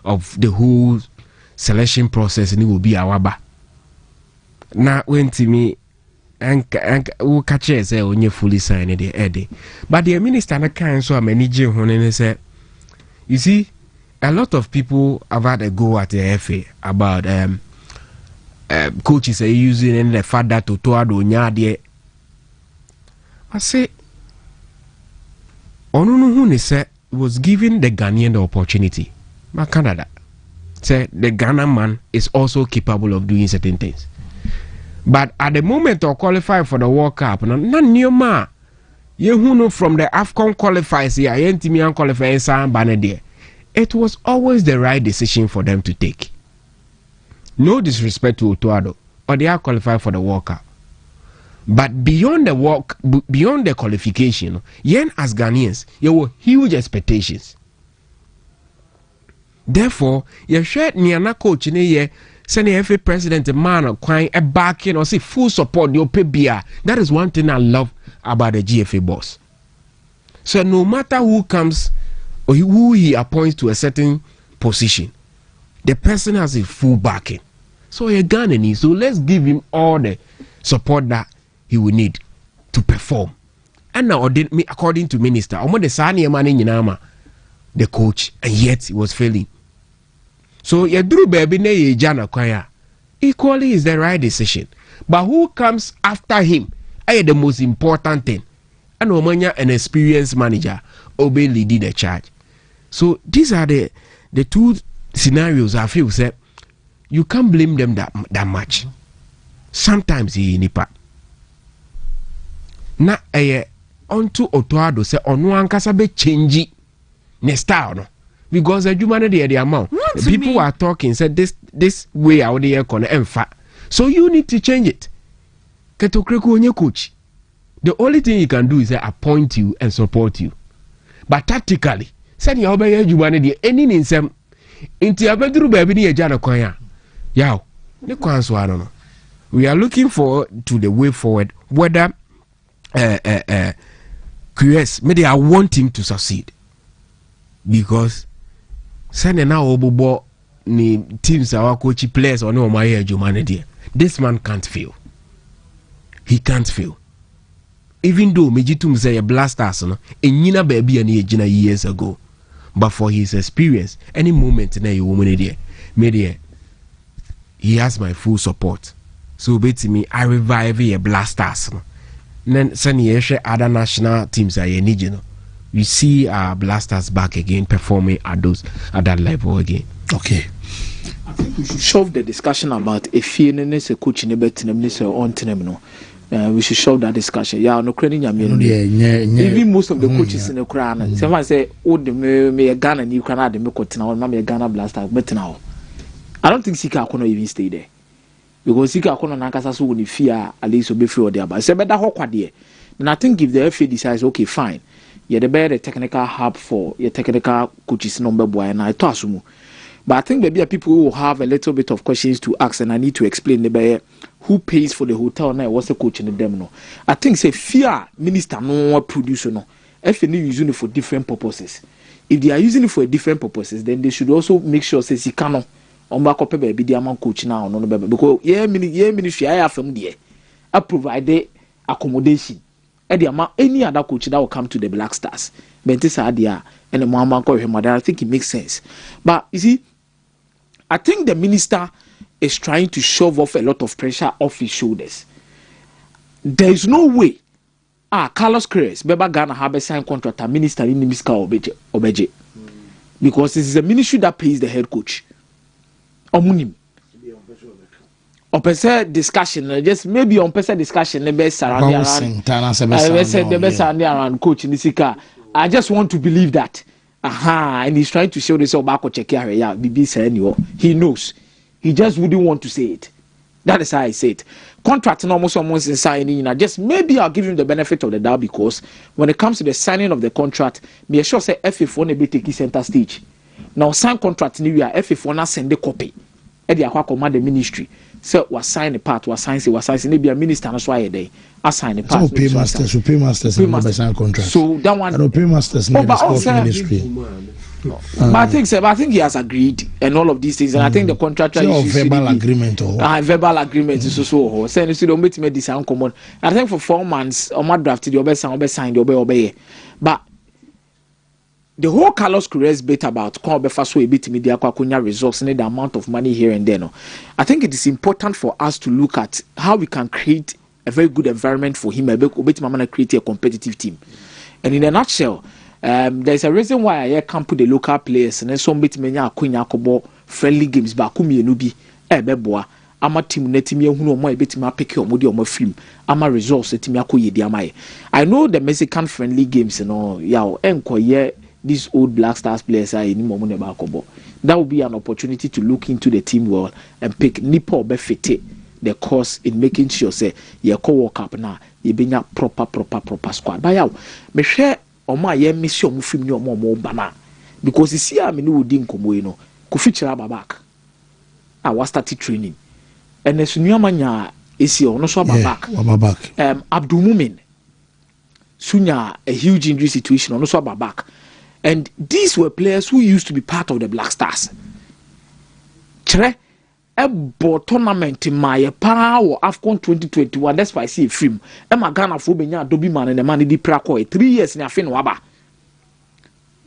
of the whole selection process, and it will be our ba. Now when to me and who catches say when you fully sign the eddy. But the minister na kind so managing when say, you see, a lot of people have had a go at the FA about coaches are using the father to toado nyade. I say Onunu said was giving the Ghanaian the opportunity. But Canada said the Ghana man is also capable of doing certain things. But at the moment to qualify for the World Cup, none new ma. You who know from the AFCON qualifiers here, Yentimian qualifiers and Banade. It was always the right decision for them to take. No disrespect to Otuado, or they are qualified for the World Cup. But beyond the qualification, yen as Ghanaians, there were huge expectations. Therefore, you shared Niana coach in a year, sending FA president a man or crying a backing or say full support your PBR. That is one thing I love about the GFA boss. So no matter who comes or who he appoints to a certain position, the person has a full backing. So you're Ghanaian, so let's give him all the support that he will need to perform. And now, according to minister, the coach, and yet he was failing. So Yadru baby ne jana kwaya. Equally is the right decision. But who comes after him? The most important thing. And Omanya, an experienced manager, obey leading the charge. So these are the two scenarios I feel say you can't blame them that much. Sometimes he nipa. Na onto Otuado say onu ankasa be change ne style no. Because the human the amount people are talking said this way out there corner emfa. So you need to change it. Ketokreku onye coach. The only thing you can do is appoint you and support you. But tactically, send your obey human the any in some into a bedroom baby ni ejana kwanya. Yao. Ne kwanso I don't know. We are looking forward to the way forward whether QS maybe I want him to succeed. Because sending now obobo ni teams our coach players or no my humanity. This man can't fail. He can't fail. Even though Mejitum say a Blasters no enyina baby and ejina years ago. But for his experience, any moment na you woman there, media he has my full support. So bet me I revive a Blasters. Then send other national teams are you we see our Blasters back again performing at that level again. Okay. I think we should shove the discussion about if you a coach in a better on we should shove that discussion. Yeah, no credit. Even most of the coaches in the crown. Someone say, "Oh, me a Ghana, you can add the Mekot now, me a Ghana Blaster." But now, I don't think Sika Kono even stay there because Sika Kono Nankasa so when fear at least will be free or there. But say better hawk there. And I think if the FA decides, okay, fine, you're the better technical hub for your technical coaches number boy, and I toss you. But I think maybe people will have a little bit of questions to ask, and I need to explain the better who pays for the hotel now. What's the coach in the demo? I think say fear minister no producer no. If they using it for different purposes, if they are using it for different purposes, then they should also make sure say Sikano on back up baby the amount coach now no baby because ministry I have from there. I provide accommodation. And the amount any other coach that will come to the Black Stars, Bentisa Adia and the Muhammad Koyhemada, I think it makes sense. But you see, I think the minister is trying to shove off a lot of pressure off his shoulders. There is no way Carlos Cruz beba Ghana have a sign contract a minister in Miska Obeje because this is a ministry that pays the head coach. Omunim. Opesa discussion, just maybe on pesa discussion, the best surrounding around coach in Nisika. I just want to believe that. And he's trying to show this back check here. Yeah, BB he knows. He just wouldn't want to say it. That is how I say it. Contract almost in signing, just maybe I'll give him the benefit of the doubt because when it comes to the signing of the contract, me sure say FF1 be take center stage. Now sign contract new year, FF1 na send the copy. Edi akwa command the ministry. So was sign the part, was sign maybe a minister na so day. I sign the part. So paymasters sign contract. So that one paymasters in the sports ministry. But I think he has agreed and all of these things, and I think the contractual verbal agreement verbal agreement is so saying you don't make me this common. I think for 4 months on my draft the sign the obey. But the whole Carlos Cruz bit about so a bit media results and the amount of money here and there. No, I think it is important for us to look at how we can create a very good environment for him. Create a competitive team, and in a nutshell. There's a reason why I can't put the local players and then some bit many friendly games back nubi beboa ama team netimi ehunu omo ebeti ma pick omo de omo film ama results etimi akoye di amaye. I know the Mexican friendly games enkoye these old Black Stars players are in momo ne ba akobo. That will be an opportunity to look into the team well and pick nipo befete the course in making sure say ye co work up na ye benya proper squad. But me share Oma ye miss your film your more banner because you see I'm in Udin Komoino, Kufichera back. I was started training, and as Nyamanya is here, no so back. Abdul Mumin, Sunya, a huge injury situation, no so back, and these were players who used to be part of the Black Stars. Chere, a tournament in my power AFCON 2021. That's why I see a film. Emma Ghana for Benya Dobi man and the man di prako 3 years in a fin waba.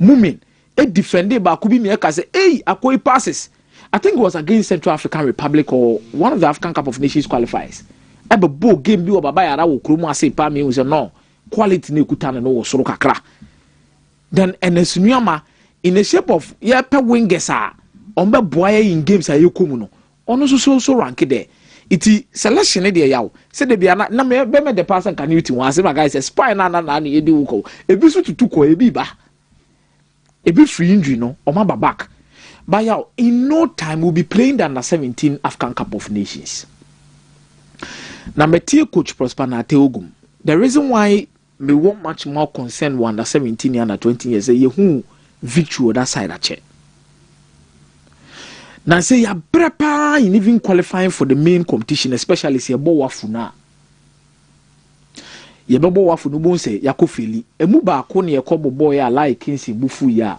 Mumin, a defender by Kubi Miaka say, hey, Akoi passes. I think it was against Central African Republic or one of the African Cup of Nations qualifiers. Ebe bo game bi oba ya rawo kromo ase pa me was no quality ne kutana no soro kakra. Then Enesunyama in the shape of pe wingers ombe boye in games ayekomu no. Ono so rank there. Iti selection there yaw. Say de bia na me the person can you one say my guys say spy na e di wuko. Ebi so tutu ebi ba. Ebi free injury no o ma back. But yaw in no time we'll be playing the under 17 African Cup of Nations. Now me tie coach Prosper na Teogum. The reason why me want much more concern with under 17 and under 20 years say who victory that side a check. Now say ya brepa in even qualifying for the main competition, especially say bo wafuna. Ye bo wafunu bon say yakofeli. Emu ba ko ne yekobo boy ya like kinsi bufu ya.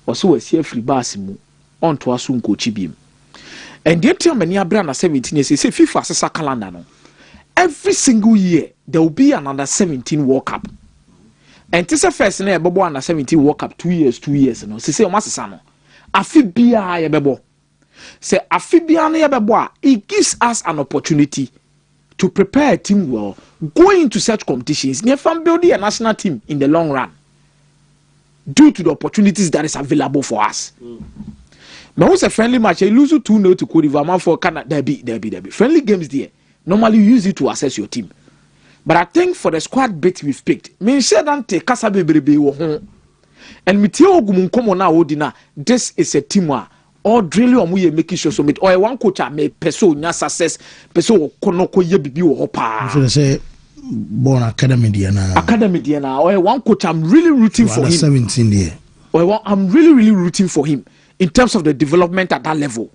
Oso wasi free bass mu onto aso nkochi biem. And the time many abra na 17 years say FIFA asesa calendar no. Every single year there will be an under 17 World Cup. And this first na ebobo under 17 World Cup 2 years no. Say o masesa no. Afi bia ye bebo. Say Afibiana, it gives us an opportunity to prepare a team well, going into such competitions, near from building a national team in the long run, due to the opportunities that is available for us. Now, it's a friendly match. You lose 2-0 to Cote d'Ivoire for Canada. Derby. Friendly games there. Normally, you use it to assess your team. But I think for the squad bit we've picked, me share that take Kasabe wo home. And me tell you, this is a team where or really omuye making sure so or one coach may person nya success person kono ko ye bibi wo pa so say born academy dia na or one coach I'm really rooting for him 17 there or I'm really rooting for him in terms of the development at that level.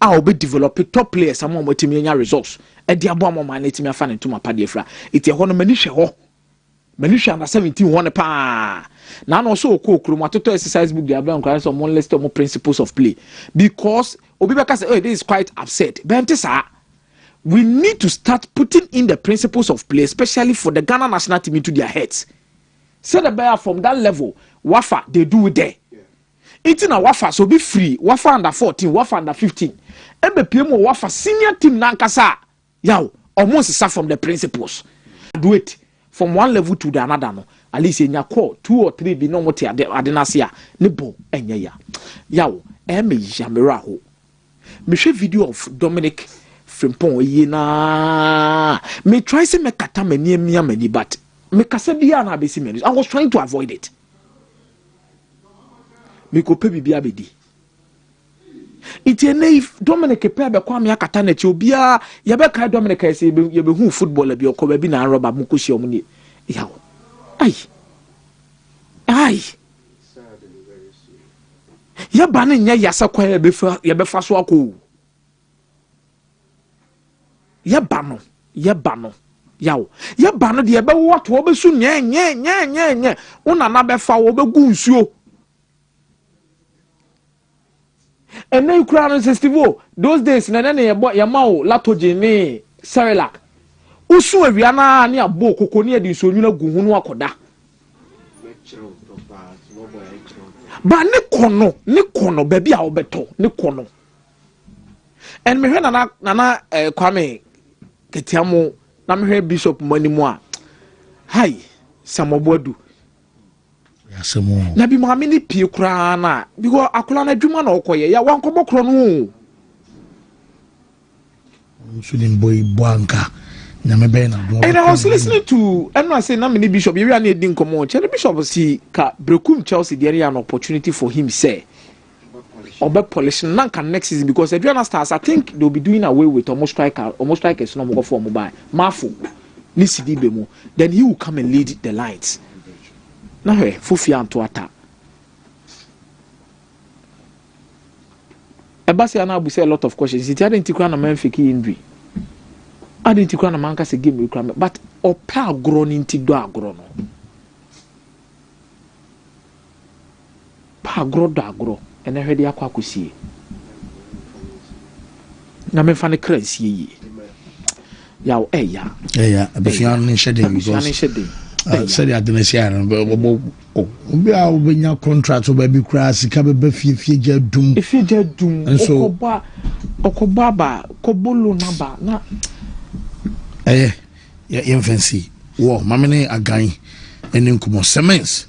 I will be developing top players among what team results e dia bo amon man team afa ne to mapa de fra iti ho no mani hwe under 17 one pa. Now also to exercise book they have some one list of principles of play because Obibeka say, oh, this is quite upset. We need to start putting in the principles of play, especially for the Ghana national team into their heads. So the bear from that level, Wafa they do it there. It's in a Wafa so be free. Wafa under 14, Wafa under 15. MBPM Wafa senior team nankasa. Yow almost start from the principles. Do it. from one level to the another no at least in your call 2 or 3 be no more adenasia ne bo enye ya yawo me jamera ho me hwe video of Dominic Frimpong ye na me try say me kata mani mani but me kasa bia na be si I was trying to avoid it me ko pe bibia bedi if Dominic pe be kwa me akata na chi obia ye be kai Dominic say ye be hu football bi okoba bi na roba mu ko hia mu ni yawo ai ya ba ne nya yasa kwa ye be fa so akọ ya ba no yawo ya ba no de be what wo be su nye una na be fa wo be gu nsuo and then kura no festival those days na ne ya mawo latogen ne Cerelac usu awia na ne abo kokko ne de nsuo nwuna gu hu no akoda ba ne kono baby a obeto ne kono and me hwe nana Kwame Ketiamo na me hwe Bishop Manimu a hai samobodu na bi maame ni pie kura na because akola na dwuma na okoye ya wankobo kro no Sulim boy Bwanka na me be na do. And I was listening to I say na me Bishop you na edin komo che Bishop si ka Brekum Chelsea there an opportunity for him say obe polish na can next season because Adriana Stars I think they'll be doing away with almost strikers no more for mobile Mafu ni Sidibe mu then he will come and lead the lines. Na he Fufia anto ata Ebasi ana abu say a lot of questions it didn't tikwa na man fake injury I didn't tikwa na man ka say game requirement but opa agro ni nti do agro no pa agro do agro ene hwede akwa akosie na me fa ne kransie yi yawo eya abusua no shede because said the Adonesian, obi a obenya contract so baby kura sika be fie jadum if you jadum and so okobaba kobolo naba na ya infancy wo mamene agan eni nkumo semens